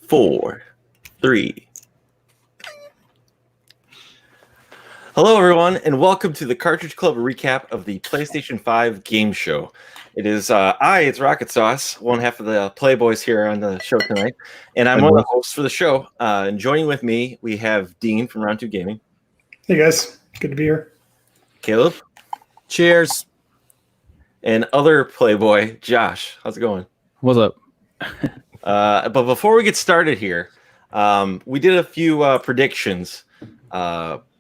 4, 3. Hello, everyone, and welcome to the Cartridge Club recap of the PlayStation 5 game show. It is it's Rocket Sauce, one half of the Playboys here on the show tonight, and I'm one of the hosts for the show. And joining with me, we have Dean from Round 2 Gaming. Hey, guys. Good to be here. Caleb. Cheers. And other Playboy, Josh. How's it going? What's up? But before we get started here, we did a few predictions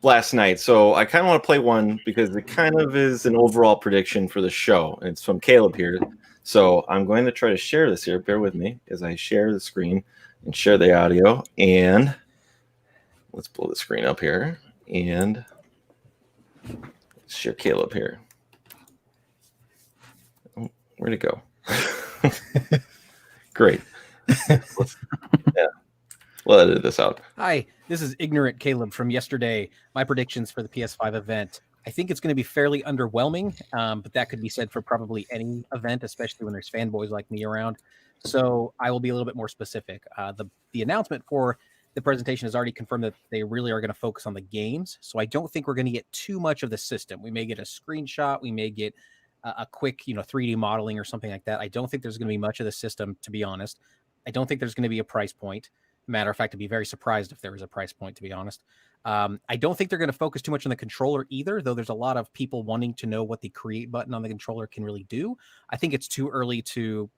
last night. So I kind of want to play one because it kind of is an overall prediction for the show. And it's from Caleb here. So I'm going to try to share this here. Bear with me as I share the screen and share the audio. And let's blow the screen up here. And let's share Caleb here. Oh, where'd it go? Great. Yeah. We'll edit this out. Hi, this is Ignorant Caleb from yesterday. My predictions for the PS5 event. I think it's going to be fairly underwhelming, but that could be said for probably any event, especially when there's fanboys like me around. So I will be a little bit more specific. The announcement for the presentation has already confirmed that they really are going to focus on the games. So I don't think we're going to get too much of the system. We may get a screenshot. We may get a quick, 3D modeling or something like that. I don't think there's going to be much of the system, to be honest. I don't think there's going to be a price point. Matter of fact, I'd be very surprised if there was a price point, to be honest. I don't think they're going to focus too much on the controller either, though there's a lot of people wanting to know what the create button on the controller can really do. I think it's too early to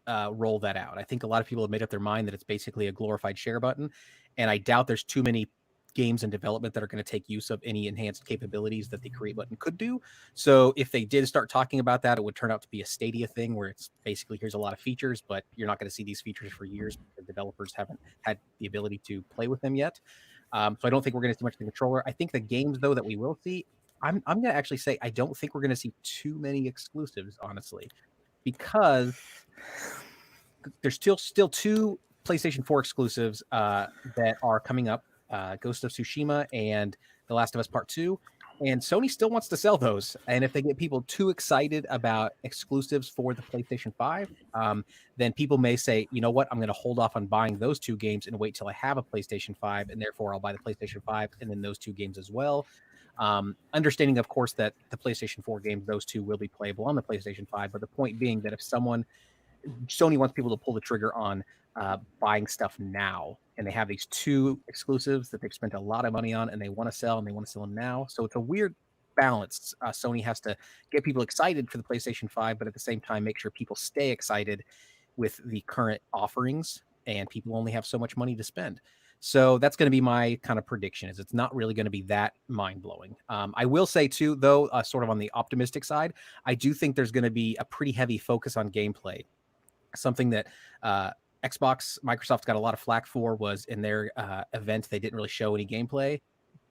roll that out. I think a lot of people have made up their mind that it's basically a glorified share button, and I doubt there's too many games in development that are going to take use of any enhanced capabilities that the create button could do. So if they did start talking about that, it would turn out to be a Stadia thing where it's basically here's a lot of features, but you're not going to see these features for years because developers haven't had the ability to play with them yet. So I don't think we're going to see much of the controller. I think the games though that we will see, I'm going to actually say I don't think we're going to see too many exclusives, honestly, because there's still two PlayStation 4 exclusives that are coming up. Ghost of Tsushima and The Last of Us Part 2, and Sony still wants to sell those. And if they get people too excited about exclusives for the PlayStation 5, then people may say, you know what, I'm going to hold off on buying those two games and wait till I have a PlayStation 5, and therefore I'll buy the PlayStation 5 and then those two games as well. Understanding, of course, that the PlayStation 4 games, those two will be playable on the PlayStation 5, but the point being that if Sony wants people to pull the trigger on buying stuff now, and they have these two exclusives that they've spent a lot of money on and they want to sell, and they want to sell them now. So it's a weird balance. Sony has to get people excited for the PlayStation 5, but at the same time make sure people stay excited with the current offerings, and people only have so much money to spend. So that's going to be my kind of prediction, is it's not really going to be that mind-blowing. I will say too, though, sort of on the optimistic side, I do think there's going to be a pretty heavy focus on gameplay. Something that Microsoft's got a lot of flack for was in their event, they didn't really show any gameplay.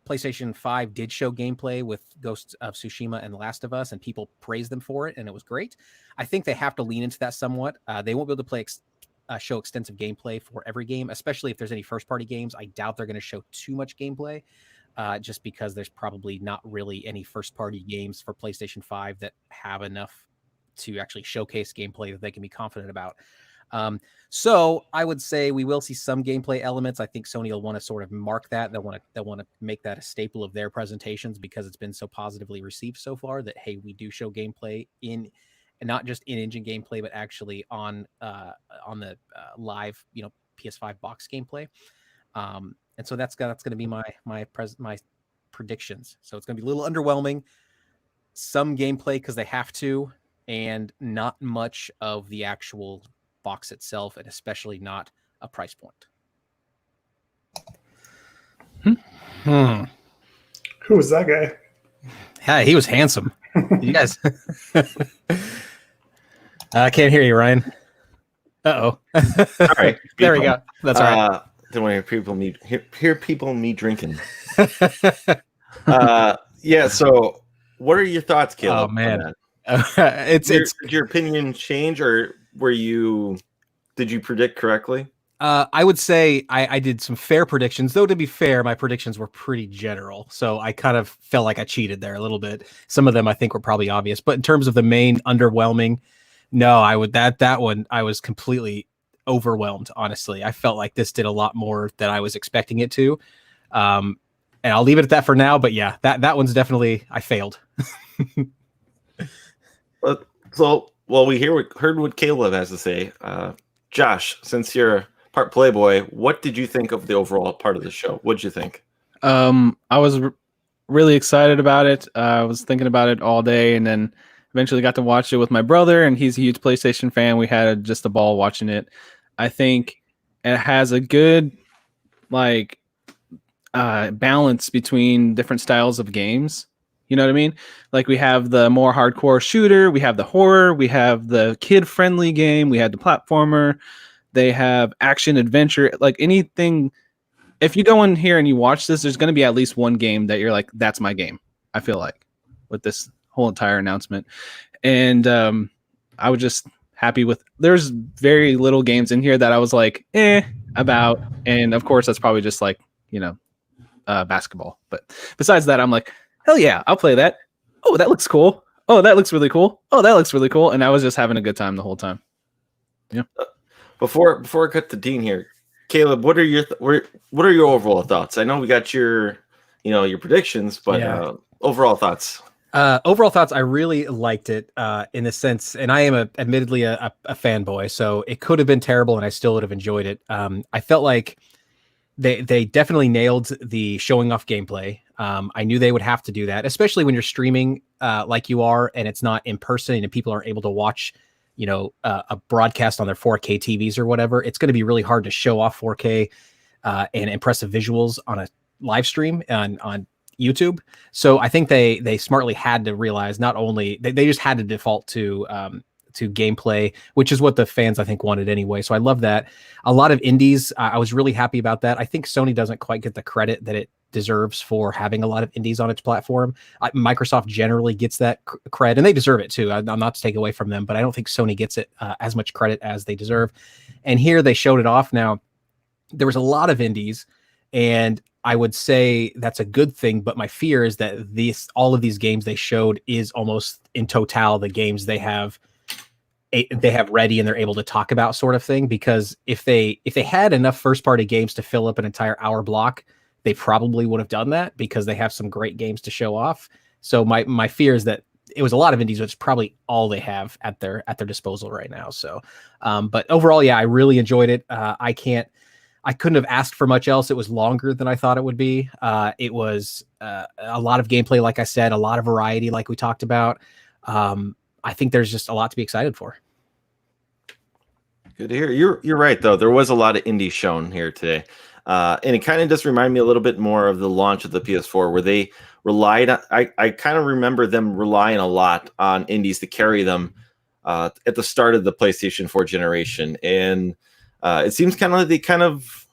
PlayStation 5 did show gameplay with Ghost of Tsushima and Last of Us, and people praised them for it, and it was great. I think they have to lean into that somewhat. They won't be able to show extensive gameplay for every game, especially if there's any first-party games. I doubt they're going to show too much gameplay, just because there's probably not really any first-party games for PlayStation 5 that have enough to actually showcase gameplay that they can be confident about. So I would say we will see some gameplay elements. I think Sony will want to sort of mark that. They'll want to make that a staple of their presentations because it's been so positively received so far that, hey, we do show gameplay and not just in-engine gameplay, but actually on the live, PS5 box gameplay. And so that's going to be my predictions. So it's going to be a little underwhelming. Some gameplay because they have to, and not much of the actual box itself, and especially not a price point. Who was that guy? Yeah, he was handsome. You guys, I can't hear you, Ryan. All right, there we go. That's all right. Don't want to hear people me drinking. Yeah. So, what are your thoughts, Caleb? Oh man, did your opinion change, or did you predict correctly? I would say I did some fair predictions, though to be fair, my predictions were pretty general. So I kind of felt like I cheated there a little bit. Some of them I think were probably obvious, but in terms of the main underwhelming, no, that one I was completely overwhelmed. Honestly, I felt like this did a lot more than I was expecting it to. And I'll leave it at that for now. But yeah, that one's definitely, I failed. We heard what Caleb has to say. Josh, since you're part Playboy, what did you think of the overall part of the show? What'd you think? I was really excited about it. I was thinking about it all day, and then eventually got to watch it with my brother, and he's a huge PlayStation fan. We had just a ball watching it. I think it has a good balance between different styles of games. You know what I mean? Like we have the more hardcore shooter, we have the horror, we have the kid-friendly game, we have the platformer, they have action adventure, like anything. If you go in here and you watch this, there's going to be at least one game that you're like, that's my game. I feel like with this whole entire announcement. And I was just happy with, there's very little games in here that I was like, about. And of course, that's probably just like, basketball. But besides that, I'm like, hell yeah, I'll play that. Oh, that looks cool. Oh, that looks really cool. Oh, that looks really cool. And I was just having a good time the whole time. Yeah. Before I cut to Dean here, Caleb, what are your overall thoughts? I know we got your predictions, but overall thoughts. Overall thoughts, I really liked it in the sense, and I am admittedly a fanboy, so it could have been terrible and I still would have enjoyed it. I felt like they definitely nailed the showing off gameplay. I knew they would have to do that, especially when you're streaming like you are, and it's not in person and people aren't able to watch, a broadcast on their 4K TVs or whatever. It's going to be really hard to show off 4K and impressive visuals on a live stream on YouTube. So I think they smartly had to realize not only they just had to default to gameplay, which is what the fans I think wanted anyway. So I love that. A lot of indies, I was really happy about that. I think Sony doesn't quite get the credit that it deserves for having a lot of indies on its platform. Microsoft generally gets that cred, and they deserve it too. I'm not to take away from them, but I don't think Sony gets it as much credit as they deserve. And here they showed it off. Now, there was a lot of indies, and I would say that's a good thing, but my fear is that all of these games they showed is almost in total the games they have ready and they're able to talk about, sort of thing. Because if they had enough first party games to fill up an entire hour block, they probably would have done that because they have some great games to show off. So my fear is that it was a lot of indies, which is probably all they have at their disposal right now. So, but overall, yeah, I really enjoyed it. I couldn't have asked for much else. It was longer than I thought it would be. It was a lot of gameplay, like I said, a lot of variety, like we talked about. I think there's just a lot to be excited for. Good to hear. You're right, though. There was a lot of indies shown here today. And it kind of just reminded me a little bit more of the launch of the PS4, where they relied on, I kind of remember them relying a lot on indies to carry them at the start of the PlayStation 4 generation. And it seems kind of like they kind of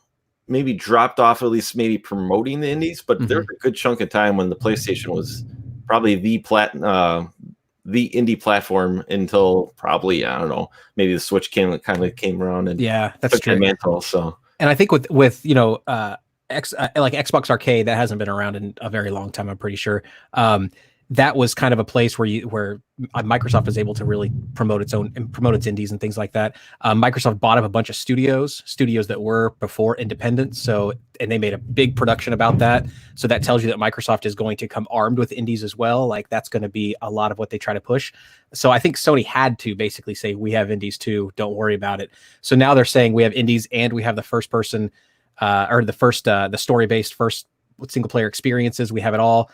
maybe dropped off, at least maybe promoting the indies, but there was a good chunk of time when the PlayStation was probably the indie platform until probably, I don't know, maybe the Switch came around and that's true. Mantle, so. And I think with like Xbox Arcade, that hasn't been around in a very long time, I'm pretty sure. That was kind of a place where Microsoft was able to really promote its indies and things like that. Microsoft bought up a bunch of studios that were before independent. So, and they made a big production about that. So that tells you that Microsoft is going to come armed with indies as well. Like that's going to be a lot of what they try to push. So I think Sony had to basically say, we have indies too, don't worry about it. So now they're saying we have indies and we have the first person the story-based first single player experiences. We have it all.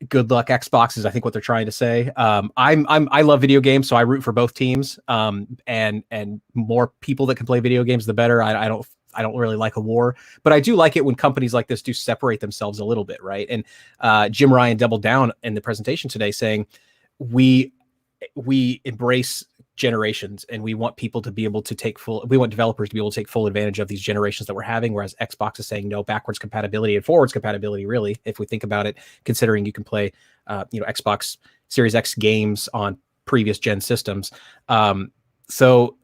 Good luck, Xbox, is I think what they're trying to say. I love video games, so I root for both teams. And more people that can play video games, the better. I don't really like a war, but I do like it when companies like this do separate themselves a little bit, right? And Jim Ryan doubled down in the presentation today, saying we embrace generations and we want people to be able to we want developers to be able to take full advantage of these generations that we're having, whereas Xbox is saying no, backwards compatibility and forwards compatibility, really, if we think about it, considering you can play Xbox Series X games on previous gen systems. So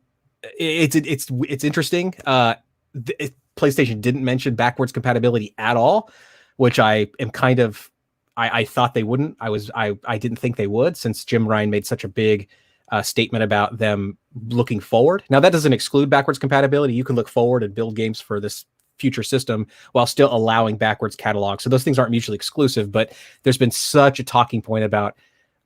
it's interesting. PlayStation didn't mention backwards compatibility at all, which I am kind of I thought they wouldn't. I didn't think they would, since Jim Ryan made such a big statement about them looking forward. Now, that doesn't exclude backwards compatibility. You can look forward and build games for this future system while still allowing backwards catalog. So those things aren't mutually exclusive, but there's been such a talking point about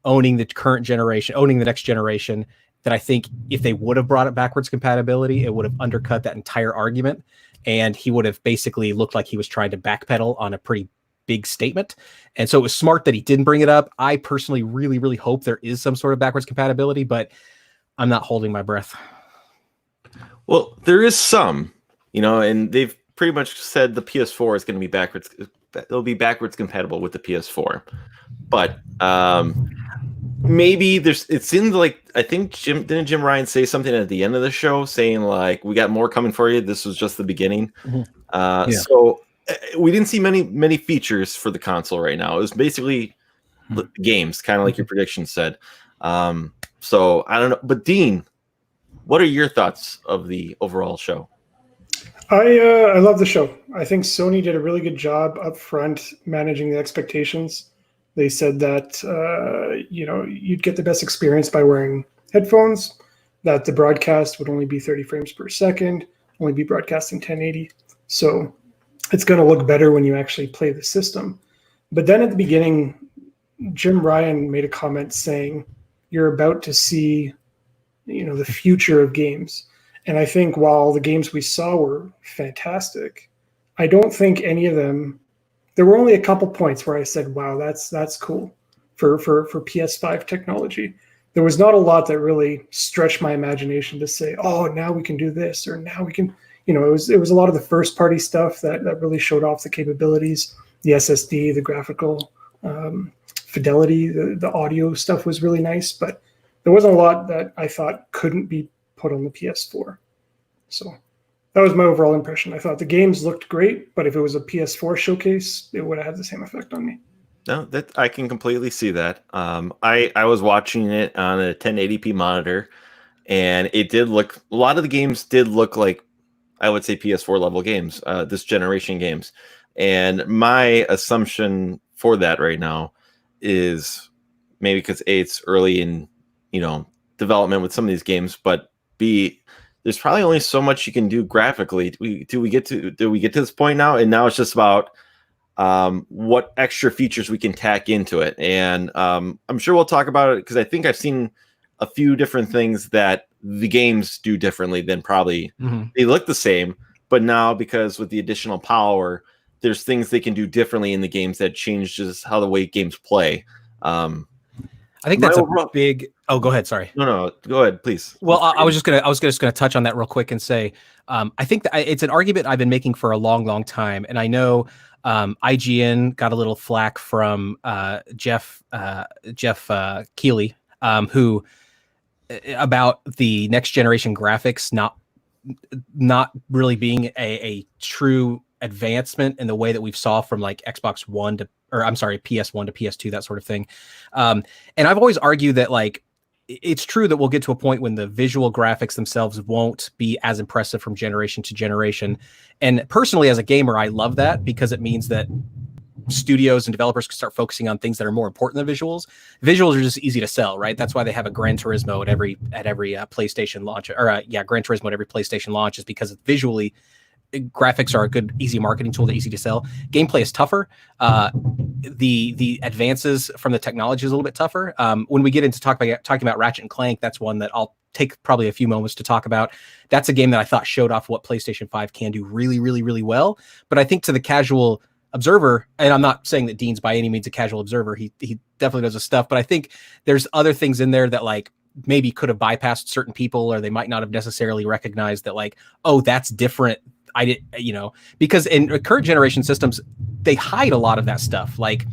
owning the current generation, owning the next generation, that I think if they would have brought it backwards compatibility, it would have undercut that entire argument. And he would have basically looked like he was trying to backpedal on a pretty big statement. And so it was smart that he didn't bring it up. I personally really, really hope there is some sort of backwards compatibility, but I'm not holding my breath. Well, there is some, and they've pretty much said the PS4 is going to be backwards. It'll be backwards compatible with the PS4, but maybe it seemed like, I think didn't Jim Ryan say something at the end of the show saying like, we got more coming for you. This was just the beginning. Yeah. So we didn't see many features for the console right now. It was basically games, kind of like your prediction said. So I don't know, but Dean, what are your thoughts of the overall show? I love the show. I think Sony did a really good job up front managing the expectations. They said that you'd get the best experience by wearing headphones, that the broadcast would only be 30 frames per second, only be broadcasting 1080. So it's going to look better when you actually play the system. But then at the beginning, Jim Ryan made a comment saying, you're about to see, the future of games. And I think while the games we saw were fantastic, I don't think any of them, there were only a couple points where I said, wow, that's cool for PS5 technology. There was not a lot that really stretched my imagination to say, oh, now we can do this, or now we can, it was a lot of the first party stuff that really showed off the capabilities, the SSD, the graphical fidelity, the audio stuff was really nice, but there wasn't a lot that I thought couldn't be put on the PS4. So that was my overall impression. I thought the games looked great, but if it was a PS4 showcase, it would have had the same effect on me. No, that I can completely see that. I was watching it on a 1080p monitor, and it did look, a lot of the games did look like, I would say, PS4 level games, this generation games. And my assumption for that right now is maybe because A, it's early in development with some of these games, but B, there's probably only so much you can do graphically. Do we get to this point now? And now it's just about what extra features we can tack into it. And I'm sure we'll talk about it because I think I've seen a few different things that the games do differently than probably they look the same, but now because with the additional power, there's things they can do differently in the games that changes how the way games play. I think that's a big. Oh, go ahead. Sorry. No, go ahead, please. Well, I was just gonna touch on that real quick and say, I think that it's an argument I've been making for a long, long time, and I know IGN got a little flack from Jeff Keighley, who about the next generation graphics not really being a true advancement in the way that we've saw from like PS1 to PS2, that sort of thing. And I've always argued that like it's true that we'll get to a point when the visual graphics themselves won't be as impressive from generation to generation. And personally, as a gamer, I love that because it means that studios and developers can start focusing on things that are more important than visuals. Visuals are just easy to sell, right? That's why they have a Gran Turismo at every PlayStation launch, or Gran Turismo at every PlayStation launch, is because visually graphics are a good, easy marketing tool. They're easy to sell. Gameplay is tougher. The advances from the technology is a little bit tougher. When we get into talking about Ratchet and Clank, that's one that I'll take probably a few moments to talk about. That's a game that I thought showed off what PlayStation 5 can do really, really, really well. But I think to the casual observer, and I'm not saying that Dean's by any means a casual observer, he definitely does his stuff, but I think there's other things in there that like maybe could have bypassed certain people, or they might not have necessarily recognized that like, oh, that's different. I did, because in current generation systems, they hide a lot of that stuff. Like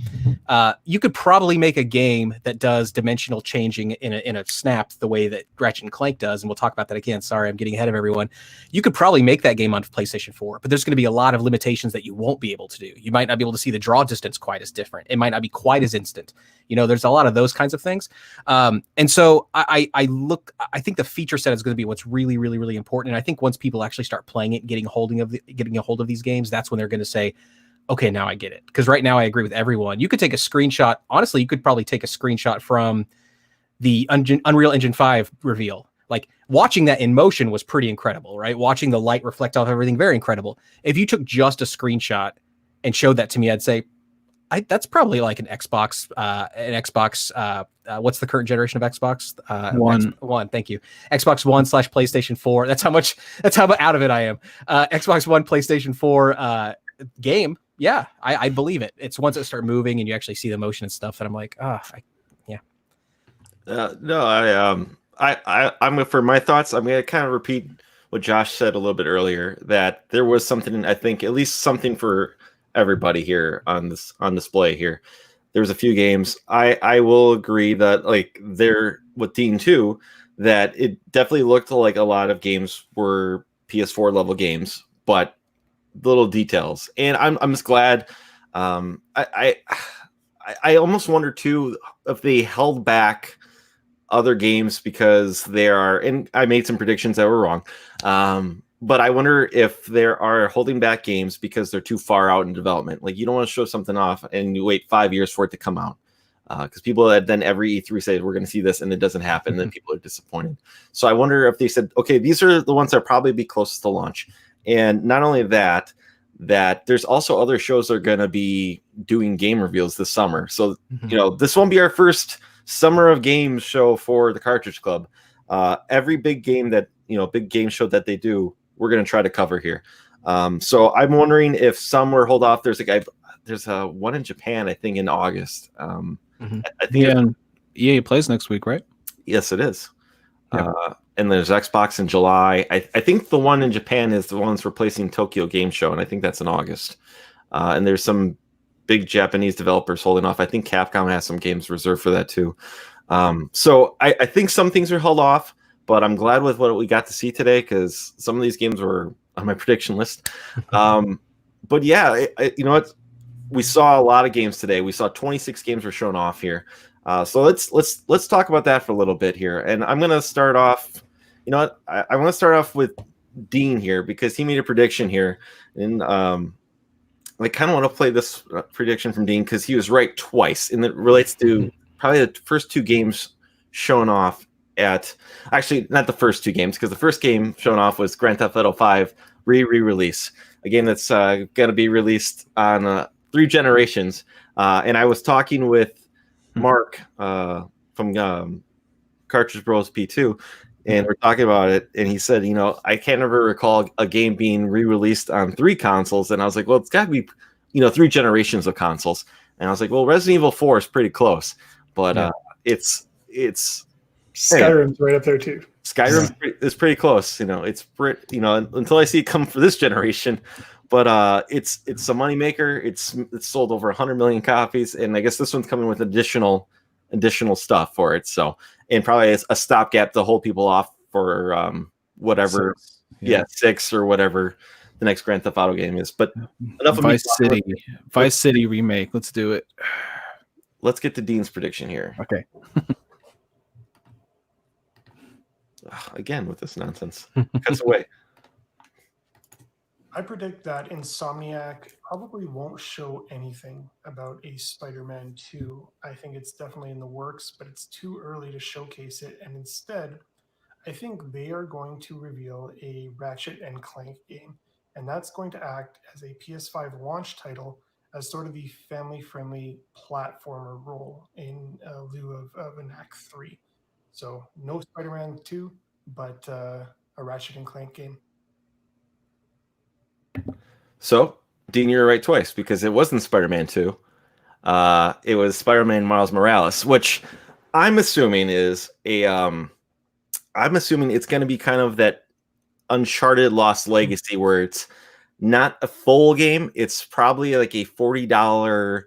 you could probably make a game that does dimensional changing in a snap the way that Ratchet and Clank does. And we'll talk about that again. Sorry, I'm getting ahead of everyone. You could probably make that game on PlayStation 4, but there's going to be a lot of limitations that you won't be able to do. You might not be able to see the draw distance quite as different. It might not be quite as instant. There's a lot of those kinds of things. And so I think the feature set is going to be what's really, really, really important. And I think once people actually start playing it, getting a hold of these games, that's when they're going to say, okay, now I get it. Because right now I agree with everyone. You could take a screenshot. Honestly, you could probably take a screenshot from the Unreal Engine 5 reveal. Like watching that in motion was pretty incredible, right? Watching the light reflect off everything, very incredible. If you took just a screenshot and showed that to me, I'd say that's probably like an Xbox. What's the current generation of Xbox? One. Thank you. Xbox One / PlayStation 4. That's how out of it I am. Xbox One, PlayStation 4 game. Yeah, I believe it. It's once it start moving and you actually see the motion and stuff that I'm like, No, I'm for my thoughts. I'm gonna kind of repeat what Josh said a little bit earlier, that there was something, I think, at least something for everybody here on display here. There was a few games. I will agree that like there with Dean too, that it definitely looked like a lot of games were PS4 level games, but little details. And I'm just glad. I almost wonder too if they held back other games because they are, and I made some predictions that were wrong. But I wonder if they are holding back games because they're too far out in development. Like you don't want to show something off and you wait 5 years for it to come out. Because people that then every E3 say we're going to see this and it doesn't happen, then people are disappointed. So I wonder if they said, okay, these are the ones that probably be closest to launch. And not only that there's also other shows that are going to be doing game reveals this summer. So, this won't be our first Summer of Games show for the Cartridge Club. Every big game big game show that they do, we're going to try to cover here. So I'm wondering if some were hold off. There's a one in Japan, I think in August. I think EA plays next week, right? Yes, it is. Yep. And there's Xbox in July. I think the one in Japan is the one's replacing Tokyo Game Show, and I think that's in August. And there's some big Japanese developers holding off. I think Capcom has some games reserved for that too. So I think some things are held off, but I'm glad with what we got to see today because some of these games were on my prediction list. But yeah, you know what? We saw a lot of games today. We saw 26 games were shown off here. So let's talk about that for a little bit here. And I'm gonna start off. You know what? I want to start off with Dean here because he made a prediction here, and I kind of want to play this prediction from Dean because he was right twice, and it relates to probably the first two games shown off at. Actually, not the first two games because the first game shown off was Grand Theft Auto 5 re-release, a game that's going to be released on 3 generations. And I was talking with Mark from Cartridge Bros P2, and we're talking about it, and he said, I can't ever recall a game being re-released on 3 consoles, and I was like, well, it's got to be, 3 generations of consoles, and I was like, well, Resident Evil 4 is pretty close, but it's Skyrim's right up there too. Skyrim is pretty close, it's pretty, until I see it come for this generation. But it's a moneymaker. It's sold over 100 million copies, and I guess this one's coming with additional stuff for it. So, and probably a stopgap to hold people off for whatever, 6 or whatever the next Grand Theft Auto game is. But enough of Vice City remake. Let's do it. Let's get to Dean's prediction here. Okay. Again with this nonsense. Cuts away. I predict that Insomniac probably won't show anything about a Spider-Man 2. I think it's definitely in the works, but it's too early to showcase it. And instead, I think they are going to reveal a Ratchet and Clank game. And that's going to act as a PS5 launch title as sort of the family-friendly platformer role in lieu of an Act 3. So no Spider-Man 2, but a Ratchet and Clank game. So, Dean, you're right twice because it wasn't Spider-Man 2. It was Spider-Man Miles Morales, which I'm assuming is I'm assuming it's going to be kind of that Uncharted Lost Legacy where it's not a full game. It's probably like a $40,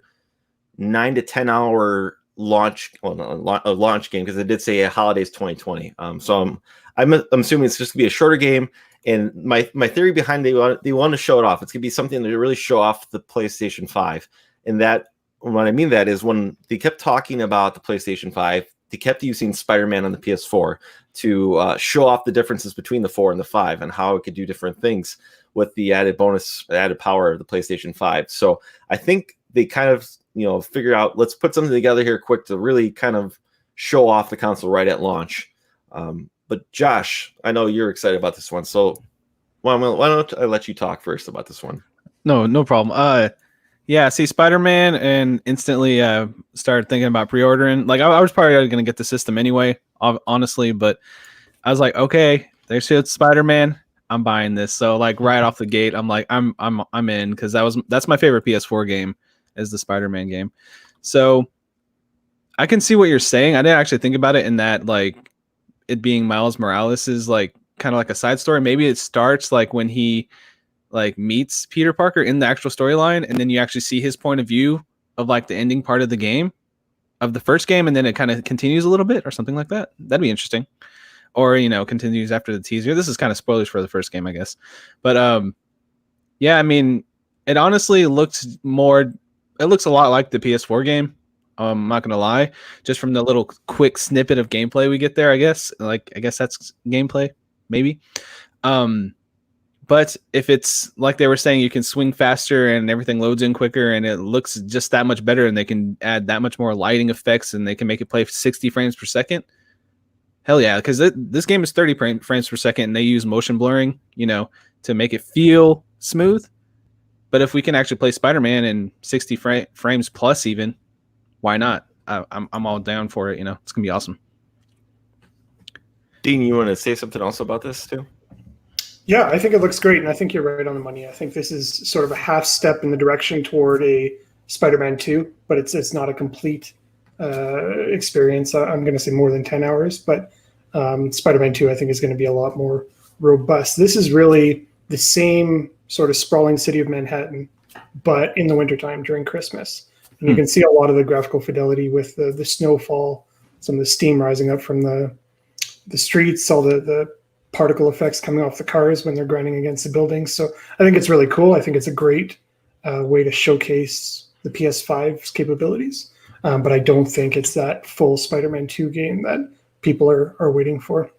9 to 10 hour launch game because it did say holidays 2020. So I'm assuming it's just gonna be a shorter game. And my theory behind they want to show it off. It's gonna be something to really show off the PlayStation 5. And that what I mean that is when they kept talking about the PlayStation 5, they kept using Spider-Man on the PS4 to show off the differences between the 4 and the 5 and how it could do different things with the added power of the PlayStation 5. So I think they kind of figure out let's put something together here quick to really kind of show off the console right at launch. But Josh, I know you're excited about this one, so why don't I let you talk first about this one? No problem. Yeah, see Spider-Man and instantly started thinking about pre-ordering. Like I was probably going to get the system anyway, honestly, but I was like, okay, there's Spider-Man. I'm buying this. So like right off the gate, I'm like, I'm in, because that's my favorite PS4 game, is the Spider-Man game. So I can see what you're saying. I didn't actually think about it in that, like, it being Miles Morales is like kind of like a side story. Maybe it starts like when he like meets Peter Parker in the actual storyline, and then you actually see his point of view of like the ending part of the game, of the first game, and then it kind of continues a little bit or something like that. That'd be interesting. Or, continues after the teaser. This is kind of spoilers for the first game, I guess. But yeah, I mean, it honestly looks a lot like the PS4 game. I'm not gonna lie, just from the little quick snippet of gameplay we get there, I guess. Like, I guess that's gameplay, maybe. But if it's like they were saying, you can swing faster and everything loads in quicker and it looks just that much better, and they can add that much more lighting effects, and they can make it play 60 frames per second. Hell yeah, because this game is 30 frames per second, and they use motion blurring, to make it feel smooth. But if we can actually play Spider-Man in 60 frames plus even, why not? I'm all down for it. It's gonna be awesome. Dean, you want to say something else about this too? Yeah, I think it looks great, and I think you're right on the money. I think this is sort of a half step in the direction toward a Spider-Man 2, but it's not a complete experience. I'm going to say more than 10 hours, but Spider-Man 2 I think is going to be a lot more robust. This is really the same sort of sprawling city of Manhattan, but in the wintertime during Christmas. And you can see a lot of the graphical fidelity with the snowfall, some of the steam rising up from the streets, all the particle effects coming off the cars when they're grinding against the buildings. So I think it's really cool. I think it's a great way to showcase the PS5's capabilities. But I don't think it's that full Spider-Man 2 game that people are waiting for.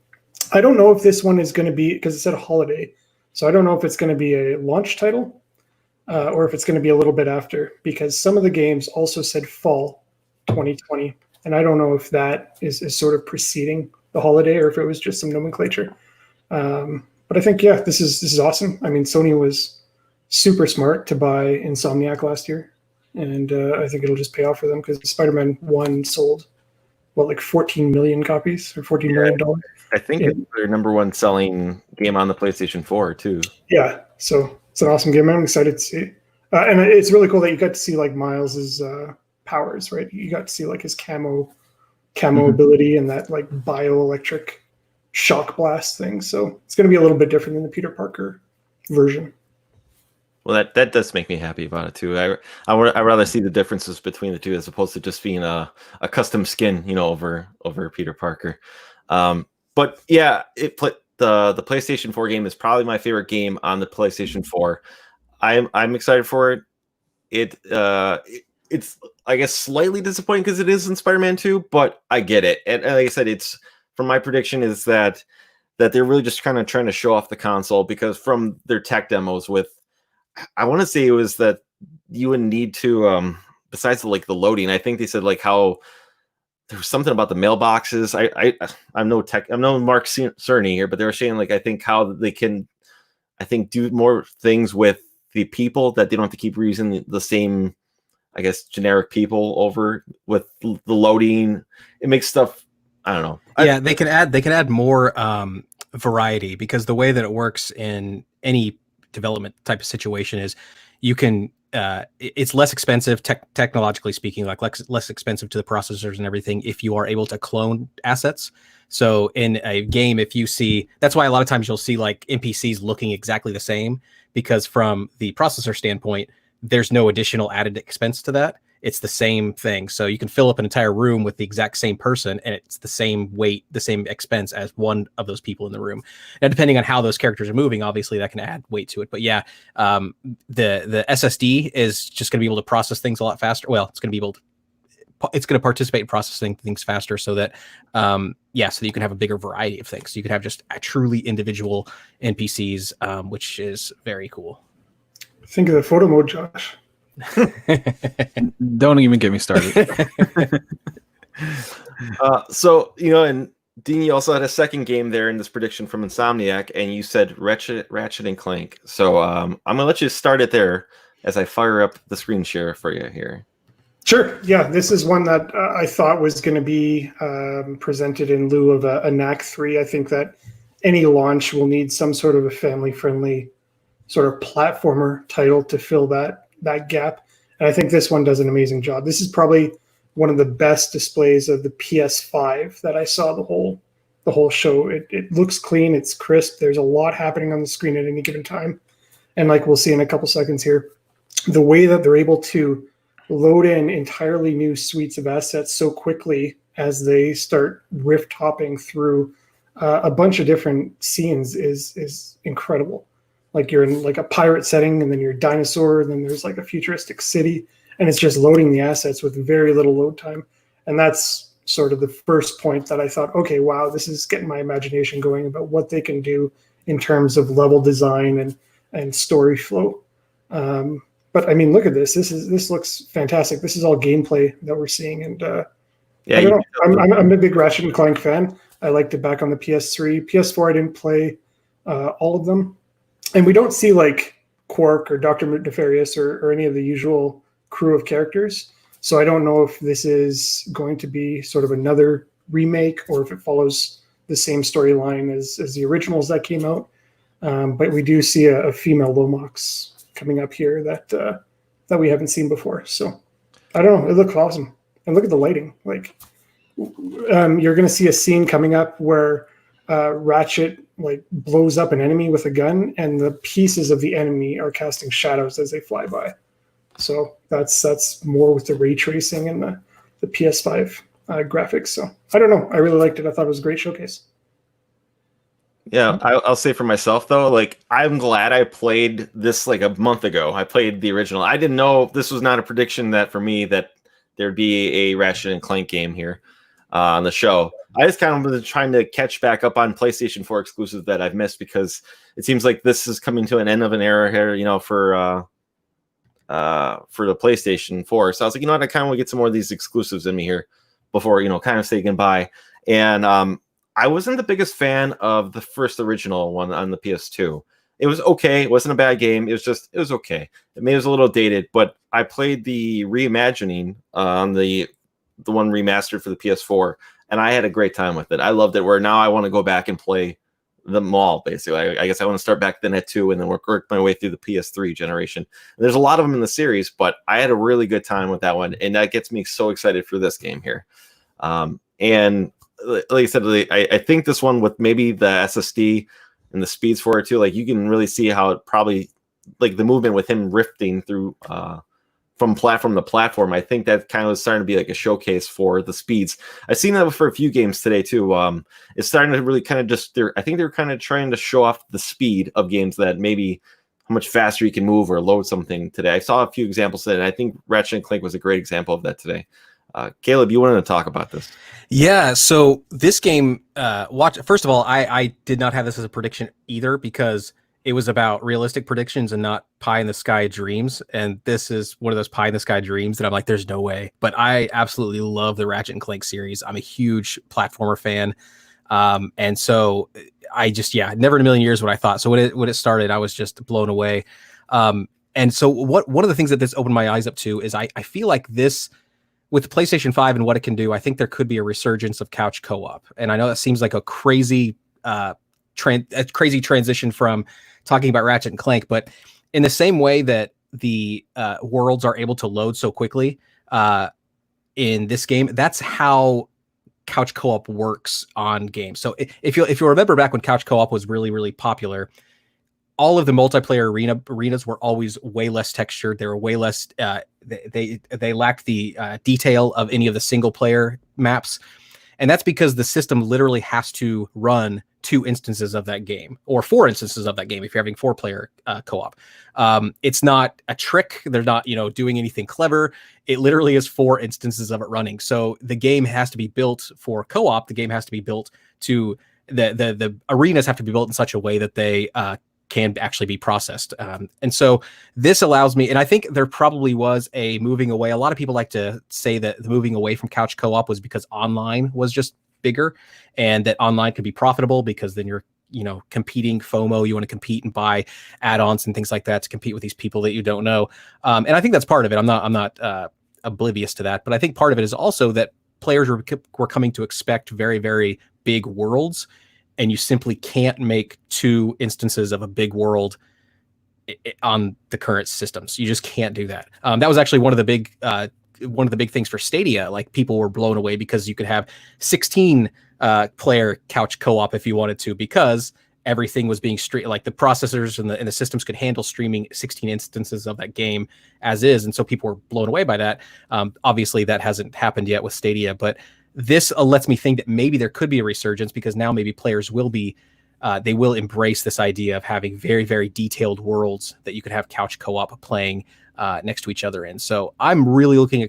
I don't know if this one is going to be, because it's at a holiday, so I don't know if it's going to be a launch title or if it's going to be a little bit after, because some of the games also said fall 2020. And I don't know if that is sort of preceding the holiday or if it was just some nomenclature. But I think, yeah, this is awesome. I mean, Sony was super smart to buy Insomniac last year. And I think it'll just pay off for them, because Spider-Man 1 sold, like 14 million copies or $14 million? I think it's their number one selling game on the PlayStation 4 too. Yeah, so it's an awesome game. I'm excited to see. And it's really cool that you got to see like Miles's powers, right? You got to see like his camo ability and that like bioelectric shock blast thing. So it's going to be a little bit different than the Peter Parker version. Well, that does make me happy about it too. I rather see the differences between the two as opposed to just being a custom skin, over Peter Parker. But yeah, the PlayStation 4 game is probably my favorite game on the PlayStation 4. I'm excited for it. It's I guess slightly disappointing because it is in Spider-Man 2, but I get it. And like I said, it's from my prediction is that they're really just kind of trying to show off the console, because from their tech demos I want to say it was that you would need to besides the loading, I think they said like how there was something about the mailboxes. I'm no tech, I'm no Mark Cerny here, but they were saying like I think how they can do more things with the people, that they don't have to keep reusing the same, I guess, generic people over with the loading. It makes stuff, I don't know. Yeah, they can add more variety, because the way that it works in any development type of situation is you can it's less expensive technologically speaking, like less expensive to the processors and everything if you are able to clone assets. So in a game, if you see, that's why a lot of times you'll see like NPCs looking exactly the same, because from the processor standpoint, there's no additional added expense to that. It's the same thing. So you can fill up an entire room with the exact same person, and it's the same weight, the same expense as one of those people in the room. Now, depending on how those characters are moving, obviously that can add weight to it. But yeah, the SSD is just going to be able to process things a lot faster. Well, it's going to participate in processing things faster, so that so that you can have a bigger variety of things. So you can have just a truly individual NPCs, which is very cool. Think of the photo mode, Josh. Don't even get me started. So, and Dean, you also had a second game there in this prediction from Insomniac, and you said Ratchet and Clank. So I'm going to let you start it there as I fire up the screen share for you here. Sure. Yeah, this is one that I thought was going to be presented in lieu of a NAC 3. I think that any launch will need some sort of a family-friendly sort of platformer title to fill that gap. And I think this one does an amazing job. This is probably one of the best displays of the PS5 that I saw the whole show. It looks clean, it's crisp. There's a lot happening on the screen at any given time. And like we'll see in a couple seconds here, the way that they're able to load in entirely new suites of assets so quickly as they start rift hopping through a bunch of different scenes is incredible. Like you're in like a pirate setting, and then you're a dinosaur, and then there's like a futuristic city, and it's just loading the assets with very little load time. And that's sort of the first point that I thought, okay, wow, this is getting my imagination going about what they can do in terms of level design and story flow. But I mean, look at this. This looks fantastic. This is all gameplay that we're seeing, and I don't know. I'm a big Ratchet and Clank fan. I liked it back on the PS3, PS4. I didn't play all of them, and we don't see like Quark or Dr. Nefarious or any of the usual crew of characters. So I don't know if this is going to be sort of another remake or if it follows the same storyline as the originals that came out. But we do see a female Lomax coming up here that we haven't seen before. So I don't know. It looks awesome. And look at the lighting. Like you're going to see a scene coming up where Ratchet like blows up an enemy with a gun, and the pieces of the enemy are casting shadows as they fly by. So that's more with the ray tracing and the PS5 graphics. So I don't know. I really liked it. I thought it was a great showcase. Yeah, I'll say for myself though, like I'm glad I played this like a month ago. I played the original. I didn't know this was not a prediction that for me that there'd be a Ratchet and Clank game here on the show. I just kind of was trying to catch back up on PlayStation 4 exclusives that I've missed, because it seems like this is coming to an end of an era here, for the PlayStation 4. So I was like, I kind of want to get some more of these exclusives in me here before, kind of say goodbye. And I wasn't the biggest fan of the first original one on the PS2. It was okay. It wasn't a bad game. It was okay. It was a little dated, but I played the reimagining on the one remastered for the PS4, and I had a great time with it. I loved it, where now I want to go back and play them all, basically. I guess I want to start back then at 2 and then work my way through the PS3 generation. And there's a lot of them in the series, but I had a really good time with that one, and that gets me so excited for this game here. And like I said, I think this one with maybe the SSD and the speeds for it too, like you can really see how it probably, like the movement with him rifting through from platform to platform. I think that kind of was starting to be like a showcase for the speeds. I've seen that for a few games today too. It's starting to really kind of I think they're kind of trying to show off the speed of games, that maybe how much faster you can move or load something today. I saw a few examples today, and I think Ratchet and Clank was a great example of that today. Caleb, you wanted to talk about this. Yeah, so this game, first of all, I did not have this as a prediction either, because it was about realistic predictions and not pie in the sky dreams. And this is one of those pie in the sky dreams that I'm like, there's no way. But I absolutely love the Ratchet and Clank series. I'm a huge platformer fan. And so I just, never in a million years what I thought. So when it started, I was just blown away. And so one of the things that this opened my eyes up to is I feel like this, with the PlayStation 5 and what it can do, I think there could be a resurgence of couch co-op. And I know that seems like a crazy transition from talking about Ratchet and Clank, but in the same way that the worlds are able to load so quickly in this game, that's how couch co-op works on games. So if you remember back when couch co-op was really, really popular, all of the multiplayer arenas were always way less textured. They were way less. They lacked the detail of any of the single player maps, and that's because the system literally has to run 2 instances of that game, or 4 instances of that game if you're having 4-player co-op. It's not a trick. They're not doing anything clever. It literally is 4 instances of it running. So the game has to be built for co-op. The game has to be built to the arenas have to be built in such a way that they can actually be processed. And so this allows me, and I think there probably was a moving away. A lot of people like to say that the moving away from couch co-op was because online was just bigger, and that online could be profitable because then you're, competing FOMO. You want to compete and buy add-ons and things like that to compete with these people that you don't know. And I think that's part of it. I'm not oblivious to that, but I think part of it is also that players were coming to expect very, very big worlds, and you simply can't make 2 instances of a big world on the current systems. You just can't do that. That was actually one of the big things for Stadia. Like, people were blown away because you could have 16 player couch co-op if you wanted to, because everything was being like the processors and the systems could handle streaming 16 instances of that game as is. And so people were blown away by that. Obviously that hasn't happened yet with Stadia, but this lets me think that maybe there could be a resurgence, because now maybe players will be, they will embrace this idea of having very, very detailed worlds that you could have couch co-op playing next to each other in. So I'm really looking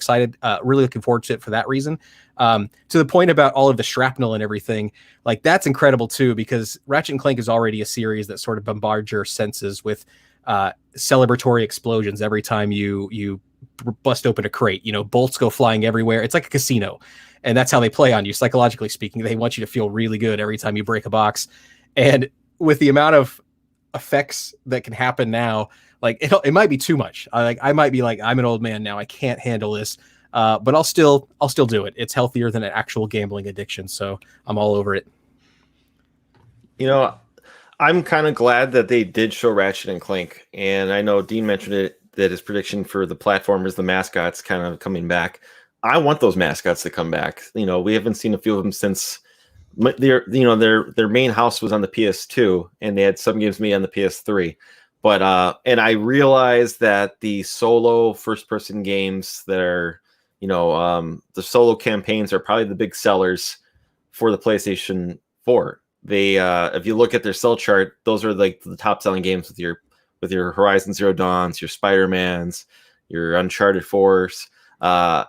forward to it for that reason. To the point about all of the shrapnel and everything, like, that's incredible too, because Ratchet and Clank is already a series that sort of bombards your senses with celebratory explosions every time you bust open a crate. Bolts go flying everywhere. It's like a casino, and that's how they play on you, psychologically speaking. They want you to feel really good every time you break a box. And with the amount of effects that can happen now, like, it might be too much. I might be like, I'm an old man now, I can't handle this. But I'll still do it. It's healthier than an actual gambling addiction, so I'm all over it. I'm kind of glad that they did show Ratchet and Clank, and I know Dean mentioned it, that his prediction for the platformers, the mascots, kind of coming back. I want those mascots to come back. We haven't seen a few of them since their main house was on the PS2, and they had some games made on the PS3. But and I realized that the solo first-person games that are, the solo campaigns are probably the big sellers for the PlayStation 4. They, if you look at their sell chart, those are like the top-selling games with your Horizon Zero Dawns, your Spider-Mans, your Uncharted 4s.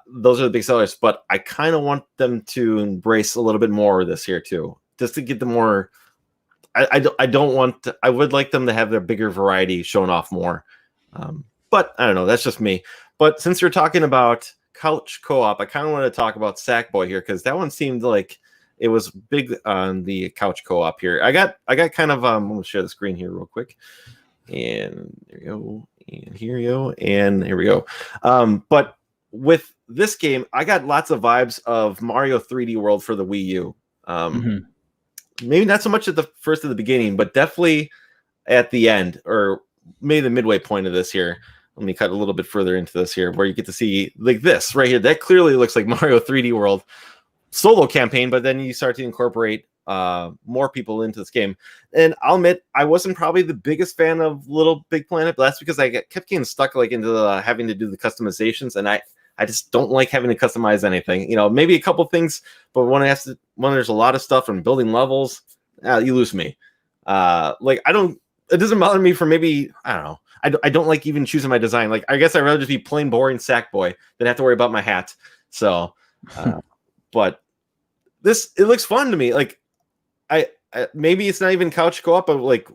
Those are the big sellers. But I kind of want them to embrace a little bit more this year too, just to get the more. I would like them to have their bigger variety shown off more. But I don't know. That's just me. But since you're talking about couch co-op, I kind of want to talk about Sackboy here, because that one seemed like it was big on the couch co-op here. I got kind of I'm gonna share the screen here real quick, and there you go, and here you go, and here we go. But with this game, I got lots of vibes of Mario 3D World for the Wii U. Maybe not so much at the first of the beginning, but definitely at the end, or maybe the midway point of this here. Let me cut a little bit further into this here, where you get to see like this right here. That clearly looks like Mario 3D World solo campaign, but then you start to incorporate more people into this game. And I'll admit, I wasn't probably the biggest fan of Little Big Planet, but that's because I kept getting stuck like into having to do the customizations, and I just don't like having to customize anything. Maybe a couple things, but when there's a lot of stuff and building levels, you lose me. It doesn't bother me for maybe, I don't know. I don't like even choosing my design. Like, I guess I'd rather just be plain boring Sackboy than have to worry about my hat. So, but it looks fun to me. Like, I maybe it's not even couch co-op, but like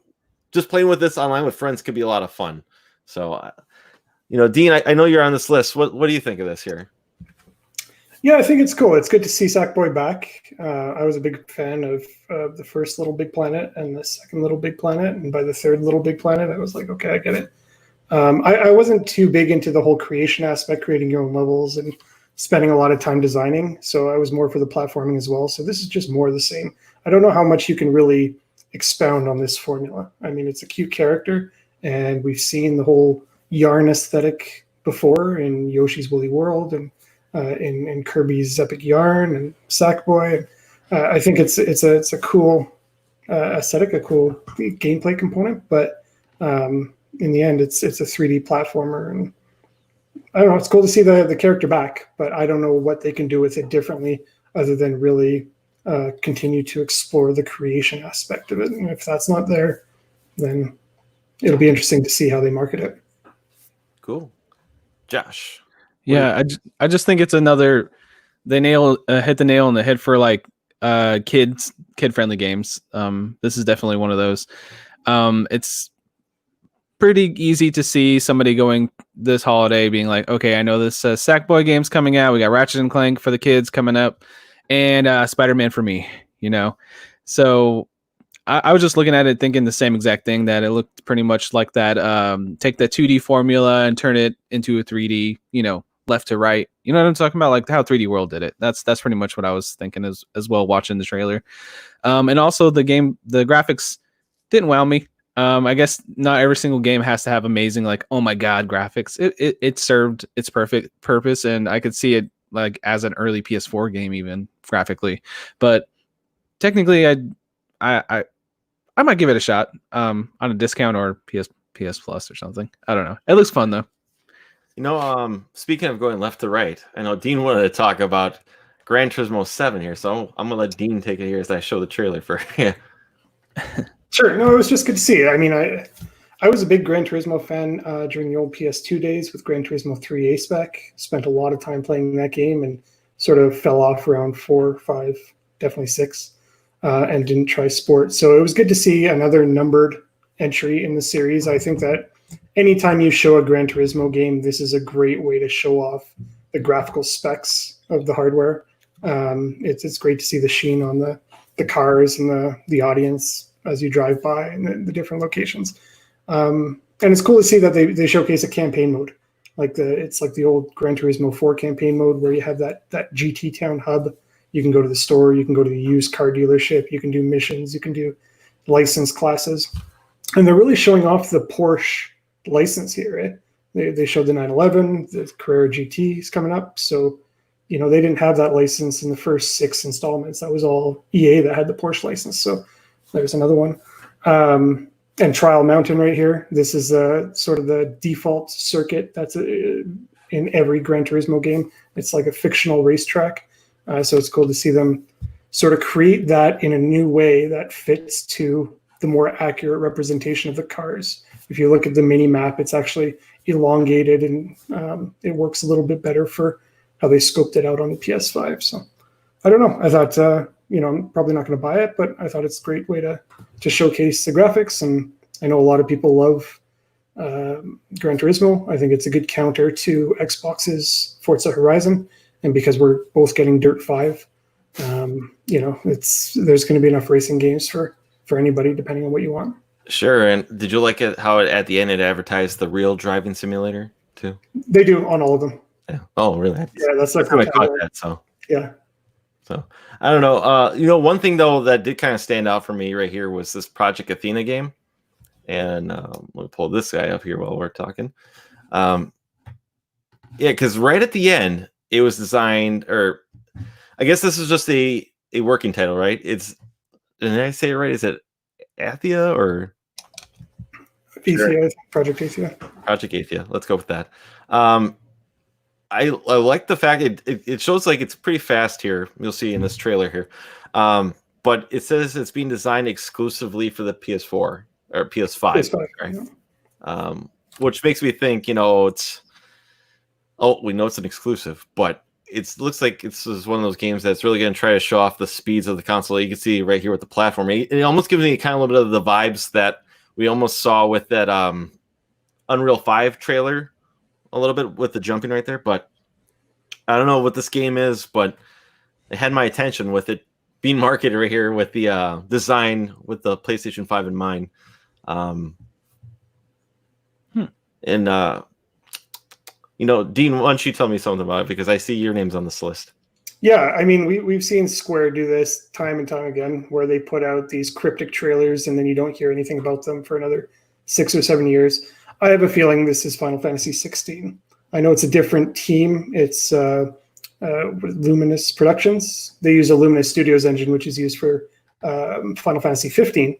just playing with this online with friends could be a lot of fun. So, Dean, I know you're on this list. What do you think of this here? Yeah, I think it's cool. It's good to see Sackboy back. I was a big fan of the first Little Big Planet and the second Little Big Planet. And by the third Little Big Planet, I was like, okay, I get it. I wasn't too big into the whole creation aspect, creating your own levels and spending a lot of time designing. So I was more for the platforming as well. So this is just more of the same. I don't know how much you can really expound on this formula. I mean, it's a cute character, and we've seen the whole yarn aesthetic before in Yoshi's Woolly World and in Kirby's Epic Yarn and Sackboy. I think it's a cool aesthetic, a cool gameplay component, but in the end, it's a 3D platformer, and I don't know. It's cool to see the character back, but I don't know what they can do with it differently other than really continue to explore the creation aspect of it. And if that's not there, then it'll be interesting to see how they market it. Cool. Josh. Yeah, I just think it's another, they hit the nail on the head for like kid friendly games. This is definitely one of those. It's pretty easy to see somebody going this holiday being like, okay, I know this Sackboy game's coming out. We got Ratchet and Clank for the kids coming up, and Spider-Man for me. So I was just looking at it thinking the same exact thing, that it looked pretty much like that. Take that 2D formula and turn it into a 3D, left to right. You know what I'm talking about? Like how 3D World did it. That's pretty much what I was thinking as well watching the trailer. And also the graphics didn't wow me. I guess not every single game has to have amazing, like, oh my God, graphics. It served its perfect purpose, and I could see it like as an early PS4 game, even graphically. But technically, I might give it a shot on a discount or PS Plus or something. I don't know. It looks fun though. Speaking of going left to right, I know Dean wanted to talk about Gran Turismo 7 here, so I'm gonna let Dean take it here as I show the trailer for you. Sure. No, it was just good to see. I mean, I was a big Gran Turismo fan during the old PS2 days with Gran Turismo 3 A-Spec. Spent a lot of time playing that game and sort of fell off around 4, 5, definitely 6, and didn't try Sport. So it was good to see another numbered entry in the series. I think that anytime you show a Gran Turismo game, this is a great way to show off the graphical specs of the hardware. It's great to see the sheen on the cars and the audience as you drive by and the different locations. And it's cool to see that they showcase a campaign mode. It's like the old Gran Turismo 4 campaign mode where you have that GT Town hub. You can go to the store, you can go to the used car dealership, you can do missions, you can do license classes. And they're really showing off the Porsche license here, right? They showed the 911, the Carrera GT is coming up. So, they didn't have that license in the first 6 installments. That was all EA that had the Porsche license. So there's another one. And Trial Mountain right here. This is sort of the default circuit that's in every Gran Turismo game. It's like a fictional racetrack. So it's cool to see them sort of create that in a new way that fits to the more accurate representation of the cars. If you look at the mini map, it's actually elongated and it works a little bit better for how they scoped it out on the PS5. So I don't know. I thought, I'm probably not going to buy it, but I thought it's a great way to showcase the graphics. And I know a lot of people love Gran Turismo. I think it's a good counter to Xbox's Forza Horizon. And because we're both getting Dirt 5, there's going to be enough racing games for anybody, depending on what you want. Sure. And did you like it how at the end it advertised the real driving simulator too? They do on all of them. Yeah. Oh, really? Yeah, that's like I caught that. So yeah. So I don't know. One thing though that did kind of stand out for me right here was this Project Athena game. And let me pull this guy up here while we're talking. Yeah, because right at the end it was designed, or I guess this is just a working title, right? Did I say it right? Is it Athia or Athia, Project Athia? Project Athia. Let's go with that. I like the fact it shows like it's pretty fast here. You'll see in this trailer here. But it says it's being designed exclusively for the PS4 or PS5. PS5, right? Yeah. Which makes me think, we know it's an exclusive, but it looks like this is one of those games that's really going to try to show off the speeds of the console. You can see right here with the platform. It almost gives me kind of a little bit of the vibes that we almost saw with that Unreal 5 trailer, a little bit with the jumping right there. But I don't know what this game is, but it had my attention with it being marketed right here with the design with the PlayStation 5 in mind. And Dean, why don't you tell me something about it, because I see your name's on this list. Yeah, I mean, we've seen Square do this time and time again, where they put out these cryptic trailers and then you don't hear anything about them for another 6 or 7 years. I have a feeling this is Final Fantasy 16. I know it's a different team. It's Luminous Productions. They use a Luminous Studios engine, which is used for Final Fantasy 15.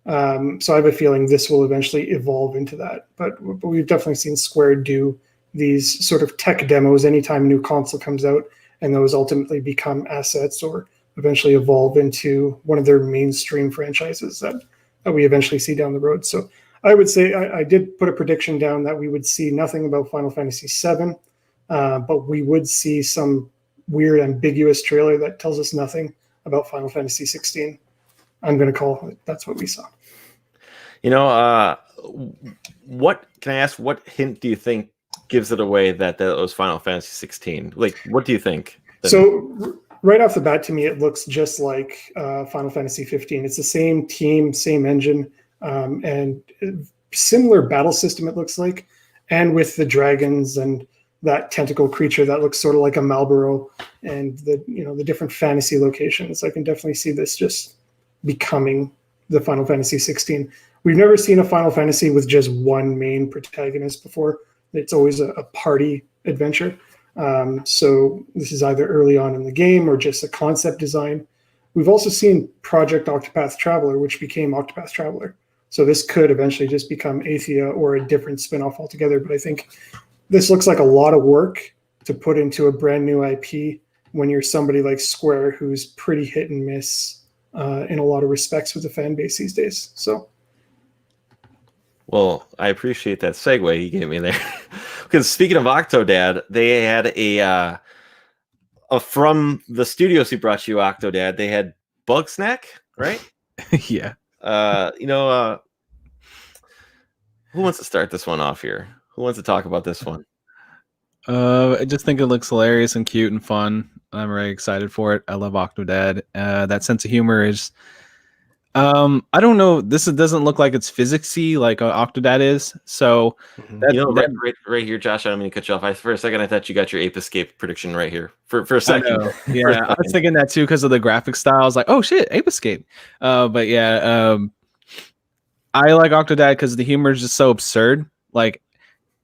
So I have a feeling this will eventually evolve into that. But we've definitely seen Square do these sort of tech demos anytime a new console comes out, and those ultimately become assets or eventually evolve into one of their mainstream franchises that we eventually see down the road. So I would say I did put a prediction down that we would see nothing about Final Fantasy VII, but we would see some weird ambiguous trailer that tells us nothing about Final Fantasy 16. I'm going to call it. That's what we saw. what can I ask? What hint do you think gives it away that was Final Fantasy 16? Like, what do you think? So right off the bat, to me, it looks just like Final Fantasy 15. It's the same team, same engine, and similar battle system. It looks like, and with the dragons and that tentacle creature that looks sort of like a Malboro, and the different fantasy locations. I can definitely see this just becoming the Final Fantasy 16. We've never seen a Final Fantasy with just one main protagonist before. It's always a party adventure. So this is either early on in the game or just a concept design. We've also seen Project Octopath Traveler, which became Octopath Traveler. So this could eventually just become Athia or a different spin-off altogether. But I think this looks like a lot of work to put into a brand new IP when you're somebody like Square, who's pretty hit and miss in a lot of respects with the fan base these days. So. Well, I appreciate that segue you gave me there. Because speaking of Octodad, they had a from the studios who brought you Octodad, they had Bug Snack, right? Yeah. Who wants to start this one off here? Who wants to talk about this one? I just think it looks hilarious and cute and fun. I'm very excited for it. I love Octodad. That sense of humor is I don't know. Doesn't look like it's physicsy like Octodad is. So right here, Josh. I don't mean to cut you off. For a second, I thought you got your Ape Escape prediction right here. For a second, yeah, I was thinking that too because of the graphic style. I was like, oh shit, Ape Escape. But yeah, I like Octodad because the humor is just so absurd. Like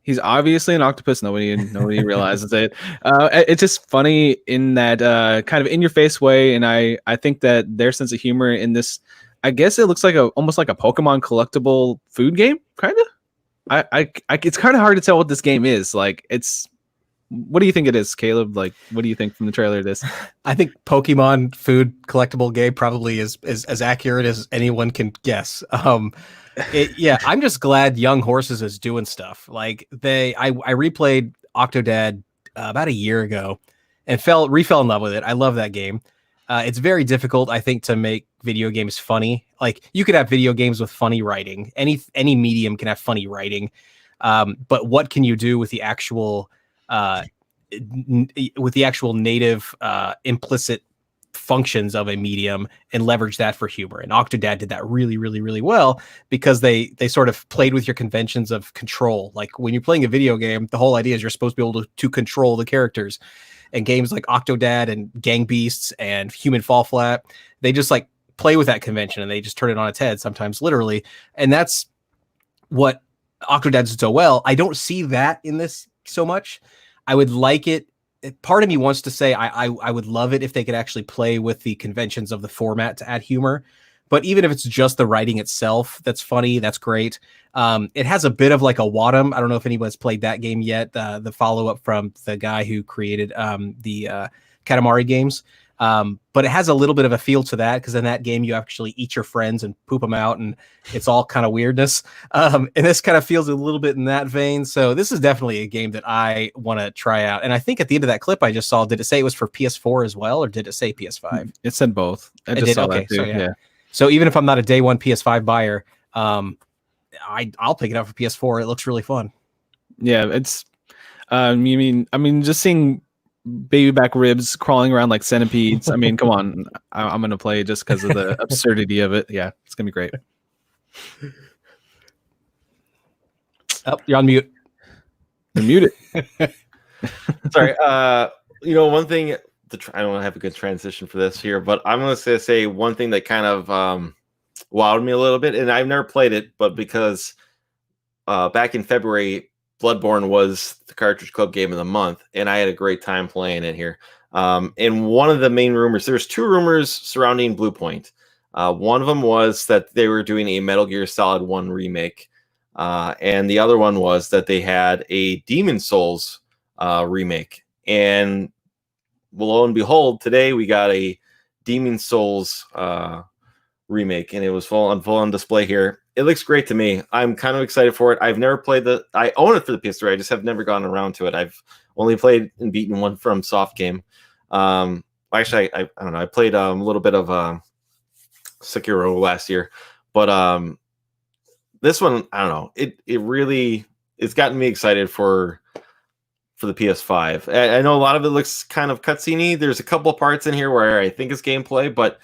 he's obviously an octopus. Nobody realizes it. It's just funny in that kind of in your face way, and I think that their sense of humor in this. I guess it looks like almost like a Pokemon collectible food game, kind of. It's kind of hard to tell what this game is. Like, what do you think it is, Caleb? Like, what do you think from the trailer of this? I think Pokemon food collectible game probably is as accurate as anyone can guess. I'm just glad Young Horses is doing stuff. Like I replayed Octodad about a year ago and fell in love with it. I love that game. It's very difficult, I think, to make video games funny. Like you could have video games with funny writing. Any medium can have funny writing. But what can you do with the actual native implicit functions of a medium and leverage that for humor? And Octodad did that really, really, really well because they sort of played with your conventions of control. Like when you're playing a video game, the whole idea is you're supposed to be able to control the characters. And games like Octodad and Gang Beasts and Human Fall Flat, they just like play with that convention and they just turn it on its head, sometimes literally. And that's what Octodad does so well. I don't see that in this so much. I would like it. Part of me wants to say I would love it if they could actually play with the conventions of the format to add humor. But even if it's just the writing itself that's funny, that's great. It has a bit of like a Wadham. I don't know if anyone's played that game yet. The follow-up from the guy who created the Katamari games. But it has a little bit of a feel to that because in that game you actually eat your friends and poop them out, and it's all kind of weirdness. And this kind of feels a little bit in that vein. So this is definitely a game that I want to try out. And I think at the end of that clip I just saw, did it say it was for PS4 as well, or did it say PS5? It said both. I just saw that too. So, yeah. So even if I'm not a day one PS5 buyer, I'll pick it up for PS4. It looks really fun. Yeah, it's. I mean, just seeing baby back ribs crawling around like centipedes. I mean, come on, I'm gonna play just because of the absurdity of it. Yeah, it's gonna be great. Oh, you're on mute. You're muted. Sorry. One thing. I don't have a good transition for this here, but I'm going to say one thing that kind of wowed me a little bit, and I've never played it, but because back in February, Bloodborne was the Cartridge Club Game of the Month, and I had a great time playing it here. And one of the main rumors, there's two rumors surrounding Blue Point. One of them was that they were doing a Metal Gear Solid 1 remake, and the other one was that they had a Demon Souls remake. And lo and behold, today we got a Demon Souls remake, and it was full on display here. It looks great to me. I'm kind of excited for it. I've never played I own it for the PS3. I just have never gone around to it. I've only played and beaten one from Soft Game. Actually, I don't know. I played a little bit of Sekiro last year, but this one, I don't know. It really it's gotten me excited for the PS5. I know a lot of it looks kind of cutscene-y. There's a couple parts in here where I think it's gameplay, but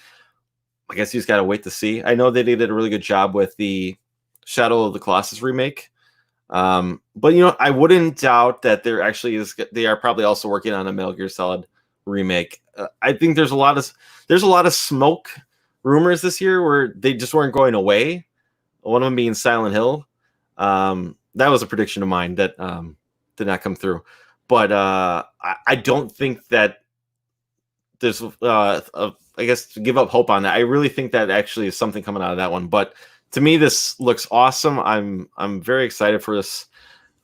I guess you just gotta wait to see. I know they did a really good job with the Shadow of the Colossus remake. But I wouldn't doubt that there actually is. They are probably also working on a Metal Gear Solid remake. I think there's a lot of smoke rumors this year where they just weren't going away. One of them being Silent Hill. That was a prediction of mine that did not come through. But I don't think that there's. I guess to give up hope on that. I really think that actually is something coming out of that one. But to me, this looks awesome. I'm very excited for this.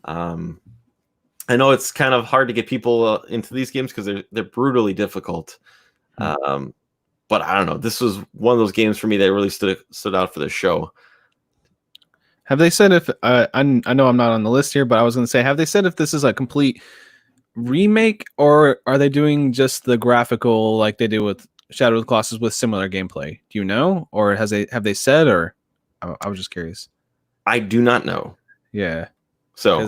I know it's kind of hard to get people into these games because they're brutally difficult. But I don't know. This was one of those games for me that really stood out for the show. Have they said if I know I'm not on the list here, but I was going to say, have they said if this is a complete remake or are they doing just the graphical like they do with Shadow of the Colossus with similar gameplay? Do you know, or have they said, or I was just curious. I do not know. Yeah. So,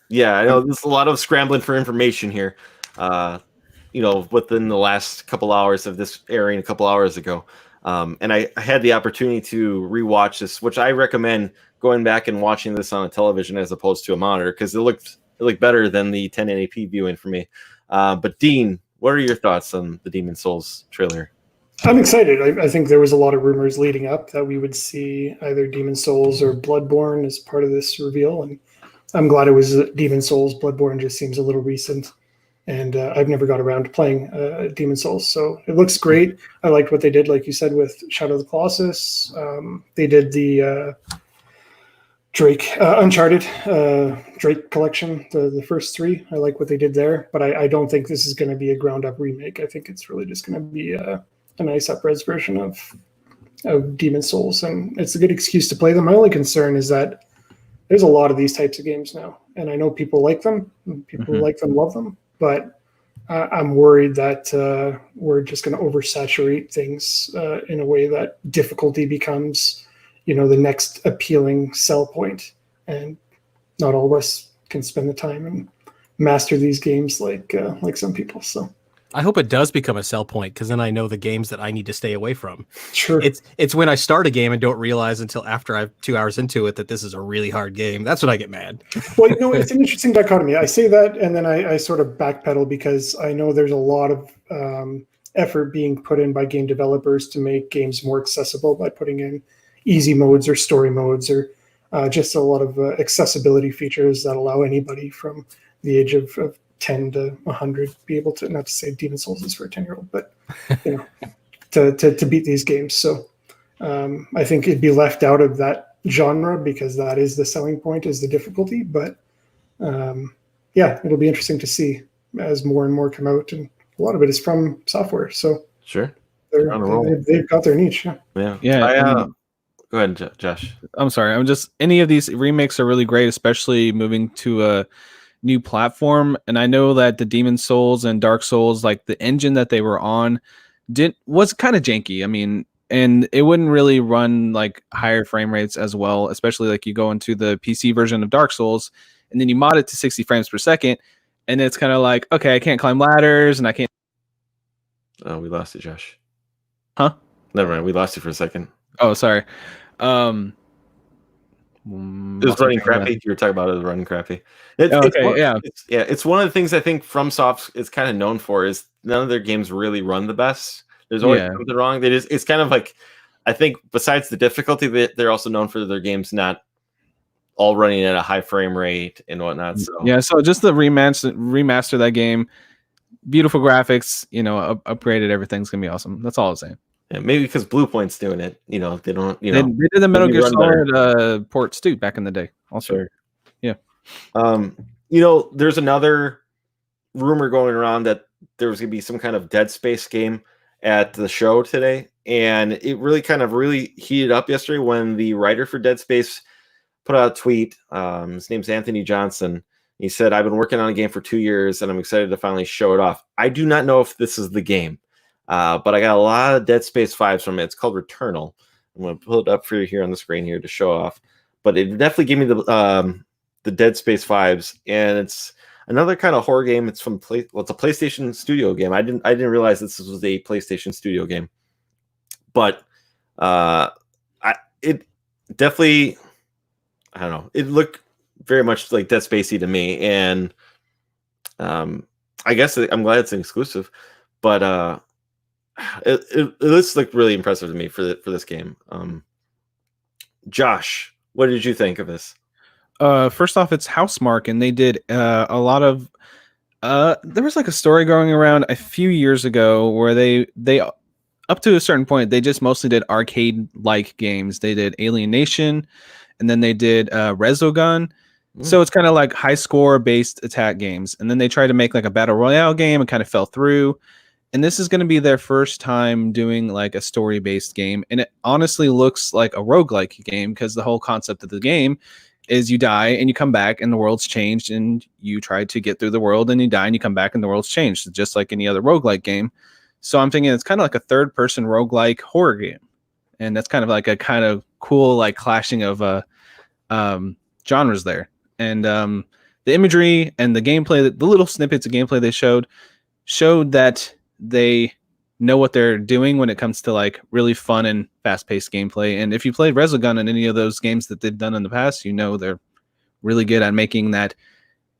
yeah, I know there's a lot of scrambling for information here. Within the last couple hours of this airing a couple hours ago. And I had the opportunity to rewatch this, which I recommend going back and watching this on a television as opposed to a monitor because it looked better than the 1080p viewing for me. But Dean, what are your thoughts on the Demon's Souls trailer? I'm excited. I think there was a lot of rumors leading up that we would see either Demon's Souls or Bloodborne as part of this reveal, and I'm glad it was Demon's Souls. Bloodborne just seems a little recent, and I've never got around to playing Demon's Souls, so it looks great. I liked what they did, like you said, with Shadow of the Colossus. They did the Drake Uncharted Drake collection, the first three. I like what they did there, but I don't think this is going to be a ground-up remake. I think it's really just going to be a nice up-res version of Demon's Souls, and it's a good excuse to play them. My only concern is that there's a lot of these types of games now, and I know people like them. People who like them love them, but I'm worried that we're just going to oversaturate things in a way that difficulty becomes, the next appealing sell point, and not all of us can spend the time and master these games like some people. So I hope it does become a sell point because then I know the games that I need to stay away from. Sure. It's when I start a game and don't realize until after I'm 2 hours into it that this is a really hard game. That's when I get mad. Well, it's an interesting dichotomy. I say that and then I sort of backpedal because I know there's a lot of effort being put in by game developers to make games more accessible by putting in easy modes or story modes or just a lot of accessibility features that allow anybody from the age of 10 to 100 be able to, not to say Demon's Souls is for a 10-year-old, but to beat these games. So I think it'd be left out of that genre because that is the selling point, is the difficulty. But it'll be interesting to see as more and more come out, and a lot of it is from software. So sure, they've got their niche. Yeah. Go ahead, Josh. I'm sorry. Any of these remakes are really great, especially moving to a new platform. And I know that the Demon's Souls and Dark Souls, like the engine that they were on, was kind of janky. I mean, and it wouldn't really run like higher frame rates as well, especially like you go into the PC version of Dark Souls and then you mod it to 60 frames per second. And it's kind of like, okay, I can't climb ladders and I can't. Oh, we lost you, Josh. Huh? Never mind. We lost you for a second. Oh, sorry. It was running crappy. You were talking about it running crappy. It's one of the things I think FromSoft is kind of known for is none of their games really run the best. There's always something wrong. It's kind of like, I think besides the difficulty, they're also known for their games not all running at a high frame rate and whatnot. So so just the remaster that game, beautiful graphics, upgraded, everything's gonna be awesome. That's all I'm saying. Yeah, maybe because Bluepoint's doing it. They don't. They did the Metal Gear Solid ports too back in the day. Also, sure. Yeah. There's another rumor going around that there was going to be some kind of Dead Space game at the show today, and it really heated up yesterday when the writer for Dead Space put out a tweet. His name's Anthony Johnson. He said, "I've been working on a game for 2 years, and I'm excited to finally show it off. I do not know if this is the game." But I got a lot of Dead Space vibes from it. It's called Returnal. I'm going to pull it up for you here on the screen here to show off. but it definitely gave me the Dead Space vibes, and it's another kind of horror game. It's from it's a PlayStation Studio game. I didn't realize this was a PlayStation Studio game, but it definitely, I don't know, it looked very much like Dead Spacey to me, and I guess I'm glad it's an exclusive, but it looks like really impressive to me for this game. Josh, what did you think of this? First off, it's Housemarque, and they did a lot of. There was like a story going around a few years ago where they up to a certain point they just mostly did arcade like games. They did Alien Nation, and then they did Resogun. So it's kind of like high score based attack games, and then they tried to make like a battle royale game and kind of fell through. And this is going to be their first time doing like a story based game, and it honestly looks like a roguelike game because the whole concept of the game is you die and you come back and the world's changed, and you try to get through the world and you die and you come back and the world's changed, just like any other roguelike game. So I'm thinking it's kind of like a third person roguelike horror game, and that's kind of like a kind of cool like clashing of genres there. And the imagery and the gameplay, the little snippets of gameplay they showed that they know what they're doing when it comes to like really fun and fast-paced gameplay. And if you played Resogun and any of those games that they've done in the past, you know they're really good at making that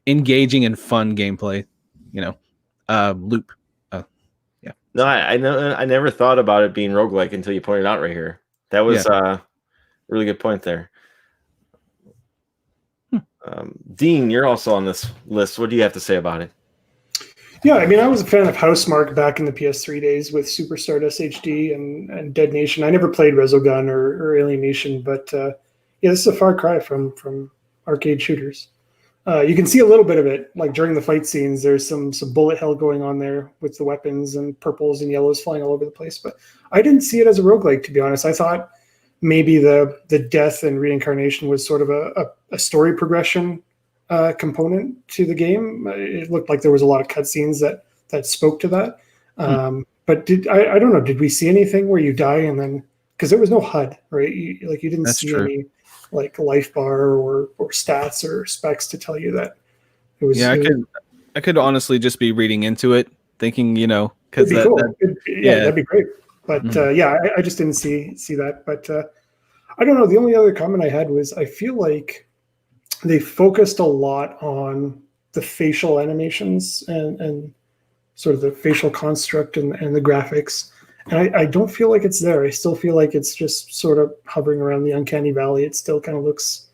engaging and fun gameplay, loop. Yeah. No, I know. I never thought about it being roguelike until you pointed out right here. That was a really good point there. Dean, you're also on this list. What do you have to say about it? Yeah, I mean, I was a fan of Housemarque back in the PS3 days with Super Stardust HD and Dead Nation. I never played Resogun or Alien Nation, but this is a far cry from arcade shooters. You can see a little bit of it, like during the fight scenes. There's some bullet hell going on there with the weapons and purples and yellows flying all over the place. But I didn't see it as a roguelike, to be honest. I thought maybe the death and reincarnation was sort of a story progression component to the game. It looked like there was a lot of cutscenes that spoke to that. But I don't know, did we see anything where you die and then, because there was no HUD, right? You didn't That's see true. any like life bar or stats or specs to tell you that it was. Yeah, I could honestly just be reading into it, thinking, because it'd be cool. That'd be great. But I just didn't see that. But I don't know. The only other comment I had was I feel like they focused a lot on the facial animations and sort of the facial construct and the graphics. And I don't feel like it's there. I still feel like it's just sort of hovering around the uncanny valley. It still kind of looks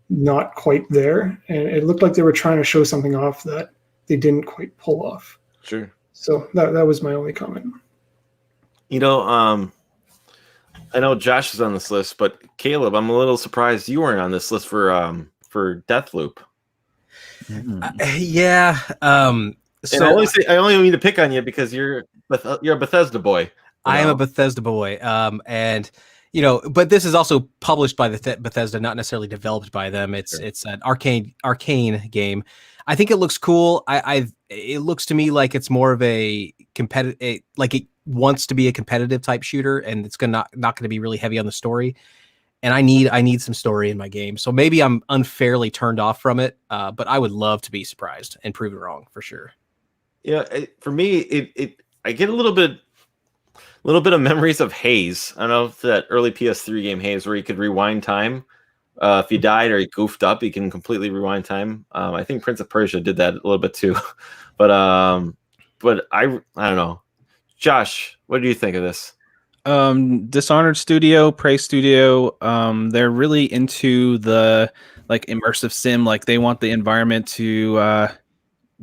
not quite there. And it looked like they were trying to show something off that they didn't quite pull off. Sure. So that was my only comment. I know Josh is on this list, but Caleb, I'm a little surprised you weren't on this list for Deathloop. Yeah. So I only mean to pick on you because you're a Bethesda boy. I am a Bethesda boy. But this is also published by Bethesda, not necessarily developed by them. It's an arcane game. I think it looks cool. It looks to me like it's more of a competitive, like it wants to be a competitive type shooter, and it's not going to be really heavy on the story. And I need some story in my game. So maybe I'm unfairly turned off from it, but I would love to be surprised and proven wrong for sure. Yeah, for me, I get a little bit of memories of Haze. I don't know if that early PS3 game Haze, where you could rewind time. If you died or you goofed up, you can completely rewind time. I think Prince of Persia did that a little bit too. But I don't know. Josh, what do you think of this? Dishonored Studio, Prey Studio, they're really into the like immersive sim. Like they want the environment to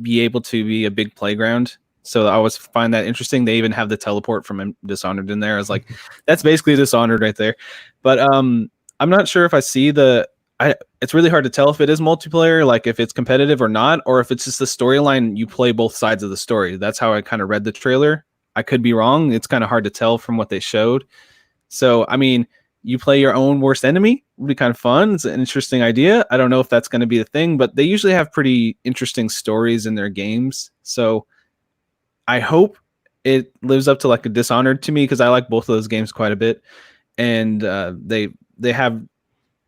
be able to be a big playground. So I always find that interesting. They even have the teleport from Dishonored in there. I was like, that's basically Dishonored right there. But I'm not sure if I see it's really hard to tell if it is multiplayer, like if it's competitive or not, or if it's just the storyline, you play both sides of the story. That's how I kind of read the trailer. I could be wrong. It's kind of hard to tell from what they showed. So, I mean, you play your own worst enemy. It would be kind of fun. It's an interesting idea. I don't know if that's going to be the thing, but they usually have pretty interesting stories in their games. So I hope it lives up to like a Dishonored to me, because I like both of those games quite a bit. And they have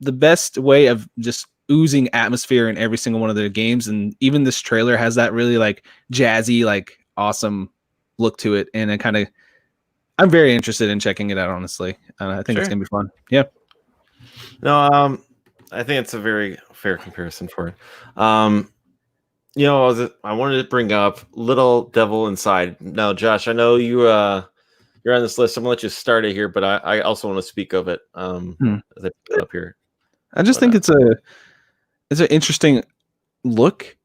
the best way of just oozing atmosphere in every single one of their games, and even this trailer has that really like jazzy, like awesome look to it, and it kind of, I'm very interested in checking it out, honestly. I think it's Sure. gonna be fun. Yeah. No, I think it's a very fair comparison for it. I wanted to bring up Little Devil Inside. Now, Josh, I know you're on this list. I'm gonna let you start it here, but I also want to speak of it. As I put it up here. I just think it's an interesting look.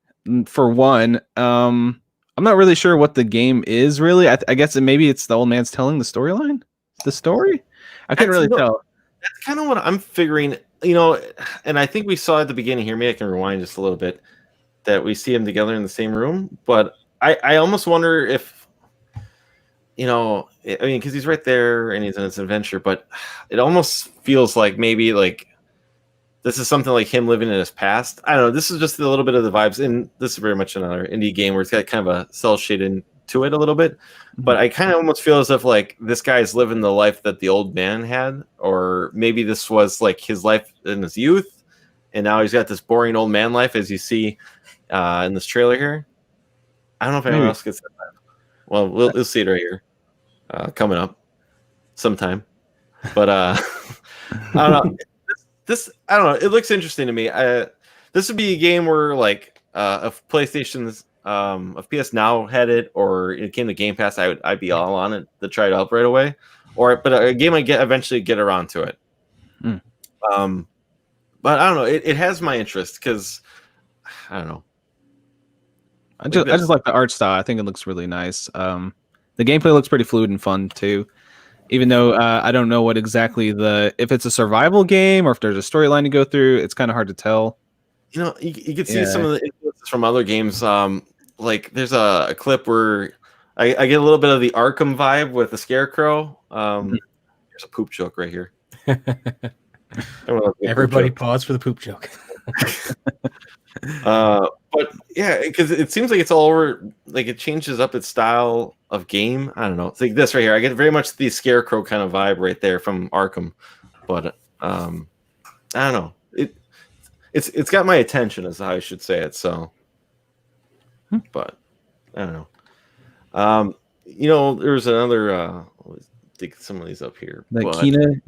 For one, I'm not really sure what the game is really. I guess maybe it's the old man's telling the storyline, the story. I couldn't really tell. That's kind of what I'm figuring, and I think we saw at the beginning here. Maybe I can rewind just a little bit, that we see them together in the same room. But I almost wonder if, because he's right there and he's in his adventure, but it almost feels like maybe like this is something like him living in his past. I don't know. This is just a little bit of the vibes, and this is very much another indie game where it's got kind of a cell shaded to it a little bit. But I kind of almost feel as if like this guy's living the life that the old man had, or maybe this was like his life in his youth, and now he's got this boring old man life, as you see in this trailer here. I don't know if anyone else gets that. Well, we'll see it right here coming up sometime. But I don't know. I don't know. It looks interesting to me. This would be a game where like if PlayStation's if PS Now had it, or it came to Game Pass, I'd be all on it to try it out right away. But a game I eventually get around to it. But I don't know. It has my interest because I don't know. I just like the art style. I think it looks really nice. The gameplay looks pretty fluid and fun too. Even though I don't know what exactly if it's a survival game or if there's a storyline to go through, it's kind of hard to tell. You can see some of the influences from other games. Like there's a clip where I get a little bit of the Arkham vibe with the Scarecrow. There's a poop joke right here. Everybody pause for the poop joke. But yeah, because it seems like it's all over. Like it changes up its style of game. I don't know. It's like this right here. I get very much the Scarecrow kind of vibe right there from Arkham. But I don't know. It's got my attention, is how I should say it. So, but I don't know. There's another. Let's dig some of these up here.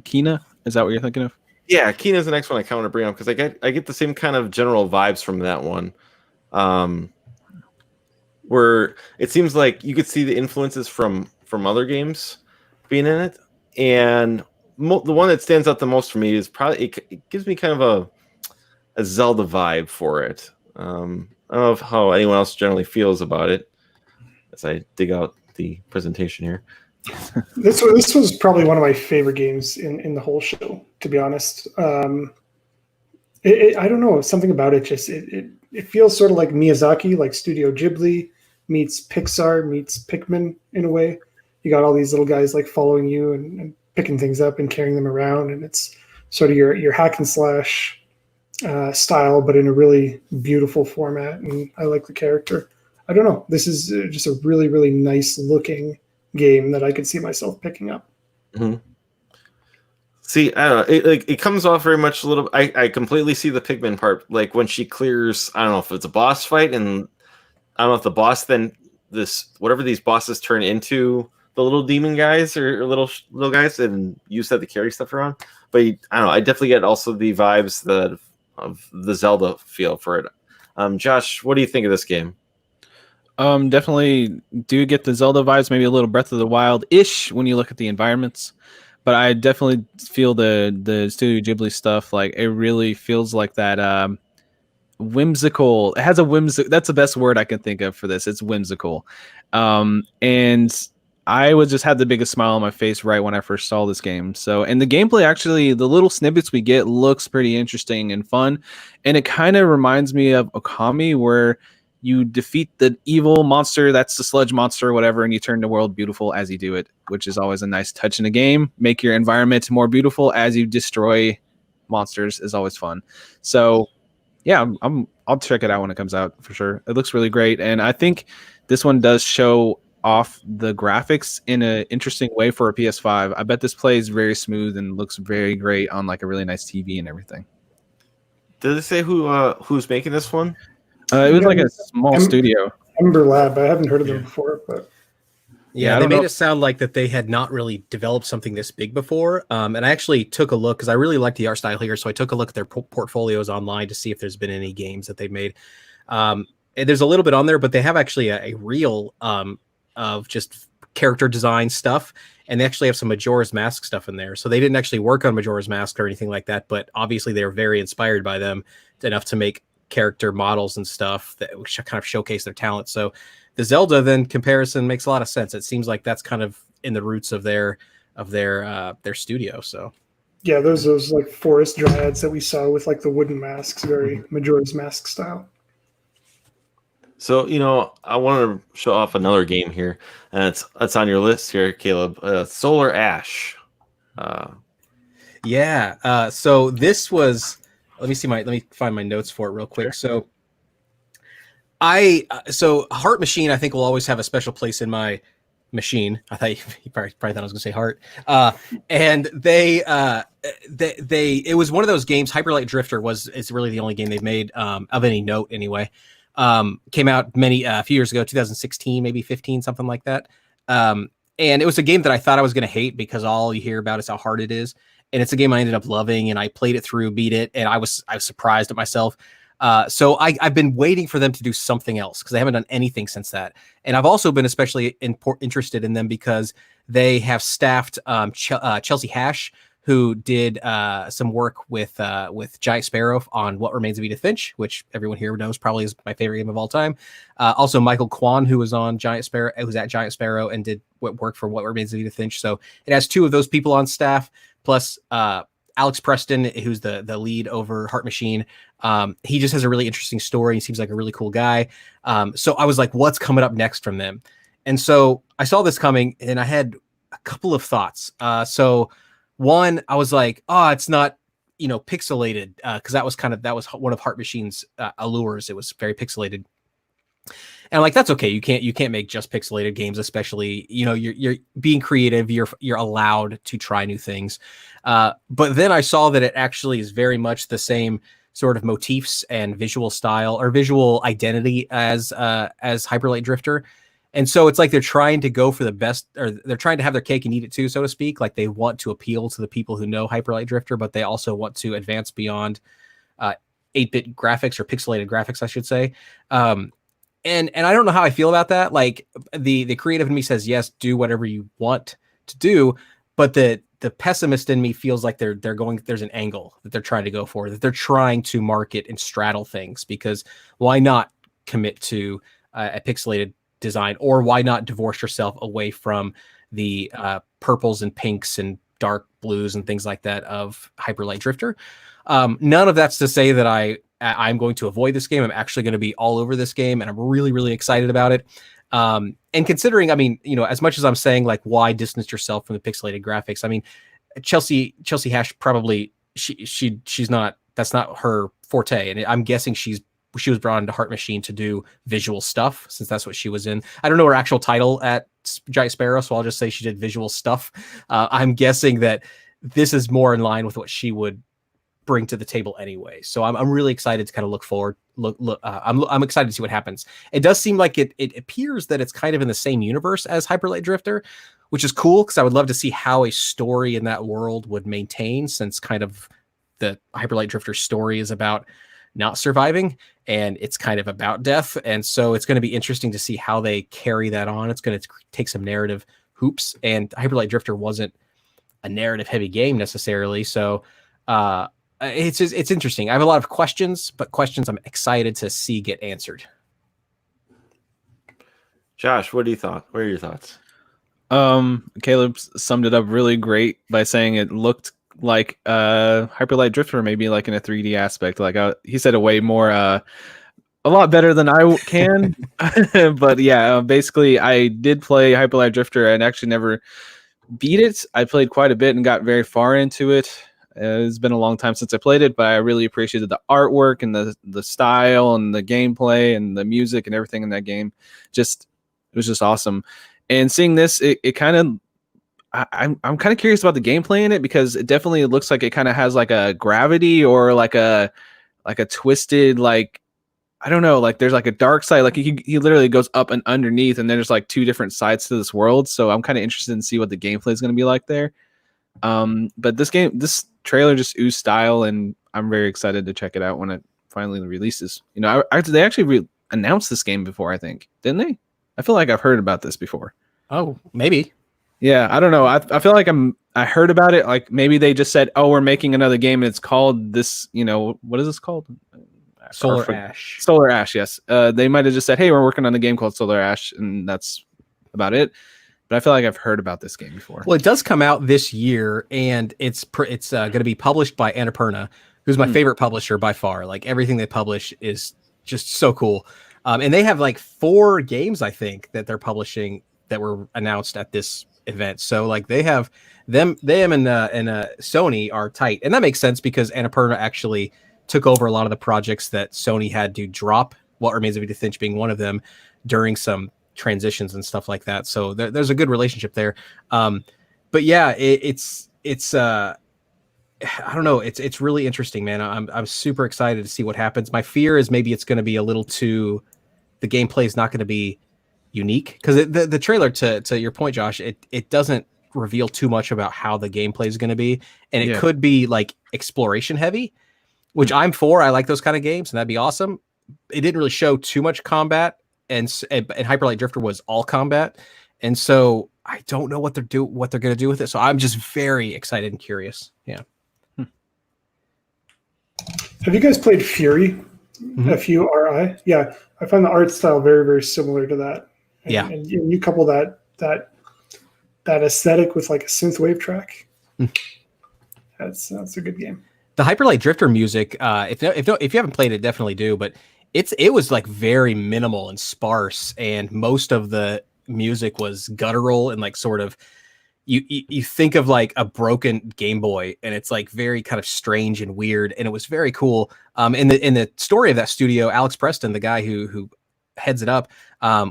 Kina, is that what you're thinking of? Yeah, Kina's the next one I kind of want to bring up because I get the same kind of general vibes from that one, where it seems like you could see the influences from other games being in it, and the one that stands out the most for me is probably it gives me kind of a Zelda vibe for it. I don't know how anyone else generally feels about it as I dig out the presentation here. This was probably one of my favorite games in the whole show, to be honest. I don't know, something about it just it feels sort of like Miyazaki, like Studio Ghibli meets Pixar meets Pikmin in a way. You got all these little guys like following you and picking things up and carrying them around, and it's sort of your hack and slash style, but in a really beautiful format. And I like the character. I don't know. This is just a really, really nice looking game that I could see myself picking up. Mm-hmm. See, I don't know. It comes off very much a little. I completely see the Pikmin part. Like when she clears, I don't know if it's a boss fight, and I don't know if the boss then whatever these bosses turn into the little demon guys or little guys, and use that to carry stuff around. But I don't know. I definitely get also the vibes of the Zelda feel for it. Josh, what do you think of this game? Definitely do get the Zelda vibes, maybe a little Breath of the Wild-ish when you look at the environments. But I definitely feel the Studio Ghibli stuff. Like it really feels like that whimsical. It has a whimsical. That's the best word I can think of for this. It's whimsical. And I would just have the biggest smile on my face right when I first saw this game. So, and the gameplay actually, the little snippets we get looks pretty interesting and fun. And it kind of reminds me of Okami, where you defeat the evil monster, that's the sludge monster or whatever, and you turn the world beautiful as you do it, which is always a nice touch in a game. Make your environment more beautiful as you destroy monsters is always fun. So yeah, I'll check it out when it comes out for sure. It looks really great. And I think this one does show off the graphics in an interesting way for a PS5. I bet this plays very smooth and looks very great on like a really nice TV and everything. Did they say who's making this one? It was like a small studio. Ember Lab. I haven't heard of them Yeah. before, but Yeah, I they don't made know. it sound like that they had not really developed something this big before. And I actually took a look because I really like the art style here. So I took a look at their portfolios online to see if there's been any games that they've made. And there's a little bit on there, but they have actually a reel of just character design stuff. And they actually have some Majora's Mask stuff in there. So they didn't actually work on Majora's Mask or anything like that, but obviously they were very inspired by them enough to make character models and stuff that kind of showcase their talent. So the Zelda then comparison makes a lot of sense. It seems like that's kind of in the roots of their studio. So yeah, those like forest dryads that we saw with like the wooden masks, very Majora's Mask style. So I want to show off another game here, and it's on your list here, Caleb. Solar Ash. So this was. Let me find my notes for it real quick. Sure. So Heart Machine, I think, will always have a special place in my machine. I thought you probably thought I was going to say Heart. And they it was one of those games. Hyper Light Drifter is really the only game they've made of any note anyway. Came out a few years ago, 2016, maybe 15, something like that. And it was a game that I thought I was going to hate because all you hear about is how hard it is. And it's a game I ended up loving, and I played it through, beat it, and I was surprised at myself. So I've been waiting for them to do something else because they haven't done anything since that. And I've also been especially interested in them because they have staffed Chelsea Hash, who did some work with Giant Sparrow on What Remains of Edith Finch, which everyone here knows probably is my favorite game of all time. Also Michael Kwan, who was on Giant Sparrow, who's at Giant Sparrow and did work for What Remains of Edith Finch. So it has two of those people on staff, plus Alex Preston, who's the lead over Heart Machine. He just has a really interesting story. He seems like a really cool guy. So I was like, what's coming up next from them? And so I saw this coming, and I had a couple of thoughts. So one, I was like, oh, it's not, pixelated, because that was one of Heart Machine's allures. It was very pixelated. And I'm like, that's okay. You can't make just pixelated games, especially, you're being creative. You're allowed to try new things. But then I saw that it actually is very much the same sort of motifs and visual style or visual identity as Hyper Light Drifter. And so it's like they're trying to go for the best, or they're trying to have their cake and eat it too, so to speak. Like they want to appeal to the people who know Hyper Light Drifter, but they also want to advance beyond 8-bit graphics, or pixelated graphics, I should say. And I don't know how I feel about that. Like the creative in me says, yes, do whatever you want to do. But the pessimist in me feels like there's an angle that they're trying to go for, that they're trying to market and straddle things, because why not commit to a pixelated design, or why not divorce yourself away from the purples and pinks and dark blues and things like that of Hyper Light Drifter? None of that's to say that I'm going to avoid this game. I'm actually going to be all over this game, and I'm really, really excited about it. And considering, as much as I'm saying, like, why distance yourself from the pixelated graphics? I mean, Chelsea Hash probably she's not, that's not her forte, and I'm guessing she was brought into Heart Machine to do visual stuff, since that's what she was in. I don't know her actual title at Giant Sparrow, so I'll just say she did visual stuff. I'm guessing that this is more in line with what she would bring to the table anyway. So I'm really excited to kind of look forward. I'm excited to see what happens. It does seem like it appears that it's kind of in the same universe as Hyper Light Drifter, which is cool, because I would love to see how a story in that world would maintain, since kind of the Hyper Light Drifter story is about not surviving, and it's kind of about death. And so it's going to be interesting to see how they carry that on. It's going to take some narrative hoops, and Hyper Light Drifter wasn't a narrative heavy game necessarily. So it's interesting. I have a lot of questions, but questions I'm excited to see get answered. Josh, what are your thoughts? Caleb summed it up really great by saying it looked like Hyper Light Drifter, maybe like in a 3D aspect. Like he said it way more, a lot better than I can. But yeah, basically I did play Hyper Light Drifter and actually never beat it. I played quite a bit and got very far into it. It's been a long time since I played it, but I really appreciated the artwork and the style and the gameplay and the music and everything in that game. It was just awesome. And seeing this, it kind of, I'm kind of curious about the gameplay in it, because it definitely looks like it kind of has like a gravity or like a like a twisted, like, I don't know, like there's like a dark side, like he literally goes up and underneath, and then there's like two different sides to this world. So I'm kind of interested in see what the gameplay is going to be like there. But this trailer just oozed style, and I'm very excited to check it out when it finally releases. You know, they actually announced this game before, I think, didn't they? I feel like I've heard about this before. Oh, maybe. Yeah, I don't know. I feel like I heard about it. Like maybe they just said, "Oh, we're making another game, and it's called this." You know, what is this called? Solar Ash. Solar Ash. Yes. They might have just said, "Hey, we're working on a game called Solar Ash," and that's about it. But I feel like I've heard about this game before. Well, it does come out this year, and it's going to be published by Annapurna, who's my favorite publisher by far. Like everything they publish is just so cool. And they have like 4 games, I think, that they're publishing that were announced at this event. So like they have them and Sony are tight, and that makes sense because Annapurna actually took over a lot of the projects that Sony had to drop. What Remains of Edith Finch being one of them during some transitions and stuff like that. So there's a good relationship there. But yeah, it's I don't know. It's really interesting, man. I'm super excited to see what happens. My fear is maybe it's going to be a little too. The gameplay is not going to be unique because the trailer, to your point, Josh, it doesn't reveal too much about how the gameplay is going to be, and it could be like exploration heavy, which I'm for. I like those kind of games, and that'd be awesome. It didn't really show too much combat, and Hyper Light Drifter was all combat, and so I don't know what they're going to do with it. So I'm just very excited and curious. Yeah. Have you guys played Fury? F-U-R-I? Yeah, I find the art style very, very similar to that. And, and you couple that aesthetic with like a synthwave track. That's a good game. The Hyper Light Drifter music, if you haven't played it, definitely do. But it was like very minimal and sparse, and most of the music was guttural and like sort of. You think of like a broken Game Boy, and it's like very kind of strange and weird, and it was very cool. In the story of that studio, Alex Preston, the guy who heads it up,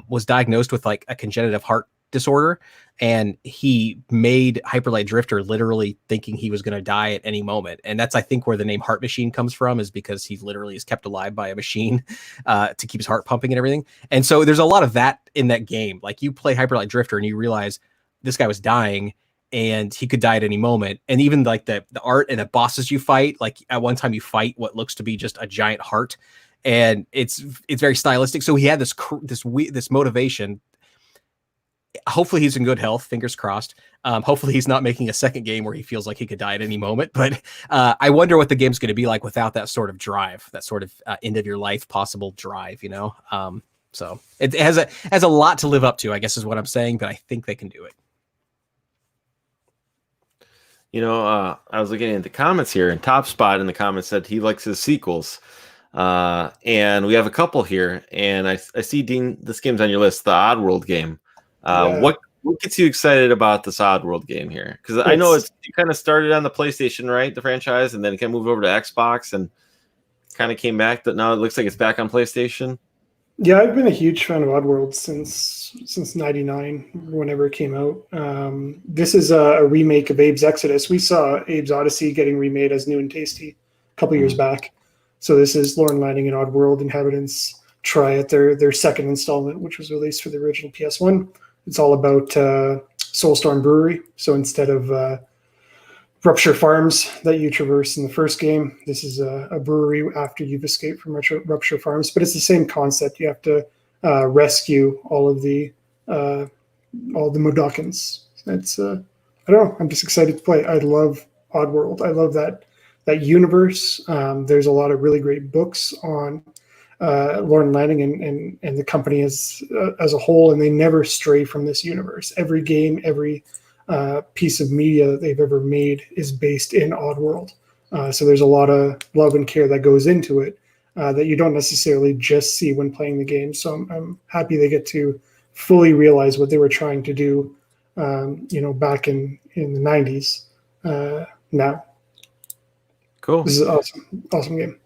was diagnosed with like a congenital heart disorder, and he made Hyper Light Drifter literally thinking he was going to die at any moment. And that's, I think, where the name Heart Machine comes from, is because he literally is kept alive by a machine to keep his heart pumping and everything. And so there's a lot of that in that game. Like you play Hyper Light Drifter and you realize this guy was dying and he could die at any moment. And even like the art and the bosses you fight, like at one time you fight what looks to be just a giant heart, and it's very stylistic. So he had this motivation. Hopefully he's in good health, fingers crossed. Hopefully he's not making a second game where he feels like he could die at any moment. But I wonder what the game's going to be like without that sort of drive, that sort of end of your life possible drive, you know? So it has a lot to live up to, I guess is what I'm saying, but I think they can do it. You know, I was looking at the comments here, and Top Spot in the comments said he likes his sequels. And we have a couple here, and I see, Dean, this game's on your list, the Oddworld game. What gets you excited about this Oddworld game here? Because I know it kind of started on the PlayStation, right, the franchise, and then it kind of moved over to Xbox and kind of came back, but now it looks like it's back on PlayStation. Yeah, I've been a huge fan of Oddworld since '99, whenever it came out. This is a remake of Abe's Exodus. We saw Abe's Odyssey getting remade as New and Tasty a couple years back. So this is Lorne Landing and Oddworld inhabitants try at their second installment, which was released for the original PS1. It's all about Soulstorm Brewery. So instead of Rupture Farms that you traverse in the first game, this is a brewery after you've escaped from Rupture Farms. But it's the same concept. You have to rescue all the Modokans. It's I don't know. I'm just excited to play. I love Oddworld. I love that universe. There's a lot of really great books on Lorne Landing and the company as a whole, and they never stray from this universe. Every game, every piece of media that they've ever made is based in Oddworld. So there's a lot of love and care that goes into it that you don't necessarily just see when playing the game. So I'm happy they get to fully realize what they were trying to do, back in the 90s now. Cool. This is an awesome game.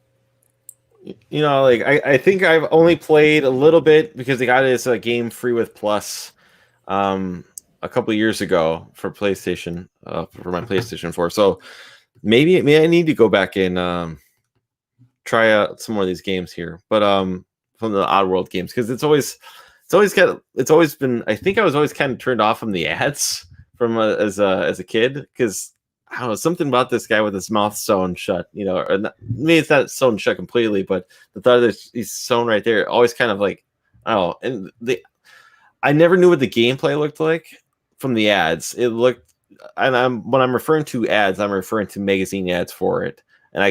You know, like I think I've only played a little bit because they got it as a game free with Plus a couple of years ago for PlayStation, for my PlayStation 4. So maybe I need to go back and try out some more of these games here, but from the Oddworld games, because it's always been. I think I was always kind of turned off from the ads from as a kid, because I don't know, something about this guy with his mouth sewn shut. Or not, maybe it's not sewn shut completely, but the thought that he's sewn right there always kind of like, I don't know. And I never knew what the gameplay looked like from the ads. It looked, and when I'm referring to ads, I'm referring to magazine ads for it, and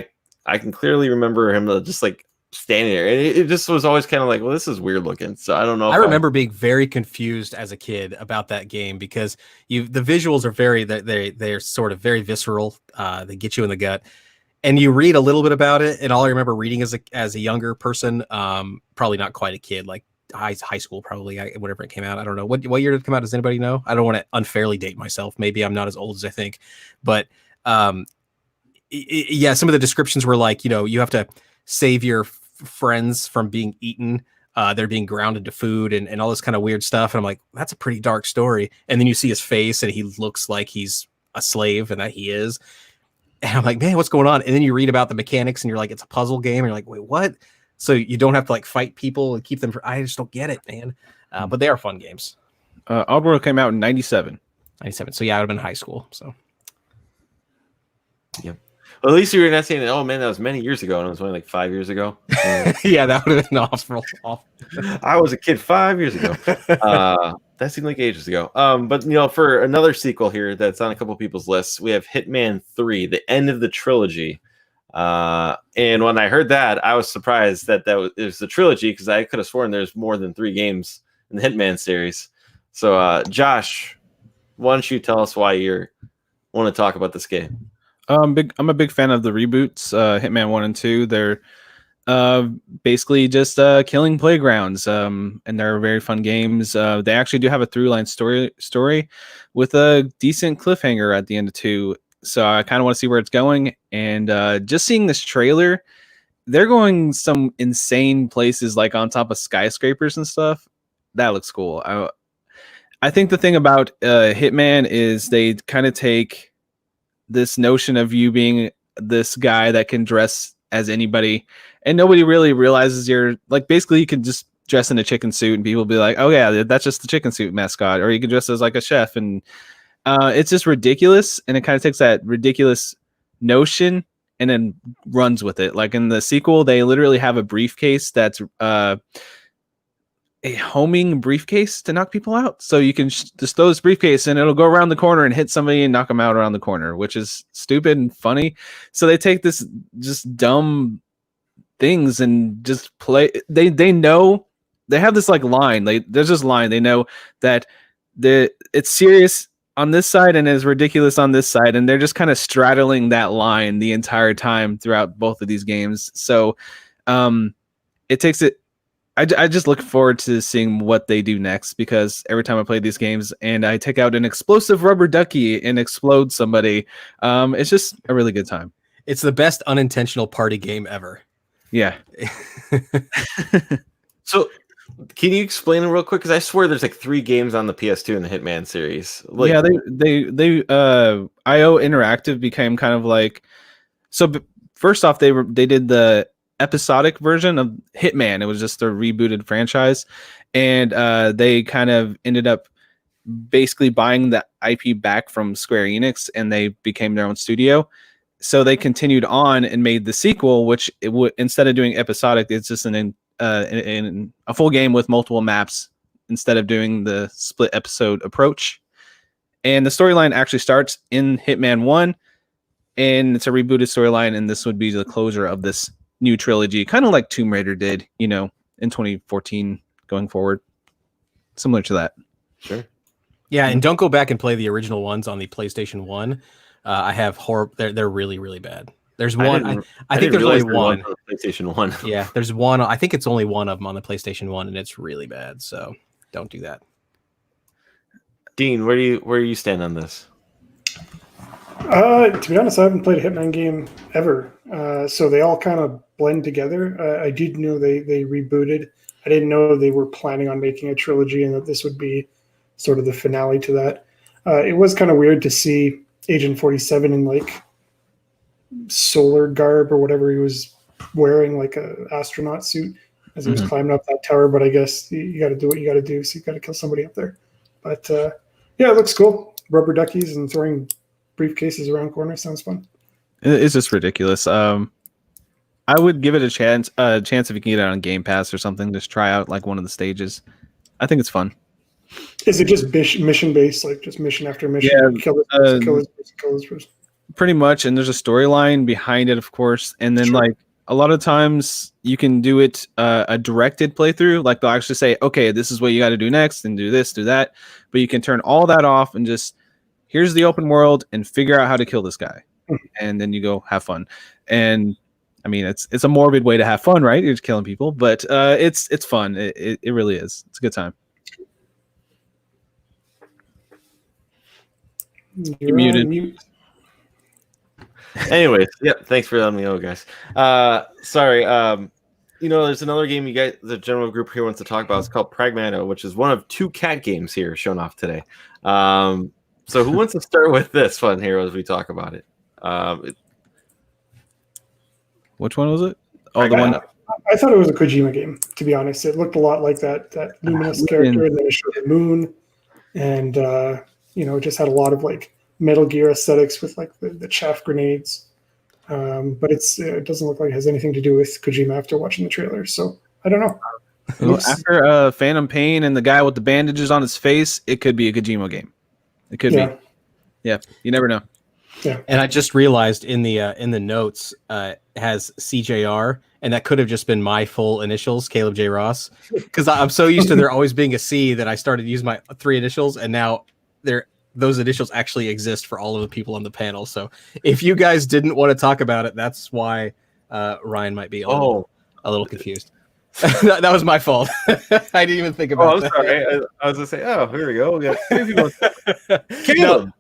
I can clearly remember him just like standing there, and it just was always kind of like, well, this is weird looking. So I don't know. I remember being very confused as a kid about that game, because the visuals are they're sort of very visceral. They get you in the gut, and you read a little bit about it. And all I remember reading as a younger person, probably not quite a kid, like high school, probably whenever it came out. I don't know what year did it come out. Does anybody know? I don't want to unfairly date myself. Maybe I'm not as old as I think, but yeah, some of the descriptions were like, you have to save your friends from being eaten. They're being ground into food and all this kind of weird stuff. And I'm like, that's a pretty dark story. And then you see his face and he looks like he's a slave, and that he is. And I'm like, man, what's going on? And then you read about the mechanics and you're like, it's a puzzle game. And you're like, wait, what? So you don't have to like fight people and keep them. I just don't get it, man. But they are fun games. Oddworld came out in 97. 97. So yeah, I would have been in high school. So. Yep. Well, at least you were not saying, oh man, that was many years ago, and it was only like 5 years ago. Yeah, that would have been awful. I was a kid 5 years ago. That seemed like ages ago. But for another sequel here that's on a couple people's lists, we have Hitman 3, the end of the trilogy. And when I heard that, I was surprised that it was the trilogy, because I could have sworn there's more than 3 games in the Hitman series. So, Josh, why don't you tell us why you want to talk about this game? I'm a big fan of the reboots, Hitman 1 and 2. They're basically just killing playgrounds, and they're very fun games. They actually do have a through-line story with a decent cliffhanger at the end of 2. So I kind of want to see where it's going. And just seeing this trailer, they're going some insane places, like on top of skyscrapers and stuff. That looks cool. I think the thing about Hitman is they kind of take this notion of you being this guy that can dress as anybody, and nobody really realizes you're like, basically you can just dress in a chicken suit and people be like, oh yeah, that's just the chicken suit mascot, or you can dress as like a chef, and it's just ridiculous. And it kind of takes that ridiculous notion and then runs with it. Like in the sequel, they literally have a briefcase that's a homing briefcase to knock people out. So you can just throw this briefcase and it'll go around the corner and hit somebody and knock them out around the corner, which is stupid and funny. So they take this just dumb things and just play. They know, they have this like line. There's this line. They know that it's serious on this side and is ridiculous on this side, and they're just kind of straddling that line the entire time throughout both of these games. So it takes it. I just look forward to seeing what they do next, because every time I play these games and I take out an explosive rubber ducky and explode somebody, it's just a really good time. It's the best unintentional party game ever. Yeah. So can you explain it real quick? Because I swear there's like 3 games on the PS2 in the Hitman series. Like, yeah, they IO Interactive became kind of like, so first off, they did the episodic version of Hitman. It was just a rebooted franchise, and they kind of ended up basically buying the IP back from Square Enix, and they became their own studio. So they continued on and made the sequel, which it would, instead of doing episodic, it's just a full game with multiple maps instead of doing the split episode approach. And the storyline actually starts in Hitman 1, and it's a rebooted storyline, and this would be the closure of this new trilogy, kind of like Tomb Raider did, in 2014 going forward. Similar to that. Sure. Yeah, and don't go back and play the original ones on the PlayStation 1. I have they're really, really bad. There's one. I think there's only one. On the PlayStation 1. Yeah, there's one. I think it's only one of them on the PlayStation 1, and it's really bad. So don't do that. Dean, where do you stand on this? To be honest, I haven't played a Hitman game ever. So they all kind of blend together. I did know they rebooted. I didn't know they were planning on making a trilogy and that this would be sort of the finale to that. It was kind of weird to see Agent 47 in like solar garb or whatever he was wearing like a astronaut suit as he was climbing up that tower. But I guess you got to do what you got to do, so you got to kill somebody up there. But yeah, it looks cool. Rubber duckies and throwing briefcases around corners sounds fun. It's just ridiculous. I would give it a chance if you can get it on Game Pass or something. Just try out like one of the stages. I think it's fun. Is it just mission based, like just mission after mission? Yeah, kill this person. Pretty much, and there's a storyline behind it, of course. And then like a lot of times you can do it a directed playthrough. Like they'll actually say, okay, this is what you got to do next, and do this, do that. But you can turn all that off and just here's the open world and figure out how to kill this guy, and then you go have fun. And I mean, it's a morbid way to have fun, right? You're just killing people, but it's fun. It really is. It's a good time. You're muted. on mute. Anyways, thanks for letting me know, guys. Sorry. There's another game you guys, the general group here wants to talk about. It's called Pragmano, which is one of 2 cat games here shown off today. So who wants to start with this one here as we talk about it? Which one was it? Oh, the one. I thought it was a Kojima game, to be honest. It looked a lot like that luminous character, and then it showed the moon, and it just had a lot of like Metal Gear aesthetiks with like the chaff grenades. But it doesn't look like it has anything to do with Kojima after watching the trailer. So I don't know. Well, after Phantom Pain and the guy with the bandages on his face, it could be a Kojima game. It could be. Yeah, you never know. Yeah. And I just realized in the notes it has CJR, and that could have just been my full initials, Caleb J. Ross, because I'm so used to there always being a C that I started using my 3 initials, and now those initials actually exist for all of the people on the panel. So if you guys didn't want to talk about it, that's why Ryan might be a little confused. that was my fault. I didn't even think about that. Sorry. I was going to say, here we go. We got 3 people. No,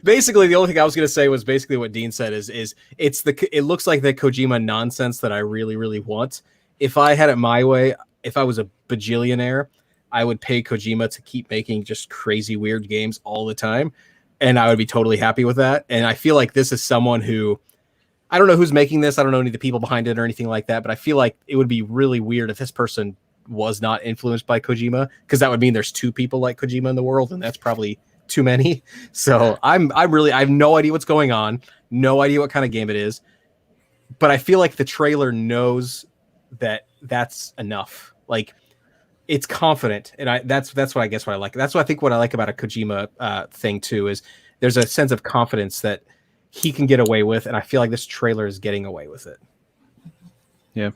basically, the only thing I was going to say was basically what Dean said is it looks like the Kojima nonsense that I really, really want. If I had it my way, if I was a bajillionaire, I would pay Kojima to keep making just crazy, weird games all the time, and I would be totally happy with that. And I feel like this is someone who, I don't know who's making this. I don't know any of the people behind it or anything like that, but I feel like it would be really weird if this person was not influenced by Kojima, because that would mean there's 2 people like Kojima in the world, and that's probably too many. So I have no idea what's going on, no idea what kind of game it is, but I feel like the trailer knows that that's enough. Like, it's confident, and that's what I guess what I like. That's what I think what I like about a Kojima thing too is there's a sense of confidence that he can get away with, and I feel like this trailer is getting away with it. Yeah.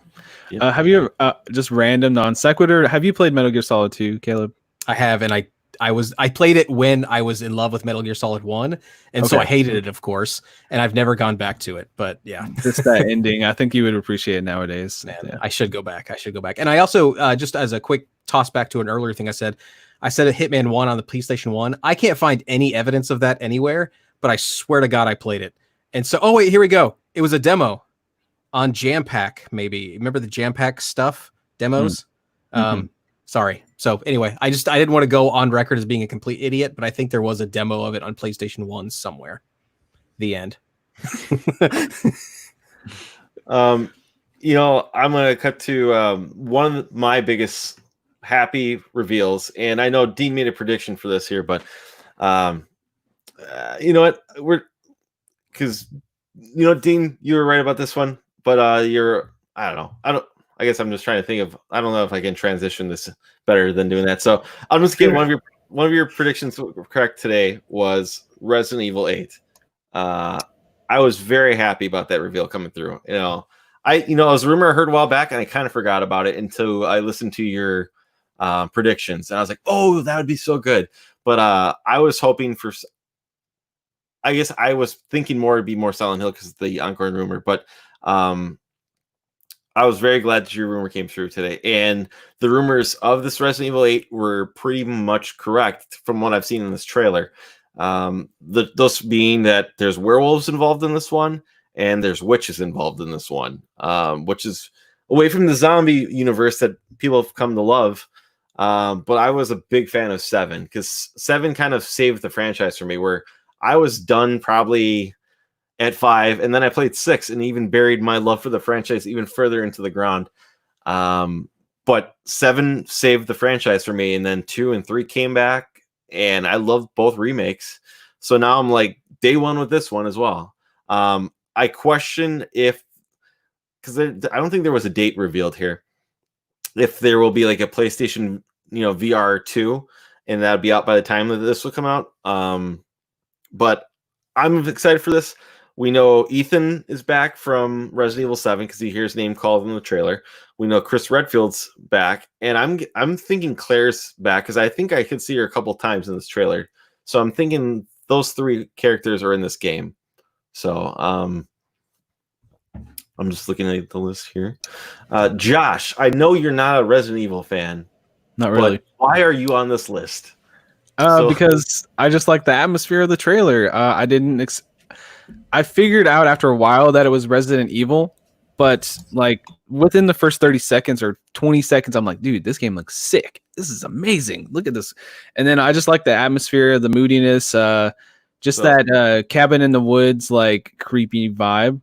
Have you ever, just random non sequitur? Have you played Metal Gear Solid 2, Caleb? I have, and I played it when I was in love with Metal Gear Solid 1, and so I hated it, of course, and I've never gone back to it. But yeah, just that ending, I think you would appreciate it nowadays. Man, yeah. I should go back. And I also, just as a quick toss back to an earlier thing I said a Hitman 1 on the PlayStation 1. I can't find any evidence of that anywhere, but I swear to God I played it. And so, oh wait, here we go. It was a demo on Jam Pack, maybe. Remember the Jam Pack stuff? Demos? Sorry. So anyway, I didn't want to go on record as being a complete idiot, but I think there was a demo of it on PlayStation 1 somewhere. The end. I'm going to cut to one of my biggest happy reveals, and I know Dean made a prediction for this here, but you know what? Dean, you were right about this one, but I guess I'm just trying to think of, I don't know if I can transition this better than doing that. So I'll just get one of your predictions correct today was Resident Evil 8. I was very happy about that reveal coming through. It was a rumor I heard a while back, and I kind of forgot about it until I listened to your predictions, and I was like, oh, that would be so good. But I was hoping for, I guess I was thinking more it'd be more Silent Hill because of the ongoing rumor, but I was very glad that your rumor came through today. And the rumors of this Resident Evil 8 were pretty much correct from what I've seen in this trailer. Those being that there's werewolves involved in this one, and there's witches involved in this one, which is away from the zombie universe that people have come to love. But I was a big fan of 7 because 7 kind of saved the franchise for me, where I was done probably at 5, and then I played 6 and even buried my love for the franchise even further into the ground. But 7 saved the franchise for me, and then 2 and 3 came back, and I loved both remakes. So now I'm like day one with this one as well. I question if, because I don't think there was a date revealed here, if there will be like a PlayStation, VR 2, and that'll be out by the time that this will come out. But I'm excited for this. We know Ethan is back from Resident Evil 7 because he hears his name called in the trailer. We know Chris Redfield's back, and I'm thinking Claire's back because I think I could see her a couple times in this trailer. So I'm thinking those 3 characters are in this game. So I'm just looking at the list here. Josh, I know you're not a Resident Evil fan. Not really. But why are you on this list? Because I just like the atmosphere of the trailer. I didn't. I figured out after a while that it was Resident Evil, but like within the first 30 seconds or 20 seconds, I'm like, dude, this game looks sick. This is amazing. Look at this. And then I just like the atmosphere, the moodiness, that cabin in the woods, like creepy vibe.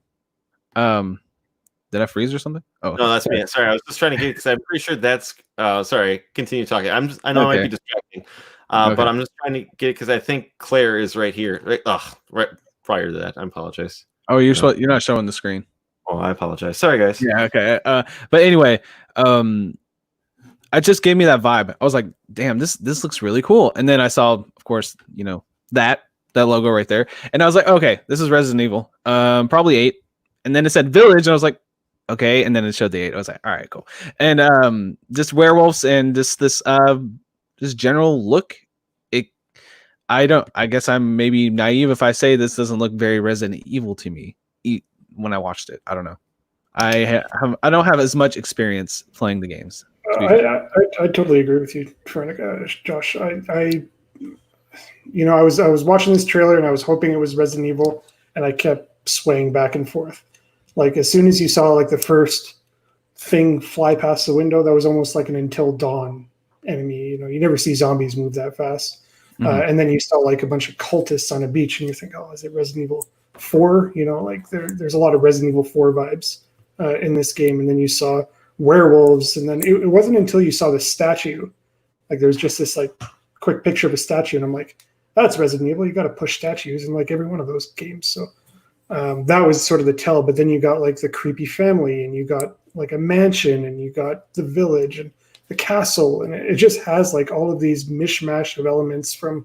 Did I freeze or something? Oh no, that's me. Sorry, I was just trying to get because I'm pretty sure that's. Sorry, continue talking. I know I might be distracting, but I'm just trying to get it because I think Claire is right here. Right prior to that, I apologize. Oh, you're not showing the screen. Oh, I apologize. Sorry, guys. Yeah. Okay. But anyway, it just gave me that vibe. I was like, damn, this looks really cool. And then I saw, of course, that logo right there, and I was like, okay, this is Resident Evil. Probably 8. And then it said Village, and I was like, okay. And then it showed the 8. I was like, all right, cool. And just werewolves and just this general look. I guess I'm maybe naive if I say this doesn't look very Resident Evil to me when I watched it. I don't know. I don't have as much experience playing the games. I totally agree with you, Josh. I was watching this trailer and I was hoping it was Resident Evil, and I kept swaying back and forth. Like as soon as you saw like the first thing fly past the window, that was almost like an Until Dawn enemy. You never see zombies move that fast. And then you saw like a bunch of cultists on a beach, and you think, oh, is it Resident Evil 4? Like there's a lot of Resident Evil 4 vibes in this game. And then you saw werewolves, and then it wasn't until you saw the statue, like there's just this like quick picture of a statue, and I'm like, that's Resident Evil. You got to push statues in like every one of those games. So that was sort of the tell. But then you got like the creepy family, and you got like a mansion, and you got the village, and the castle, and it just has like all of these mishmash of elements from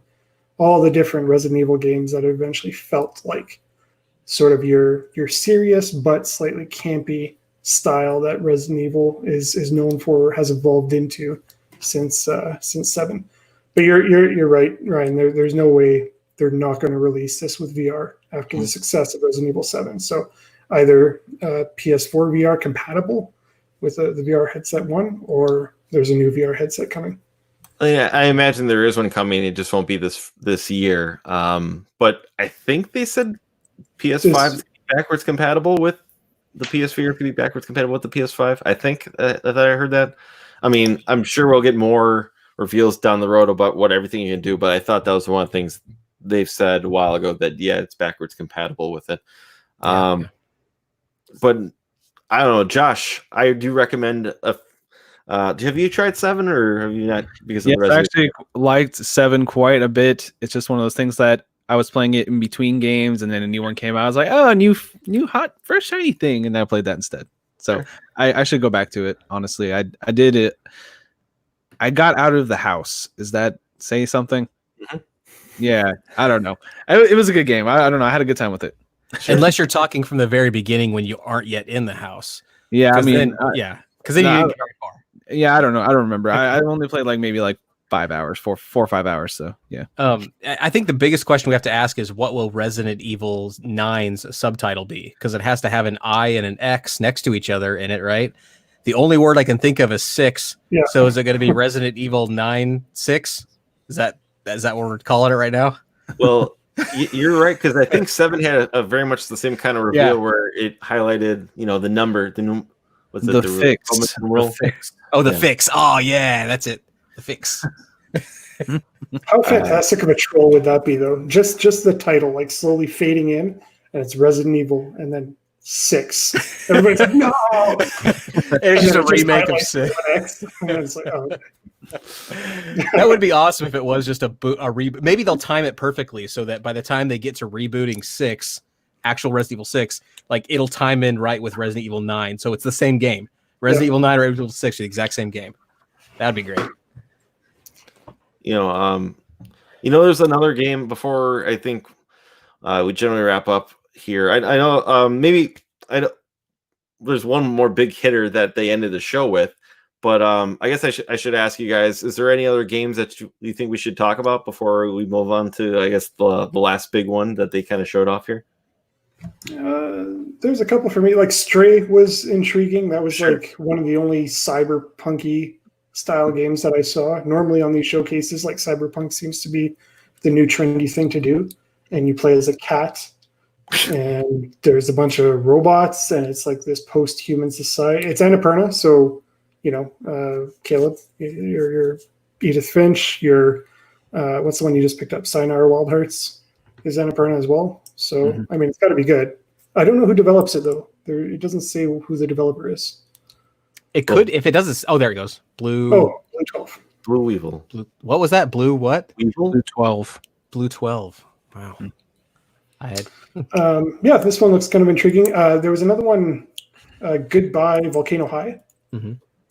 all the different Resident Evil games that eventually felt like sort of your serious but slightly campy style that Resident Evil is known for, has evolved into since 7. But you're right, Ryan. There's no way they're not going to release this with VR after the success of Resident Evil 7. So either PS4 VR compatible with the VR headset 1, or there's a new VR headset coming. Yeah, I imagine there is one coming. It just won't be this year. But I think they said PS5 is backwards compatible with the PS4. Could be backwards compatible with the PS5. I think that I heard that. I mean, I'm sure we'll get more reveals down the road about what everything you can do. But I thought that was one of the things they've said a while ago, that it's backwards compatible with it. But I don't know, Josh. I do recommend have you tried 7, or have you not? Because of the I actually liked 7 quite a bit. It's just one of those things that I was playing it in between games, and then a new one came out. I was like, oh, a new hot fresh shiny thing, and I played that instead. So I should go back to it. Honestly, I did it. I got out of the house. Does that say something? Mm-hmm. Yeah, I don't know. It was a good game. I don't know. I had a good time with it. Sure. Unless you're talking from the very beginning when you aren't yet in the house. Yeah, I mean, because then you didn't get very far. Yeah, I don't know. I don't remember. I only played like maybe like 5 hours, 4 or 5 hours. So yeah. I think the biggest question we have to ask is, what will Resident Evil 9's subtitle be? Because it has to have an I and an X next to each other in it, right? The only word I can think of is 6. Yeah. So is it going to be Resident Evil 9 6? Is that what we're calling it right now? Well, you're right, because I think 7 had a very much the same kind of reveal where it highlighted, the number, the fix. Oh, the fix. Oh, yeah, that's it. The fix. How fantastic of a troll would that be, though? Just the title, like slowly fading in, and it's Resident Evil, and then 6. Everybody's like, no. It's just a remake of 6. And it's like, oh. That would be awesome if it was just a reboot. Maybe they'll time it perfectly so that by the time they get to rebooting 6, actual Resident Evil 6, like it'll time in right with Resident Evil 9, so it's the same game. Resident Evil 9 or Resident Evil 6 are the exact same game. That'd be great. There's another game before I think we generally wrap up here. I know there's one more big hitter that they ended the show with, but I guess I should ask you guys: is there any other games that you think we should talk about before we move on to, I guess, the last big one that they kind of showed off here? There's a couple for me. Like Stray was intriguing. That was like one of the only cyberpunky style games that I saw. Normally on these showcases, like cyberpunk seems to be the new trendy thing to do, and you play as a cat, and there's a bunch of robots, and it's like this post-human society. It's Annapurna, so Caleb, you're Edith Finch. You're what's the one you just picked up? Sayonara Wild Hearts is Annapurna as well. So I mean, it's got to be good. I don't know who develops it though. It doesn't say who the developer is. It could, if it doesn't. Oh, there it goes. Blue 12. Blue Weevil. What was that? Blue what? Weevil? Blue 12. Blue 12. Wow. I had. This one looks kind of intriguing. There was another one, Goodbye Volcano High.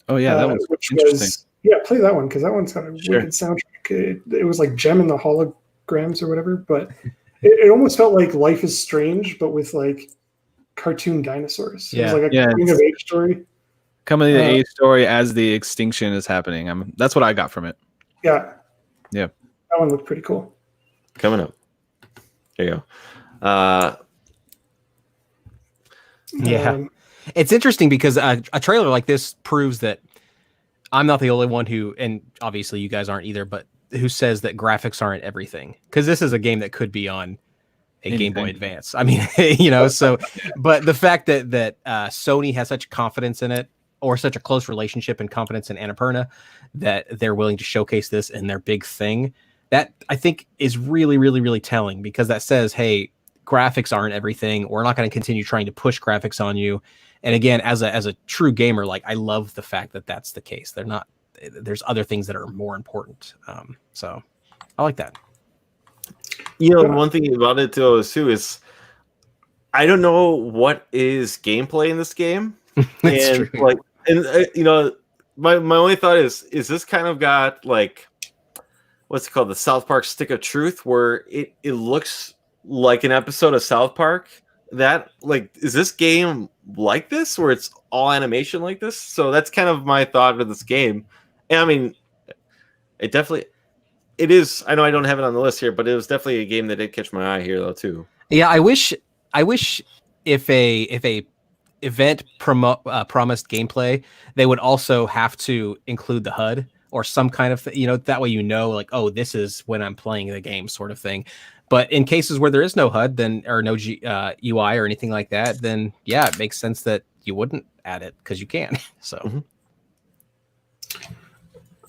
Oh yeah, that one's which interesting. play that one because that one's got a wicked soundtrack. It was like Gem in the Holograms or whatever, but it almost felt like Life is Strange, but with like cartoon dinosaurs. It was like a coming of age story. Coming of age story as the extinction is happening. That's what I got from it. Yeah. Yeah. That one looked pretty cool. Coming up. There you go. It's interesting because a trailer like this proves that I'm not the only one who, and obviously you guys aren't either, but who says that graphics aren't everything. Because this is a game that could be on a Game Boy Advance. I mean, so, but the fact that Sony has such confidence in it, or such a close relationship and confidence in Annapurna, that they're willing to showcase this in their big thing, that I think is really, really, really telling, because that says, hey, graphics aren't everything. We're not going to continue trying to push graphics on you. And again, as a true gamer, like I love the fact that that's the case. They're not. There's other things that are more important. So I like that. One thing about it too is I don't know what is gameplay in this game. That's true. My only thought is this kind of got like, what's it called, the South Park Stick of Truth, where it looks like an episode of South Park. That, like, is this game like this, where it's all animation like this? So that's kind of my thought of this game. And I mean, it is. I know I don't have it on the list here, but it was definitely a game that did catch my eye here though too. Yeah, I wish if a event promised gameplay, they would also have to include the HUD or some kind of that way like, oh, this is when I'm playing the game, sort of thing. But in cases where there is no HUD, then, or no UI or anything like that, then yeah, it makes sense that you wouldn't add it because you can. So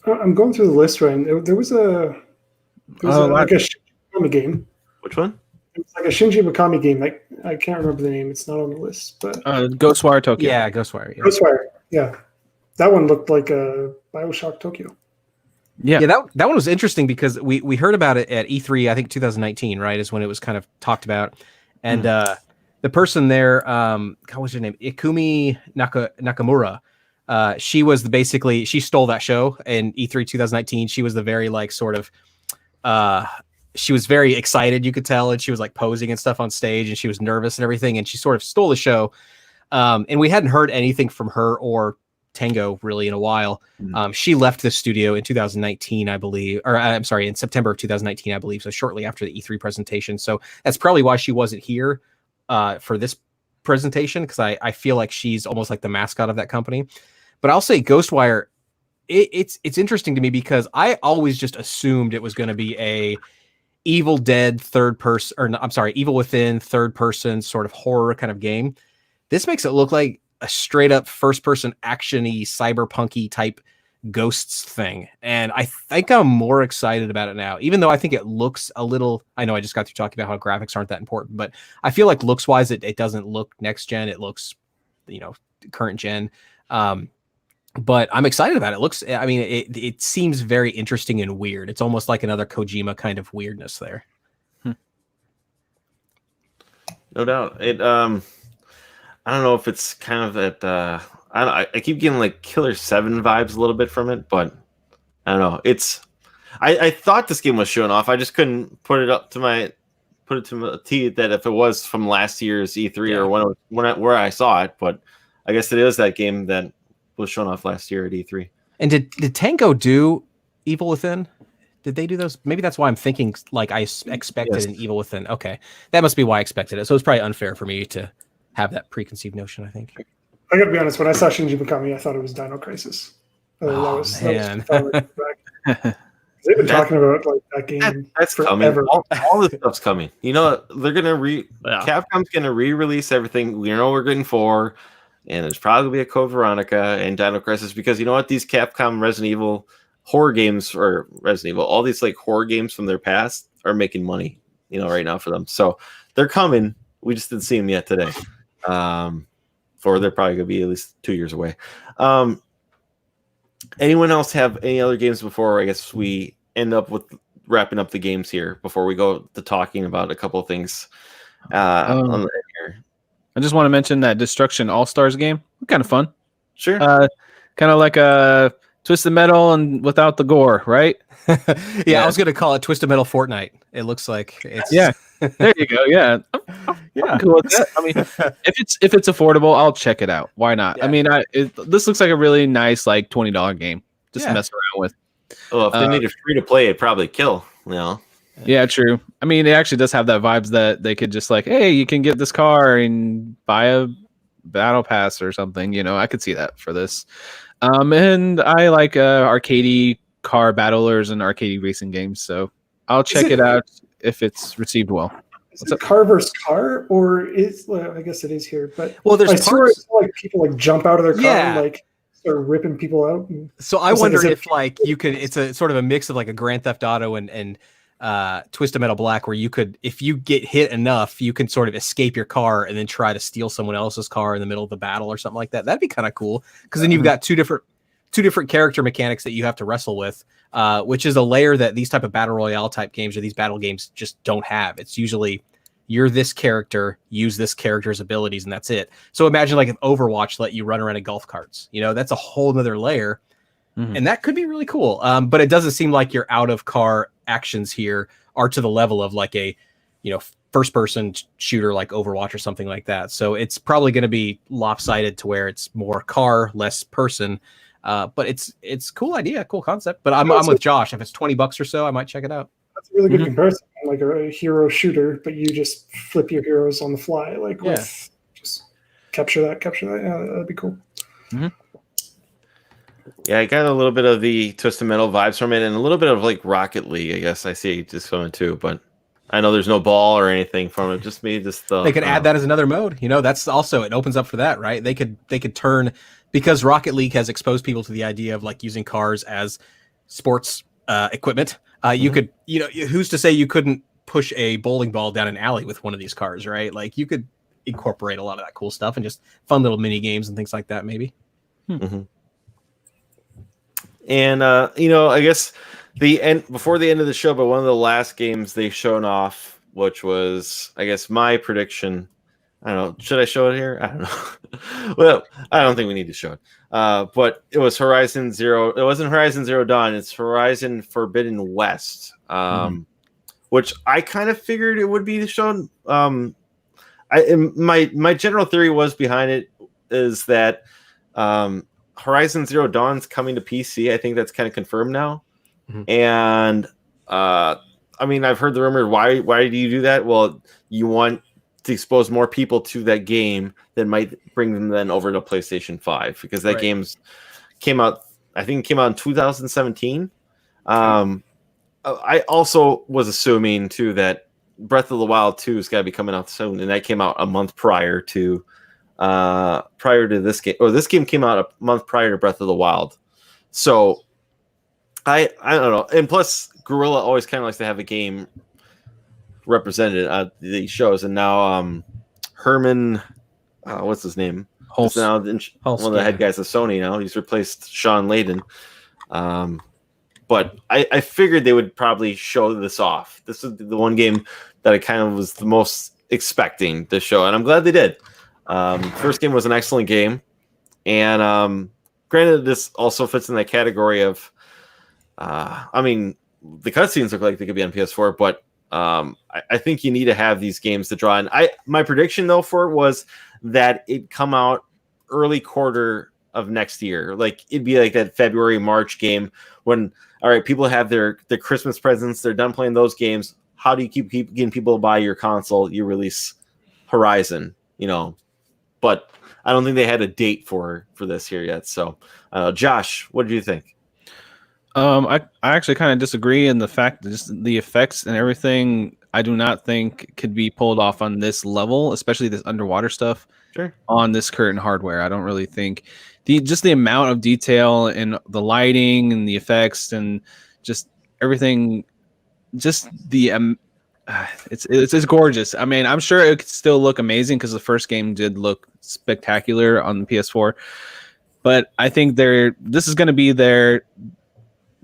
I'm going through the list, Ryan. There was like a Shinji Mikami game. Which one? It was like a Shinji Mikami game. Like, I can't remember the name. It's not on the list, but Ghostwire Tokyo. Yeah, Ghostwire. Yeah. Ghostwire. Yeah, that one looked like a BioShock Tokyo. Yeah, that one was interesting because we heard about it at E3, I think 2019, right, is when it was kind of talked about. And the person there, what's her name? Ikumi Nakamura. She was she stole that show in E3 2019. She was the very she was very excited, you could tell, and she was like posing and stuff on stage, and she was nervous and everything, and she sort of stole the show. And we hadn't heard anything from her or Tango really in a while. She left the studio in 2019, I believe, or I'm sorry, in September of 2019, I believe. So shortly after the E3 presentation. So that's probably why she wasn't here for this presentation, because I feel like she's almost like the mascot of that company. But I'll say Ghostwire, it's interesting to me because I always just assumed it was going to be a Evil Dead Evil Within third person sort of horror kind of game. This makes it look like a straight up first person actiony cyberpunky type ghosts thing, and I think I'm more excited about it now, even though I think it looks a little. I know I just got through talking about how graphics aren't that important, but I feel like looks wise, it doesn't look next gen. It looks, current gen. But I'm excited about it. It looks, I mean, it seems very interesting and weird. It's almost like another Kojima kind of weirdness there. No doubt. I don't know if it's kind of that. I keep getting like Killer 7 vibes a little bit from it, but I don't know. I thought this game was showing off. I just couldn't put it to my T that if it was from last year's E3 or where I saw it, but I guess it is that game that was shown off last year at E3. And did Tango do Evil Within? Did they do those? Maybe that's why I'm thinking like I expected an Evil Within. Okay, that must be why I expected it. So it's probably unfair for me to have that preconceived notion, I think. I gotta be honest, when I saw Shinji Mikami, I thought it was Dino Crisis. Man. They've been talking about like that game that's forever. Coming. All this stuff's coming. They're gonna Capcom's gonna re-release everything. We're getting 4. And there's probably be a Code Veronica and Dino Crisis because you know what? These Capcom Resident Evil horror games or Resident Evil, all these like horror games from their past are making money, right now for them. So they're coming. We just didn't see them yet today. Or they're probably going to be at least 2 years away. Anyone else have any other games before I guess we end up with wrapping up the games here before we go to talking about a couple of things on the here? I just want to mention that Destruction All-Stars game. Kind of fun. Sure. Kind of like a Twisted Metal and without the gore, right? Yeah, I was going to call it Twisted Metal Fortnite. It looks like it's... Yeah, there you go. Yeah. I'm cool with that. I mean, if it's affordable, I'll check it out. Why not? Yeah. I mean, this looks like a really nice like $20 game just to mess around with. Well, if they made it free to play, it'd probably kill, Yeah, true. I mean, it actually does have that vibes that they could just like, hey, you can get this car and buy a battle pass or something. I could see that for this. And I like arcadey car battlers and arcadey racing games, so I'll check it out if it's received well. Is it car versus car, or I guess it is here, but there's I saw like people like jump out of their car and like start ripping people out. So I wonder if like you could, it's a sort of a mix of like a Grand Theft Auto and Twisted Metal Black, where you could, if you get hit enough, you can sort of escape your car and then try to steal someone else's car in the middle of the battle or something like that. That'd be kind of cool because then you've got two different character mechanics that you have to wrestle with, which is a layer that these type of battle royale type games or these battle games just don't have. It's usually you're this character, use this character's abilities, and that's it. So imagine like if Overwatch let you run around in golf carts, that's a whole nother layer. Mm-hmm. And that could be really cool. But it doesn't seem like your out of car actions here are to the level of like a, first person shooter like Overwatch or something like that. So it's probably going to be lopsided to where it's more car, less person. But it's cool idea, cool concept. But I'm with Josh. If it's $20 or so, I might check it out. That's a really good comparison. Like a hero shooter, but you just flip your heroes on the fly. Like with just capture that. Yeah, that'd be cool. Mm-hmm. Yeah, I got a little bit of the Twisted Metal vibes from it, and a little bit of like Rocket League. I guess I see just from it too, but I know there's no ball or anything from it. Just me, just they could add that as another mode. That's also, it opens up for that, right? They could turn, because Rocket League has exposed people to the idea of like using cars as sports equipment. You could, who's to say you couldn't push a bowling ball down an alley with one of these cars, right? Like you could incorporate a lot of that cool stuff and just fun little mini games and things like that, maybe. Mm-hmm. And I guess before the end of the show, but one of the last games they shown off, which was, I guess, my prediction. I don't know. Should I show it here? I don't know. Well, I don't think we need to show it. But it was Horizon Zero. It wasn't Horizon Zero Dawn. It's Horizon Forbidden West, which I kind of figured it would be shown. My general theory was behind it is that Horizon Zero Dawn's coming to PC. I think that's kind of confirmed now. Mm-hmm. And I mean, I've heard the rumor. Why do you do that? Well, you want to expose more people to that game that might bring them then over to PlayStation 5, because that game's came out. I think it came out in 2017. I also was assuming too that Breath of the Wild 2 has got to be coming out soon, and that came out a month prior to this game, or this game came out a month prior to Breath of the Wild. So I don't know. And plus, Gorilla always kind of likes to have a game represented at these shows. And now Herman, what's his name? Holst. Is now one of the head guys of Sony now. He's replaced Sean Layden. But I figured they would probably show this off. This is the one game that I kind of was the most expecting to show, and I'm glad they did. First game was an excellent game, and granted, this also fits in that category of, I mean, the cutscenes look like they could be on PS4, but I think you need to have these games to draw in. My prediction though for it was that it'd come out early quarter of next year. Like it'd be like that February, March game when, all right, people have their Christmas presents, they're done playing those games. How do you keep getting people to buy your console? You release Horizon, but I don't think they had a date for this here yet. So, Josh, what do you think? I actually kind of disagree in the fact that just the effects and everything, I do not think could be pulled off on this level, especially this underwater stuff. Sure. On this current hardware, I don't really think the amount of detail and the lighting and the effects and just everything, just the it's gorgeous. I mean, I'm sure it could still look amazing because the first game did look spectacular on the PS4, but I think this is going to be their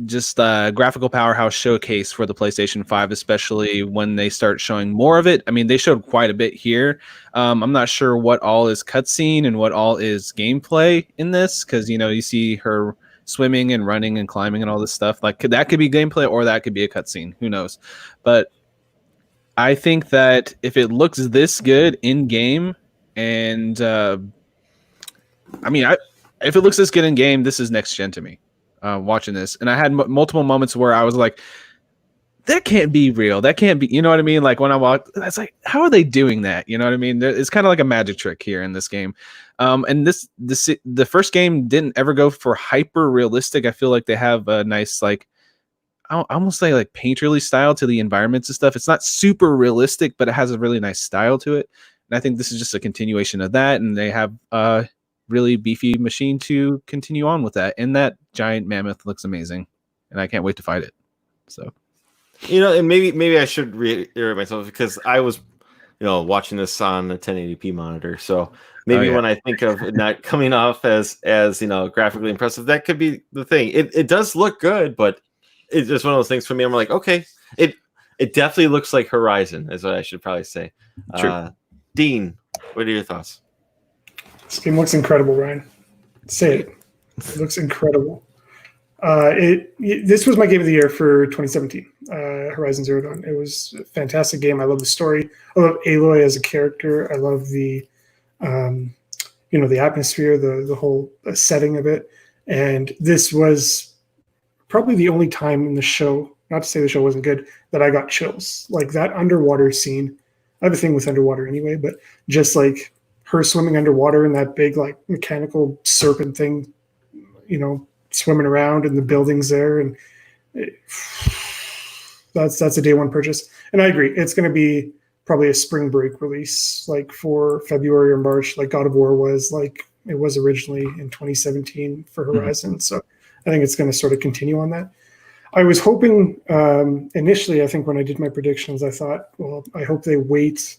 just graphical powerhouse showcase for the PlayStation 5, especially when they start showing more of it. I mean, they showed quite a bit here. I'm not sure what all is cutscene and what all is gameplay in this, because you see her swimming and running and climbing and all this stuff. Like that could be gameplay or that could be a cutscene. Who knows? But I think that if it looks this good in game, and if it looks this good in game, this is next gen to me. Watching this, and I had multiple moments where I was like, that can't be real, that can't be, you know what I mean? Like when I walked, that's like, how are they doing that? You know what I mean? It's kind of like a magic trick here in this game. And the first game didn't ever go for hyper realistic. I feel like they have a nice, like, I almost say like painterly style to the environments and stuff. It's not super realistic, but it has a really nice style to it. And I think this is just a continuation of that, and they have really beefy machine to continue on with that, and that giant mammoth looks amazing, and I can't wait to fight it. So, and maybe I should reiterate myself, because I was, watching this on a 1080p monitor. So maybe when I think of it not coming off as graphically impressive, that could be the thing. It does look good, but it's just one of those things for me. I'm like, okay, it definitely looks like Horizon, is what I should probably say. True. Dean, what are your thoughts? This game looks incredible, Ryan. Say it. It looks incredible. This was my game of the year for 2017, Horizon Zero Dawn. It was a fantastic game. I love the story. I love Aloy as a character. I love the, the atmosphere, the whole setting of it. And this was probably the only time in the show, not to say the show wasn't good, that I got chills. Like that underwater scene. I have a thing with underwater anyway, but just like her swimming underwater in that big like mechanical serpent thing, swimming around in the buildings there, and that's a day one purchase. And I agree, it's going to be probably a spring break release, like for February or March, like God of War was, like it was originally in 2017 for Horizon. So I think it's going to sort of continue on that. I was hoping initially, I think when I did my predictions, I thought, well, I hope they wait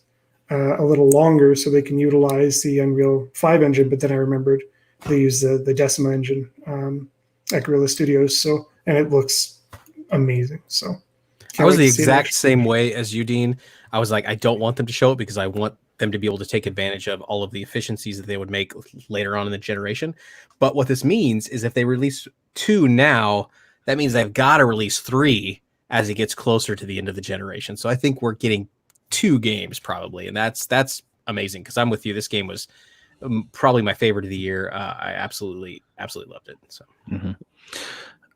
a little longer so they can utilize the Unreal 5 engine, but then I remembered they use the Decima engine at Guerrilla Studios, and it looks amazing. So I was the exact same way as you, Dean. I was like, I don't want them to show it because I want them to be able to take advantage of all of the efficiencies that they would make later on in the generation. But what this means is if they release 2 now, that means they've got to release 3 as it gets closer to the end of the generation. So I think we're getting 2 games probably, and that's amazing, because I'm with you. This game was probably my favorite of the year. I absolutely loved it. So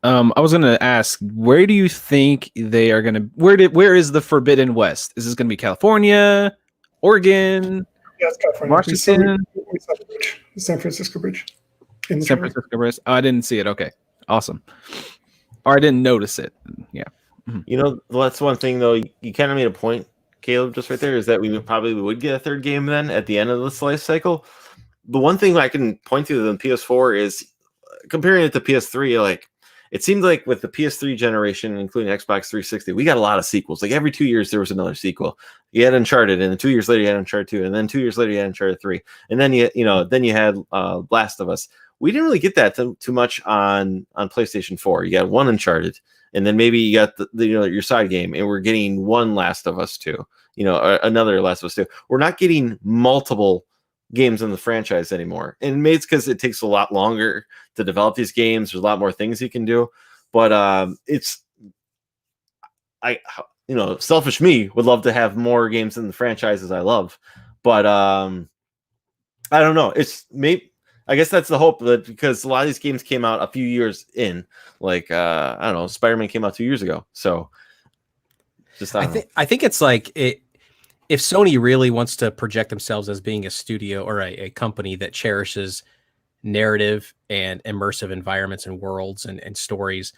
I was gonna ask, where do you think they are gonna where is the Forbidden West? Is this gonna be California, Oregon, it's California, Washington? We saw the bridge, the San Francisco Bridge. San Francisco Bridge. Oh, I didn't see it. Okay, awesome. Or I didn't notice it. Yeah. That's one thing though. You kind of made a point, Caleb, just right there, is that we probably would get a third game then at the end of this life cycle. The one thing I can point to on PS4 is comparing it to PS3, like it seemed like with the PS3 generation, including Xbox 360, we got a lot of sequels. Like every 2 years there was another sequel. You had Uncharted, and then 2 years later you had Uncharted 2, and then 2 years later you had Uncharted 3, and then you had Last of Us. We didn't really get that too much on PlayStation 4. You got one Uncharted, and then maybe you got your side game, and we're getting one Last of Us 2, another Last of Us 2. We're not getting multiple games in the franchise anymore, and maybe it's because it takes a lot longer to develop these games. There's a lot more things you can do, but selfish me would love to have more games in the franchises I love, but I don't know. I guess that's the hope, that because a lot of these games came out a few years in, like I don't know, Spider-Man came out 2 years ago, so just I think it's like it. If Sony really wants to project themselves as being a studio or a company that cherishes narrative and immersive environments and worlds and stories,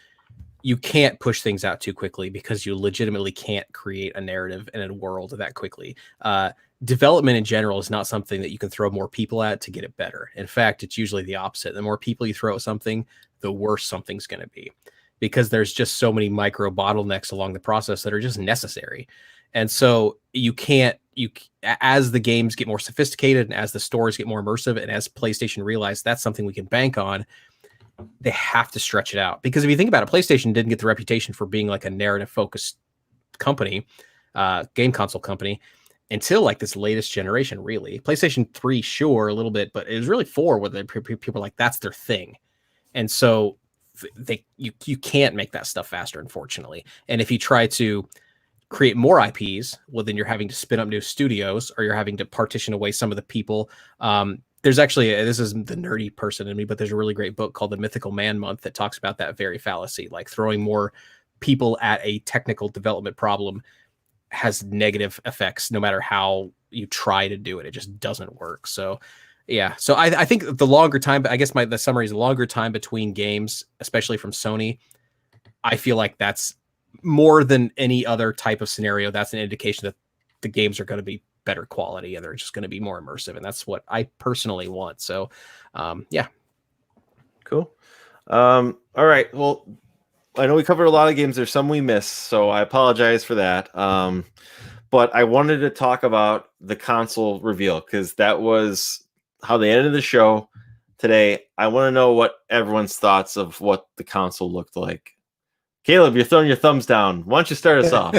you can't push things out too quickly, because you legitimately can't create a narrative and a world that quickly. Development in general is not something that you can throw more people at to get it better. In fact, it's usually the opposite. The more people you throw at something, the worse something's going to be, because there's just so many micro bottlenecks along the process that are just necessary. And so as the games get more sophisticated and as the stories get more immersive, and as PlayStation realized that's something we can bank on, they have to stretch it out. Because if you think about it, PlayStation didn't get the reputation for being like a narrative focused company, game console company, until like this latest generation, really. PlayStation 3, sure, a little bit, but it was really 4 where people were like, that's their thing. And so you can't make that stuff faster, unfortunately. And if you try to create more IPs, well, then you're having to spin up new studios, or you're having to partition away some of the people. There's actually, this is the nerdy person in me, but there's a really great book called The Mythical Man Month that talks about that very fallacy. Like throwing more people at a technical development problem has negative effects no matter how you try to do it. It just doesn't work. So yeah. So I think the longer time, I guess the summary is the longer time between games, especially from Sony, I feel like that's more than any other type of scenario. That's an indication that the games are going to be better quality and they're just going to be more immersive. And that's what I personally want. So yeah. Cool. All right. Well, I know we covered a lot of games. There's some we missed, so I apologize for that. But I wanted to talk about the console reveal, because that was how they ended the show today. I want to know what everyone's thoughts of what the console looked like. Caleb, you're throwing your thumbs down. Why don't you start us off?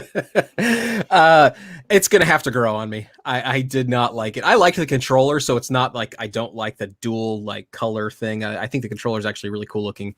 It's going to have to grow on me. I did not like it. I liked the controller, so it's not like I don't like the dual like color thing. I think the controller is actually really cool looking.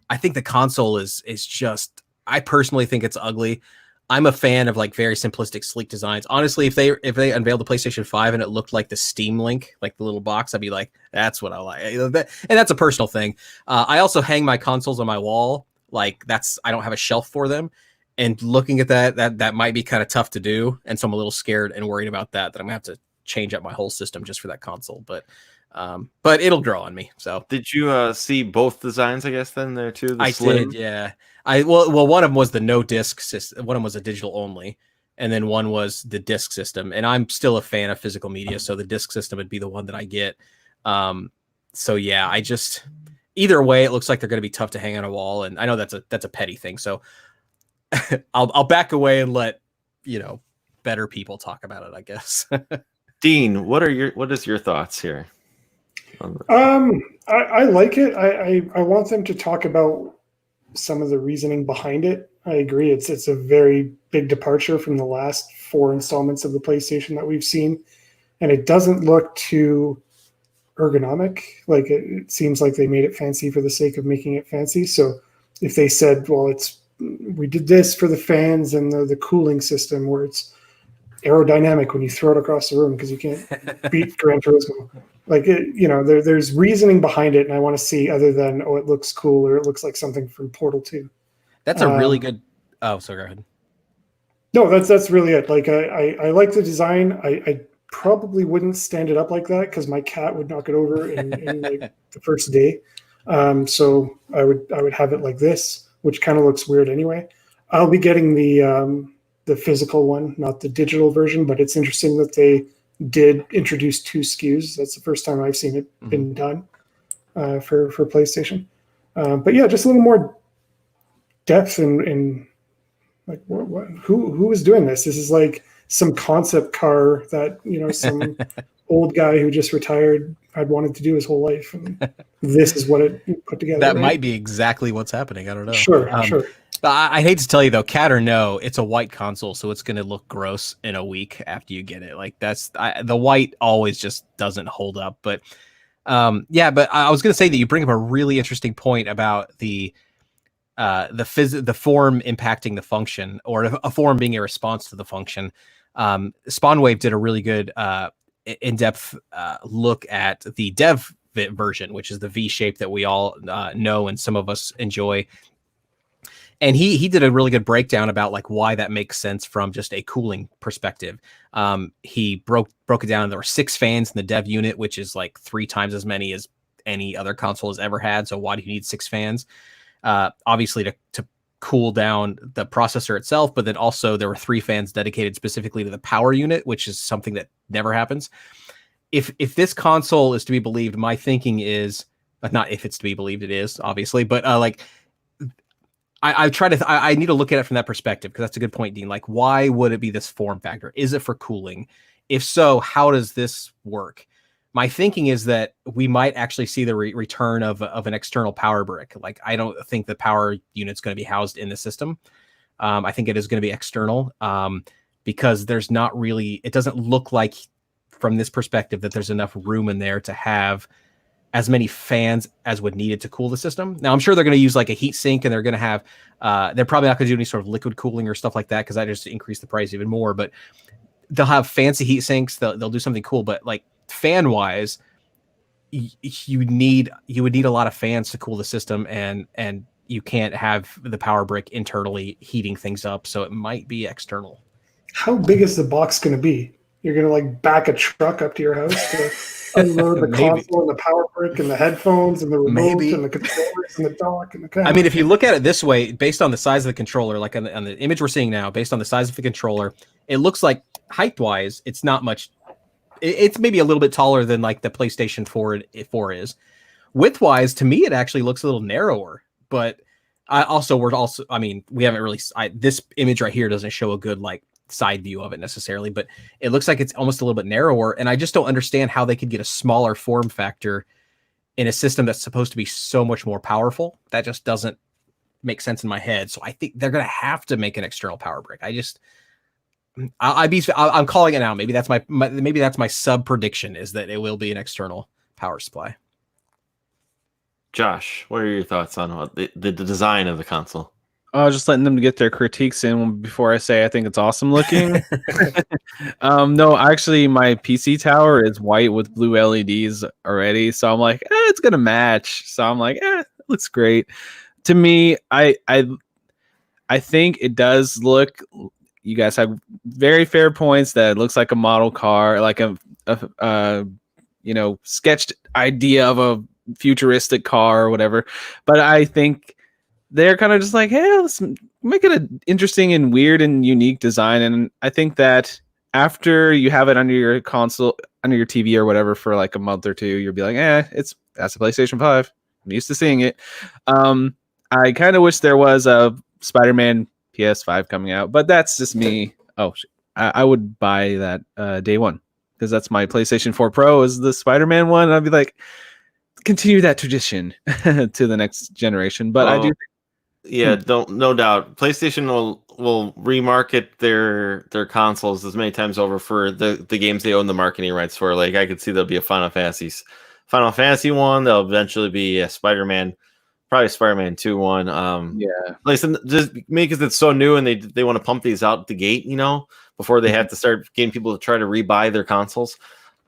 I think the console is just, I personally think it's ugly. I'm a fan of like very simplistic, sleek designs. Honestly, if they unveiled the PlayStation 5 and it looked like the Steam Link, like the little box, I'd be like, that's what I like. And that's a personal thing. I also hang my consoles on my wall. Like I don't have a shelf for them. And looking at that might be kind of tough to do. And so I'm a little scared and worried about that I'm gonna have to change up my whole system just for that console. But it'll grow on me. So did you see both designs, I guess, then there too? I did, yeah. Well, one of them was the no disc system. One of them was a digital only, and then one was the disc system. And I'm still a fan of physical media, so the disc system would be the one that I get. So yeah, either way, it looks like they're going to be tough to hang on a wall, and I know that's a petty thing. So I'll back away and let better people talk about it, I guess. Dean, what is your thoughts here? I like it. I want them to talk about some of the reasoning behind it. I agree. It's a very big departure from the last 4 installments of the PlayStation that we've seen, and it doesn't look too ergonomic. Like it seems like they made it fancy for the sake of making it fancy. So if they said, well, we did this for the fans and the cooling system where it's aerodynamic when you throw it across the room because you can't beat Gran Turismo. Like there's reasoning behind it, and I want to see other than it looks cool or it looks like something from Portal 2. That's a really good. Oh, sorry, go ahead. No, that's really it. Like I like the design. I probably wouldn't stand it up like that because my cat would knock it over in like the first day. So I would have it like this, which kind of looks weird anyway. I'll be getting the physical one, not the digital version, but it's interesting that they did introduce 2 SKUs. That's the first time I've seen it been done for PlayStation. But yeah, just a little more depth in like who is doing this? This is like some concept car that some old guy who just retired had wanted to do his whole life, and this is what it put together. That right? might be exactly what's happening. I don't know. Sure. But I hate to tell you though, cat or no, it's a white console, so it's going to look gross in a week after you get it. Like the white always just doesn't hold up. But yeah, but I was going to say that you bring up a really interesting point about the form impacting the function, or a form being a response to the function. Spawnwave did a really good in-depth look at the dev version, which is the V shape that we all know and some of us enjoy. And he did a really good breakdown about like why that makes sense from just a cooling perspective. He broke it down. There were 6 fans in the dev unit, which is like 3 times as many as any other console has ever had. So why do you need 6 fans? Obviously to cool down the processor itself, but then also there were 3 fans dedicated specifically to the power unit, which is something that never happens. If this console is to be believed, my thinking is not if it's to be believed, it is obviously, but like I need to look at it from that perspective, because that's a good point, Dean. Like, why would it be this form factor? Is it for cooling? If so, how does this work? My thinking is that we might actually see the return of an external power brick. Like, I don't think the power unit's going to be housed in the system. I think it is going to be external, because there's not really, it doesn't look like from this perspective that there's enough room in there to have as many fans as would need it to cool the system. Now, I'm sure they're going to use like a heat sink, and they're going to have, they're probably not going to do any sort of liquid cooling or stuff like that, because that just increase the price even more. But they'll have fancy heat sinks. They'll do something cool. But like fan wise, you would need a lot of fans to cool the system, and you can't have the power brick internally heating things up. So it might be external. How big is the box going to be? You're going to like back a truck up to your house to unload the console and the power brick and the headphones and the remote and the controllers and the dock and the camera. I mean, if you look at it this way, based on the size of the controller, like on the image we're seeing now, based on the size of the controller, it looks like height-wise, it's not much. It's maybe a little bit taller than like the PlayStation 4 is. Width-wise, to me, it actually looks a little narrower. But we haven't really. This image right here doesn't show a good like side view of it necessarily, but it looks like it's almost a little bit narrower, and I just don't understand how they could get a smaller form factor in a system that's supposed to be so much more powerful. That just doesn't make sense in my head. So I think they're going to have to make an external power brick. I'm calling it out. Maybe that's my sub prediction, is that it will be an external power supply. Josh, what are your thoughts on the design of the console? I was just letting them get their critiques in before I say I think it's awesome looking. No, actually, my PC tower is white with blue LEDs already, so I'm like, it's gonna match. So I'm like, it looks great. To me, I think it does look. You guys have very fair points that it looks like a model car, like a sketched idea of a futuristic car or whatever. But I think they're kind of just like, hey, let's make it an interesting and weird and unique design. And I think that after you have it under your console, under your TV or whatever for like a month or two, you'll be like, that's a PlayStation 5. I'm used to seeing it. I kind of wish there was a Spider-Man PS5 coming out, but that's just me. I would buy that day one, because that's my PlayStation 4 Pro is the Spider-Man one. I'd be like, continue that tradition to the next generation. But I do. No doubt. PlayStation will remarket their consoles as many times over for the games they own the marketing rights for. Like, I could see there'll be a Final Fantasy one. There'll eventually be a Spider-Man, probably Spider-Man 2 one. Like, just because it's so new and they want to pump these out the gate, before they have to start getting people to try to rebuy their consoles.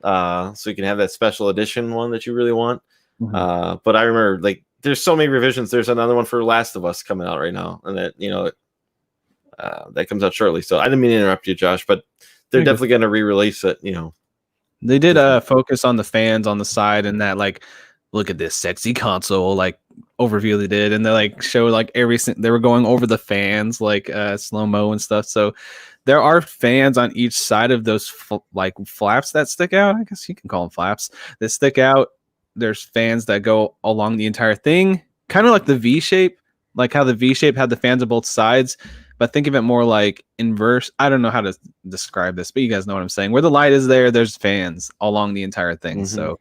So you can have that special edition one that you really want. Mm-hmm. But I remember, like, there's so many revisions. There's another one for Last of Us coming out right now, and that that comes out shortly. So I didn't mean to interrupt you, Josh, but they're definitely going to re-release it. They did focus on the fans on the side, and that like, look at this sexy console like overview they did, and they like show like they were going over the fans like slow mo and stuff. So there are fans on each side of those like flaps that stick out. I guess you can call them flaps that stick out. There's fans that go along the entire thing, kind of like the V shape, like how the V shape had the fans on both sides. But think of it more like inverse. I don't know how to describe this, but you guys know what I'm saying. Where the light is there, there's fans along the entire thing. So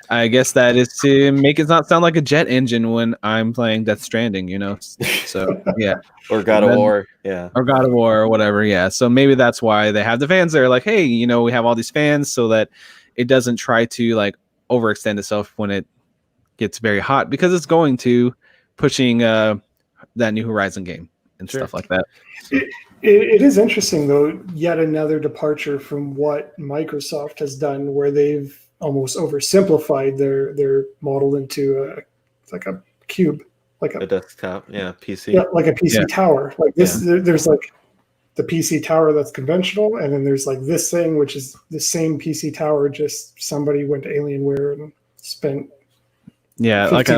I guess that is to make it not sound like a jet engine when I'm playing Death Stranding, you know? So, yeah. Or God of War. Yeah. Or God of War or whatever. Yeah. So maybe that's why they have the fans there. Like, hey, you know, we have all these fans so that it doesn't try to like overextend itself when it gets very hot, because it's going to, pushing that New Horizon game and stuff like that. It is interesting, though, yet another departure from what Microsoft has done, where they've almost oversimplified their model into like a cube, like a desktop, PC. Yeah, like a PC tower. Like this, there's like the PC tower that's conventional, and then there's like this thing, which is the same PC tower, just somebody went to Alienware and spent like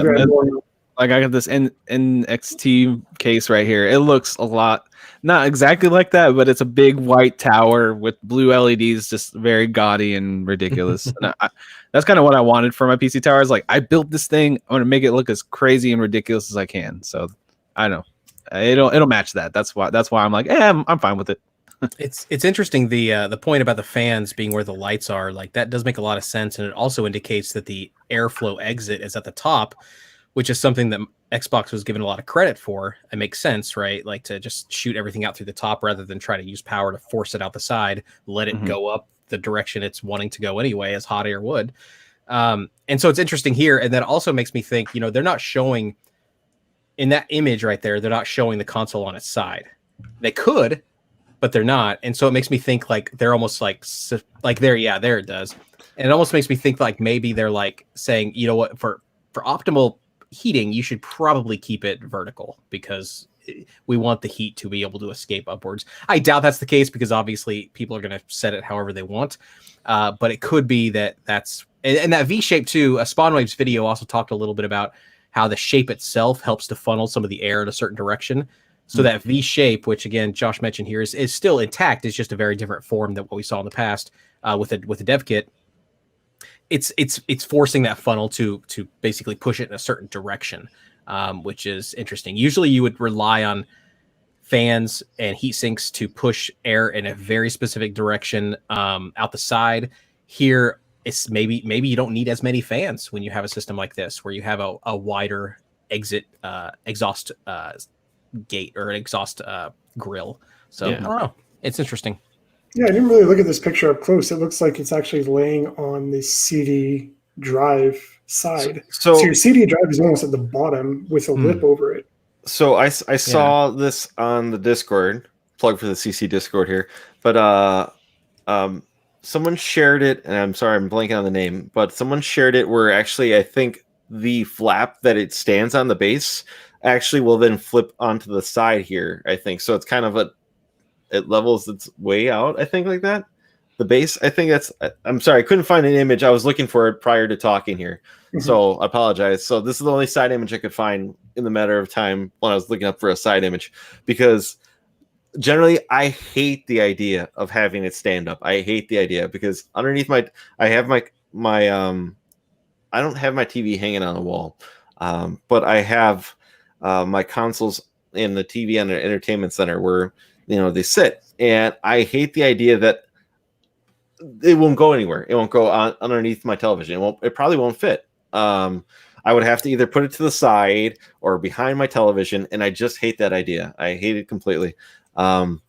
I got this NXT case right here. It looks a lot, not exactly like that, but it's a big white tower with blue LEDs, just very gaudy and ridiculous. And that's kind of what I wanted for my PC tower. Is like, I built this thing, I'm gonna make it look as crazy and ridiculous as I can. So I know it'll match that. That's why I'm like, I'm fine with it. It's interesting, the point about the fans being where the lights are. Like, that does make a lot of sense, and it also indicates that the airflow exit is at the top, which is something that Xbox was given a lot of credit for. It makes sense, right? Like, to just shoot everything out through the top rather than try to use power to force it out the side, let it go up the direction it's wanting to go anyway, as hot air would. And so it's interesting here. And that also makes me think, you know, they're not showing in that image right there, they're not showing the console on its side. They could, but they're not. And so it makes me think like they're almost like there it does. And it almost makes me think like maybe they're like saying, you know what, for optimal heating, you should probably keep it vertical, because we want the heat to be able to escape upwards. I doubt that's the case, because obviously people are going to set it however they want. But it could be that's and that V shape too. Spawnwave's video also talked a little bit about how the shape itself helps to funnel some of the air in a certain direction. So that V shape, which again Josh mentioned here, is still intact. It's just a very different form than what we saw in the past with the dev kit. It's forcing that funnel to basically push it in a certain direction, which is interesting. Usually you would rely on fans and heat sinks to push air in a very specific direction out the side. Here, it's maybe you don't need as many fans when you have a system like this, where you have a wider exhaust gate or an exhaust grill. So I don't know. It's interesting. Yeah, I didn't really look at this picture up close. It looks like it's actually laying on the CD drive side. So your CD drive is almost at the bottom with a lip over it. So I saw this on the Discord, plug for the CC Discord here, but someone shared it, and I'm sorry, I'm blanking on the name, but someone shared it where actually I think the flap that it stands on, the base, actually will then flip onto the side here, I think. So it's kind of it levels its way out, I think, like that. The base, I think I'm sorry, I couldn't find an image. I was looking for it prior to talking here. So I apologize. So this is the only side image I could find in the matter of time when I was looking up for a side image, because generally I hate the idea of having it stand up. I hate the idea because underneath I don't have my TV hanging on the wall, but I have my consoles in the TV and the entertainment center where, you know, they sit, and I hate the idea that it won't go anywhere. It won't go on underneath my television. It probably won't fit. I would have to either put it to the side or behind my television, and I just hate that idea. I hate it completely. I'm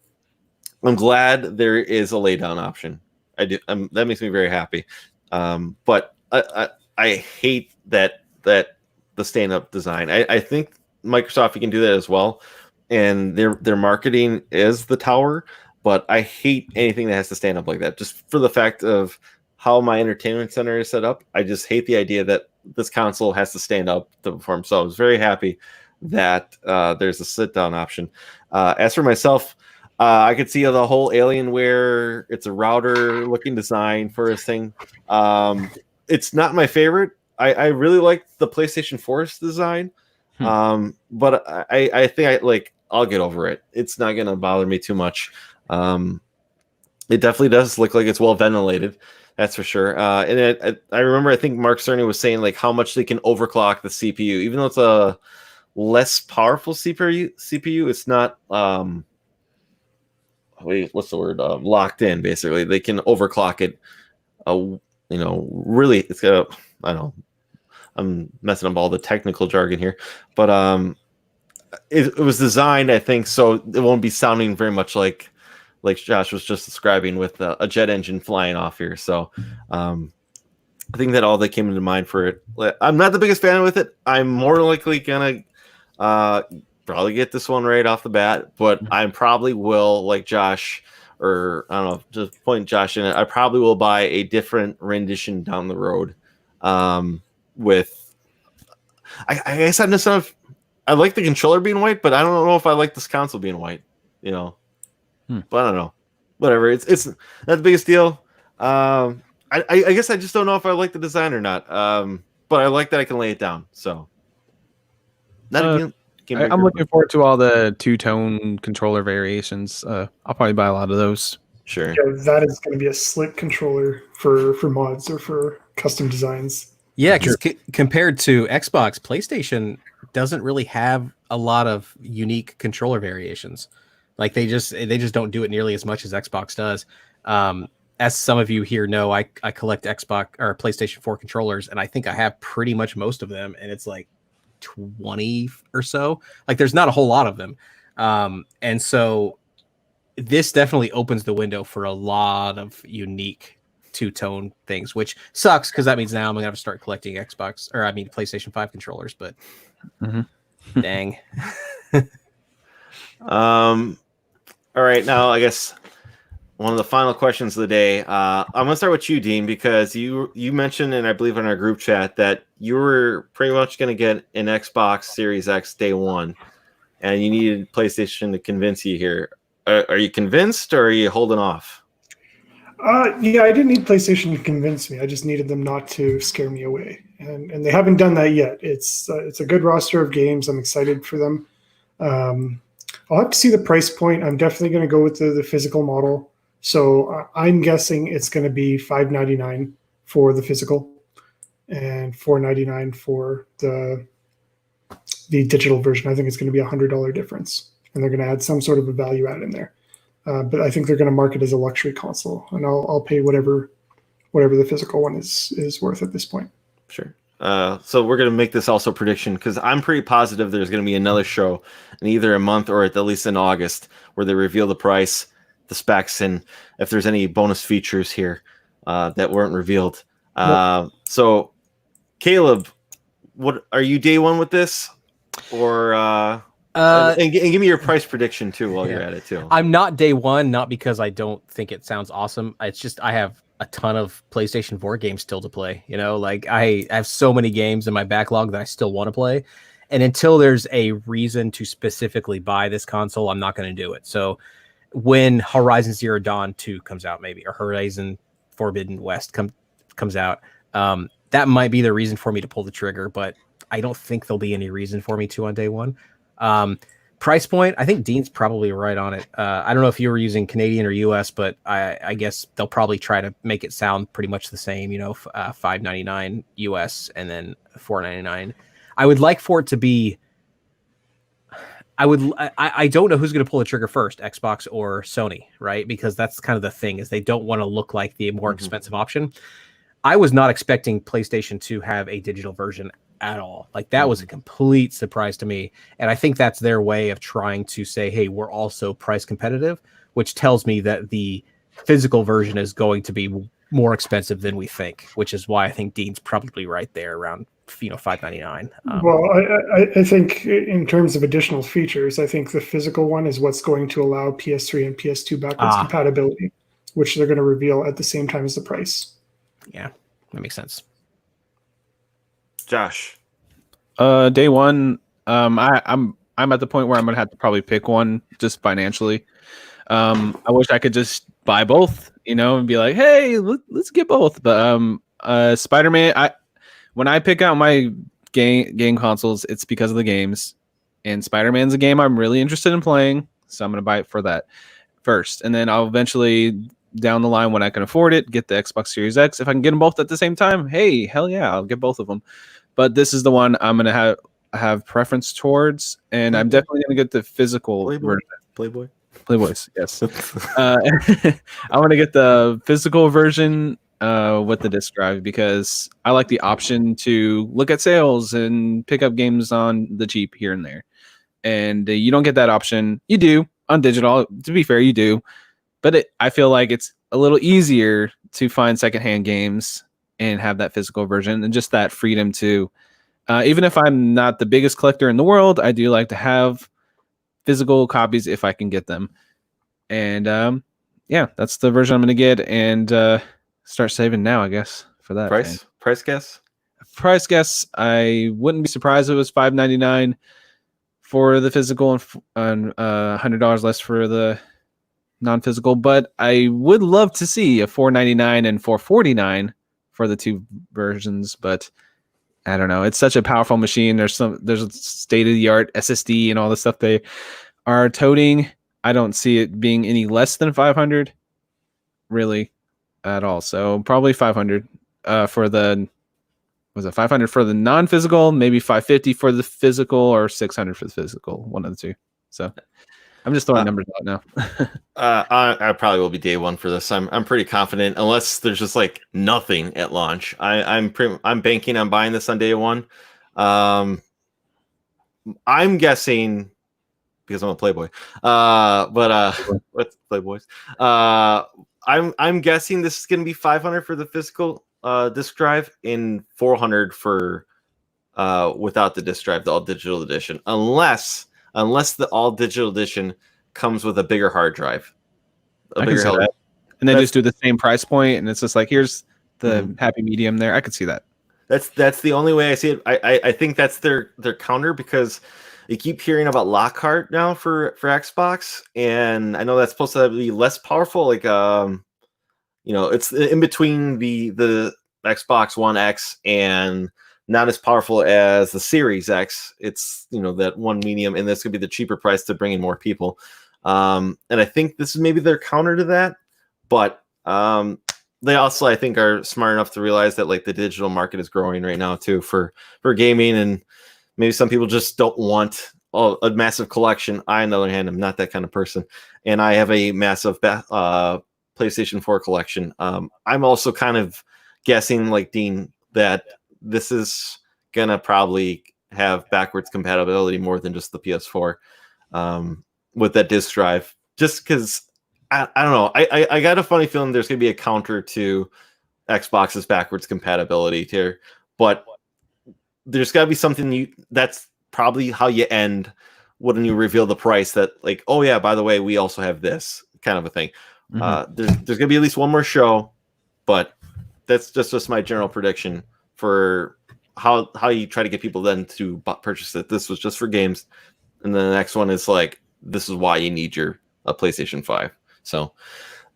glad there is a lay down option. I do. That makes me very happy. But I hate that the stand up design. I think Microsoft, you can do that as well, and their marketing is the tower. But I hate anything that has to stand up like that, just for the fact of how my entertainment center is set up. I just hate the idea that this console has to stand up to perform. So I was very happy that there's a sit down option. As for myself, I could see the whole Alienware. It's a router looking design for this thing. It's not my favorite. I really like the PlayStation 4's design, but I think I'll get over it. It's not going to bother me too much. It definitely does look like it's well ventilated. That's for sure. I remember, I think Mark Cerny was saying like how much they can overclock the CPU, even though it's a less powerful CPU. It's not what's the word? Locked in. Basically, they can overclock it. Really, it's I don't know. I'm messing up all the technical jargon here, but it was designed, I think, so it won't be sounding very much like Josh was just describing with a jet engine flying off here. So I think that all that came into mind for it. I'm not the biggest fan with it. I'm more likely gonna probably get this one right off the bat, but I probably will, like Josh, or I don't know, just point Josh in it. I probably will buy a different rendition down the road. With I guess I'm just not. I like the controller being white, but I don't know if I like this console being white. But I don't know. Whatever. It's not the biggest deal. I guess I just don't know if I like the design or not. But I like that I can lay it down. So I'm looking forward to all the two-tone controller variations. I'll probably buy a lot of those. Sure. Yeah, that is going to be a slick controller for mods or for custom designs. Yeah, because compared to Xbox, PlayStation doesn't really have a lot of unique controller variations. Like they just don't do it nearly as much as Xbox does. As some of you here know, I collect Xbox or PlayStation 4 controllers, and I think I have pretty much most of them, and it's like 20 or so. Like there's not a whole lot of them. And so this definitely opens the window for a lot of unique two-tone things, which sucks because that means now I'm gonna have to start collecting PlayStation 5 controllers, but dang. All right, now I guess one of the final questions of the day. I'm gonna start with you, Dean, because you mentioned, and I believe in our group chat, that you were pretty much gonna get an Xbox Series X day one, and you needed PlayStation to convince you here. Are you convinced, or are you holding off? Yeah, I didn't need PlayStation to convince me. I just needed them not to scare me away, and they haven't done that yet. It's a good roster of games. I'm excited for them. I'll have to see the price point. I'm definitely going to go with the physical model. So I'm guessing it's going to be $599 for the physical, and $499 for the digital version. I think it's going to be $100 difference, and they're going to add some sort of a value add in there. But I think they're going to market it as a luxury console, and I'll pay whatever the physical one is worth at this point. Sure. So we're going to make this also prediction, because I'm pretty positive there's going to be another show in either a month or at least in August where they reveal the price, the specs, and if there's any bonus features here that weren't revealed. So Caleb, what are you day one with this, or and give me your price prediction too while you're at it too. I'm not day one, not because I don't think it sounds awesome. It's just I have a ton of PlayStation 4 games still to play. Like I have so many games in my backlog that I still want to play. And until there's a reason to specifically buy this console, I'm not going to do it. So when Horizon Zero Dawn 2 comes out, maybe, or Horizon Forbidden West comes out, that might be the reason for me to pull the trigger, but I don't think there'll be any reason for me to on day one. Price point, I think Dean's probably right on it. I don't know if you were using Canadian or US, but I guess they'll probably try to make it sound pretty much the same, $5.99 US and then $4.99. I would like for it to be, I don't know who's going to pull the trigger first, Xbox or Sony, right? Because that's kind of the thing, is they don't want to look like the more expensive option. I was not expecting PlayStation to have a digital version at all. Like that was a complete surprise to me. And I think that's their way of trying to say, hey, we're also price competitive, which tells me that the physical version is going to be more expensive than we think, which is why I think Dean's probably right there around $5.99. Well, I think in terms of additional features, I think the physical one is what's going to allow PS3 and PS2 backwards compatibility, which they're going to reveal at the same time as the price. Yeah, that makes sense. Josh, day one, I'm at the point where I'm gonna have to probably pick one just financially. I wish I could just buy both, and be like, hey, let's get both. But Spider-Man, when I pick out my game consoles, it's because of the games, and Spider-Man's a game I'm really interested in playing, so I'm gonna buy it for that first, and then I'll eventually down the line when I can afford it, get the Xbox Series X. If I can get them both at the same time, hey, hell yeah, I'll get both of them. But this is the one I'm gonna have preference towards, and I'm definitely gonna get the physical version. Playboys, yes. I want to get the physical version with the disc drive because I like the option to look at sales and pick up games on the cheap here and there. And you don't get that option. You do on digital. To be fair, you do. But I feel like it's a little easier to find secondhand games and have that physical version and just that freedom to, even if I'm not the biggest collector in the world, I do like to have physical copies if I can get them. And yeah, that's the version I'm going to get and start saving now, I guess, for that. Price guess? Price guess, I wouldn't be surprised if it was $5.99 for the physical and $100 less for the non-physical, but I would love to see a $4.99 and $4.49 for the two versions, but I don't know. It's such a powerful machine. There's a state-of-the-art SSD and all the stuff they are toting. I don't see it being any less than 500 really at all. So probably 500 for the 500 for the non-physical, maybe 550 for the physical, or 600 for the physical, one of the two. So I'm just throwing numbers out now. I probably will be day one for this. I'm pretty confident, unless there's just like nothing at launch. I'm banking on buying this on day one. I'm guessing because I'm a Playboy. What's Playboys? I'm guessing this is going to be 500 for the physical disc drive and 400 for without the disc drive, the all digital edition, unless the all digital edition comes with a bigger hard drive, And they just do the same price point, and it's just like, here's the happy medium there. I could see that. That's the only way I see it. I think that's their counter, because you keep hearing about Lockhart now for Xbox, and I know that's supposed to be less powerful. Like it's in between the Xbox One X and not as powerful as the Series X. It's that one medium, and this could be the cheaper price to bring in more people. And I think this is maybe their counter to that, but they also, I think, are smart enough to realize that like the digital market is growing right now too for gaming, and maybe some people just don't want a massive collection. I, on the other hand, am not that kind of person, and I have a massive PlayStation 4 collection. I'm also kind of guessing, like Dean, that this is gonna probably have backwards compatibility more than just the PS4 with that disc drive, just because I don't know. I got a funny feeling there's gonna be a counter to Xbox's backwards compatibility here, but there's got to be something that's probably how you end when you reveal the price, that like, oh yeah, by the way, we also have this kind of a thing. There's gonna be at least one more show, but that's just my general prediction for how you try to get people then to purchase it. This was just for games, and then the next one is like, this is why you need your PlayStation 5. So,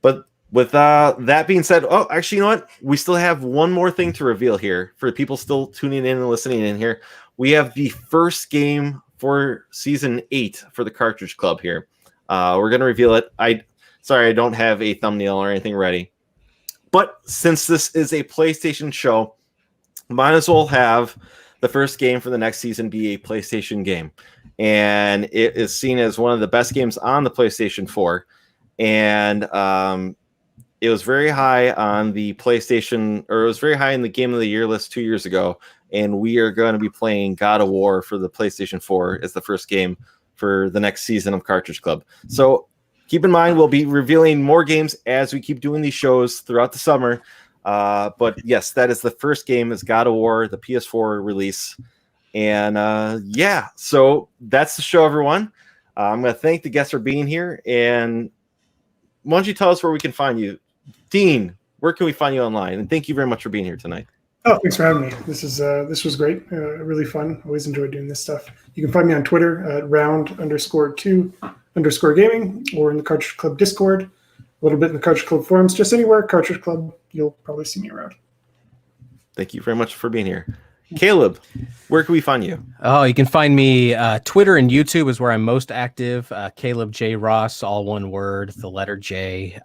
but with that being said, oh, actually, you know what? We still have one more thing to reveal here for people still tuning in and listening in here. We have the first game for Season 8 for the Cartridge Club here. We're going to reveal it. Sorry, I don't have a thumbnail or anything ready. But since this is a PlayStation show, might as well have the first game for the next season be a PlayStation game. And it is seen as one of the best games on the PlayStation 4. And it was very high on the PlayStation, or it was very high in the Game of the Year list 2 years ago. And we are going to be playing God of War for the PlayStation 4 as the first game for the next season of Cartridge Club. So keep in mind, we'll be revealing more games as we keep doing these shows throughout the summer. But yes, that is the first game, is God of War, the PS4 release. And yeah, so that's the show, everyone. I'm going to thank the guests for being here. And why don't you tell us where we can find you? Dean, where can we find you online? And thank you very much for being here tonight. Oh, thanks for having me. This was great. Really fun. Always enjoyed doing this stuff. You can find me on Twitter at round_2_gaming, or in the Cartridge Club Discord, a little bit in the Cartridge Club forums, just anywhere Cartridge Club, you'll probably see me around. Thank you very much for being here. Caleb, where can we find you? Oh, you can find me Twitter and YouTube is where I'm most active. Caleb J. Ross, all one word, the letter J.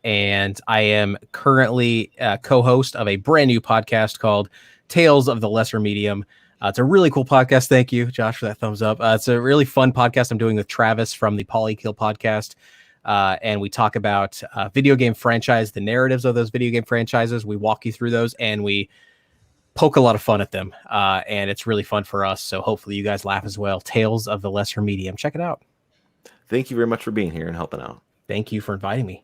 And I am currently co-host of a brand new podcast called Tales of the Lesser Medium. It's a really cool podcast. Thank you, Josh, for that thumbs up. It's a really fun podcast I'm doing with Travis from the Polykill podcast. And we talk about video game franchise, the narratives of those video game franchises. We walk you through those and we poke a lot of fun at them. And it's really fun for us. So hopefully you guys laugh as well. Tales of the Lesser Medium. Check it out. Thank you very much for being here and helping out. Thank you for inviting me.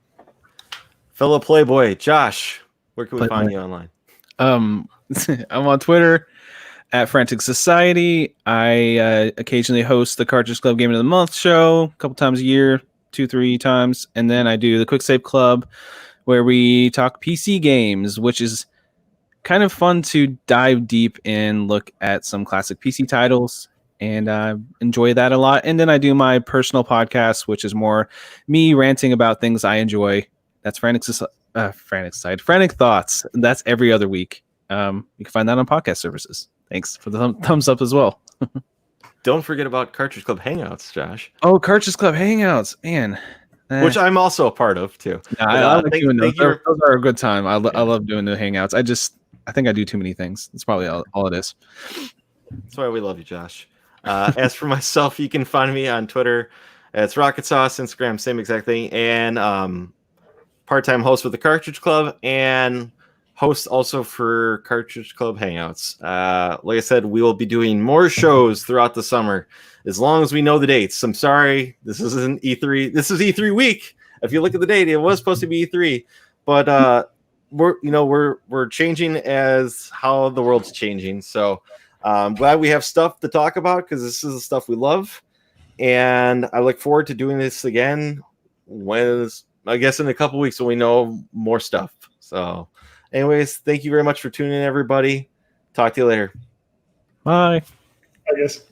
Fellow Playboy, Josh, where can we Playboy. find you online? I'm on Twitter at Frantic Society. I occasionally host the Cartridge Club Game of the Month show a couple times a year, 2-3 times. And then I do the Quick Save Club where we talk PC games, which is kind of fun to dive deep and look at some classic PC titles. And I enjoy that a lot. And then I do my personal podcast, which is more me ranting about things I enjoy. That's Frantic Thoughts. That's every other week. You can find that on podcast services. Thanks for the thumbs up as well. Don't forget about Cartridge Club Hangouts, Josh. Oh, Cartridge Club Hangouts, man. Which I'm also a part of too. No, I like doing those. Those are a good time. I love doing the Hangouts. I think I do too many things. That's probably all it is. That's why we love you, Josh. As for myself, you can find me on Twitter. It's Rocket Sauce, Instagram, same exact thing. And part-time host with the Cartridge Club and host also for Cartridge Club Hangouts. Like I said, we will be doing more shows throughout the summer as long as we know the dates. I'm sorry, this isn't E3. This is E3 week. If you look at the date, it was supposed to be E3, but we're changing as how the world's changing. So I'm glad we have stuff to talk about because this is the stuff we love, and I look forward to doing this again I guess in a couple weeks when we know more stuff. So anyways, thank you very much for tuning in, everybody. Talk to you later. Bye. I guess.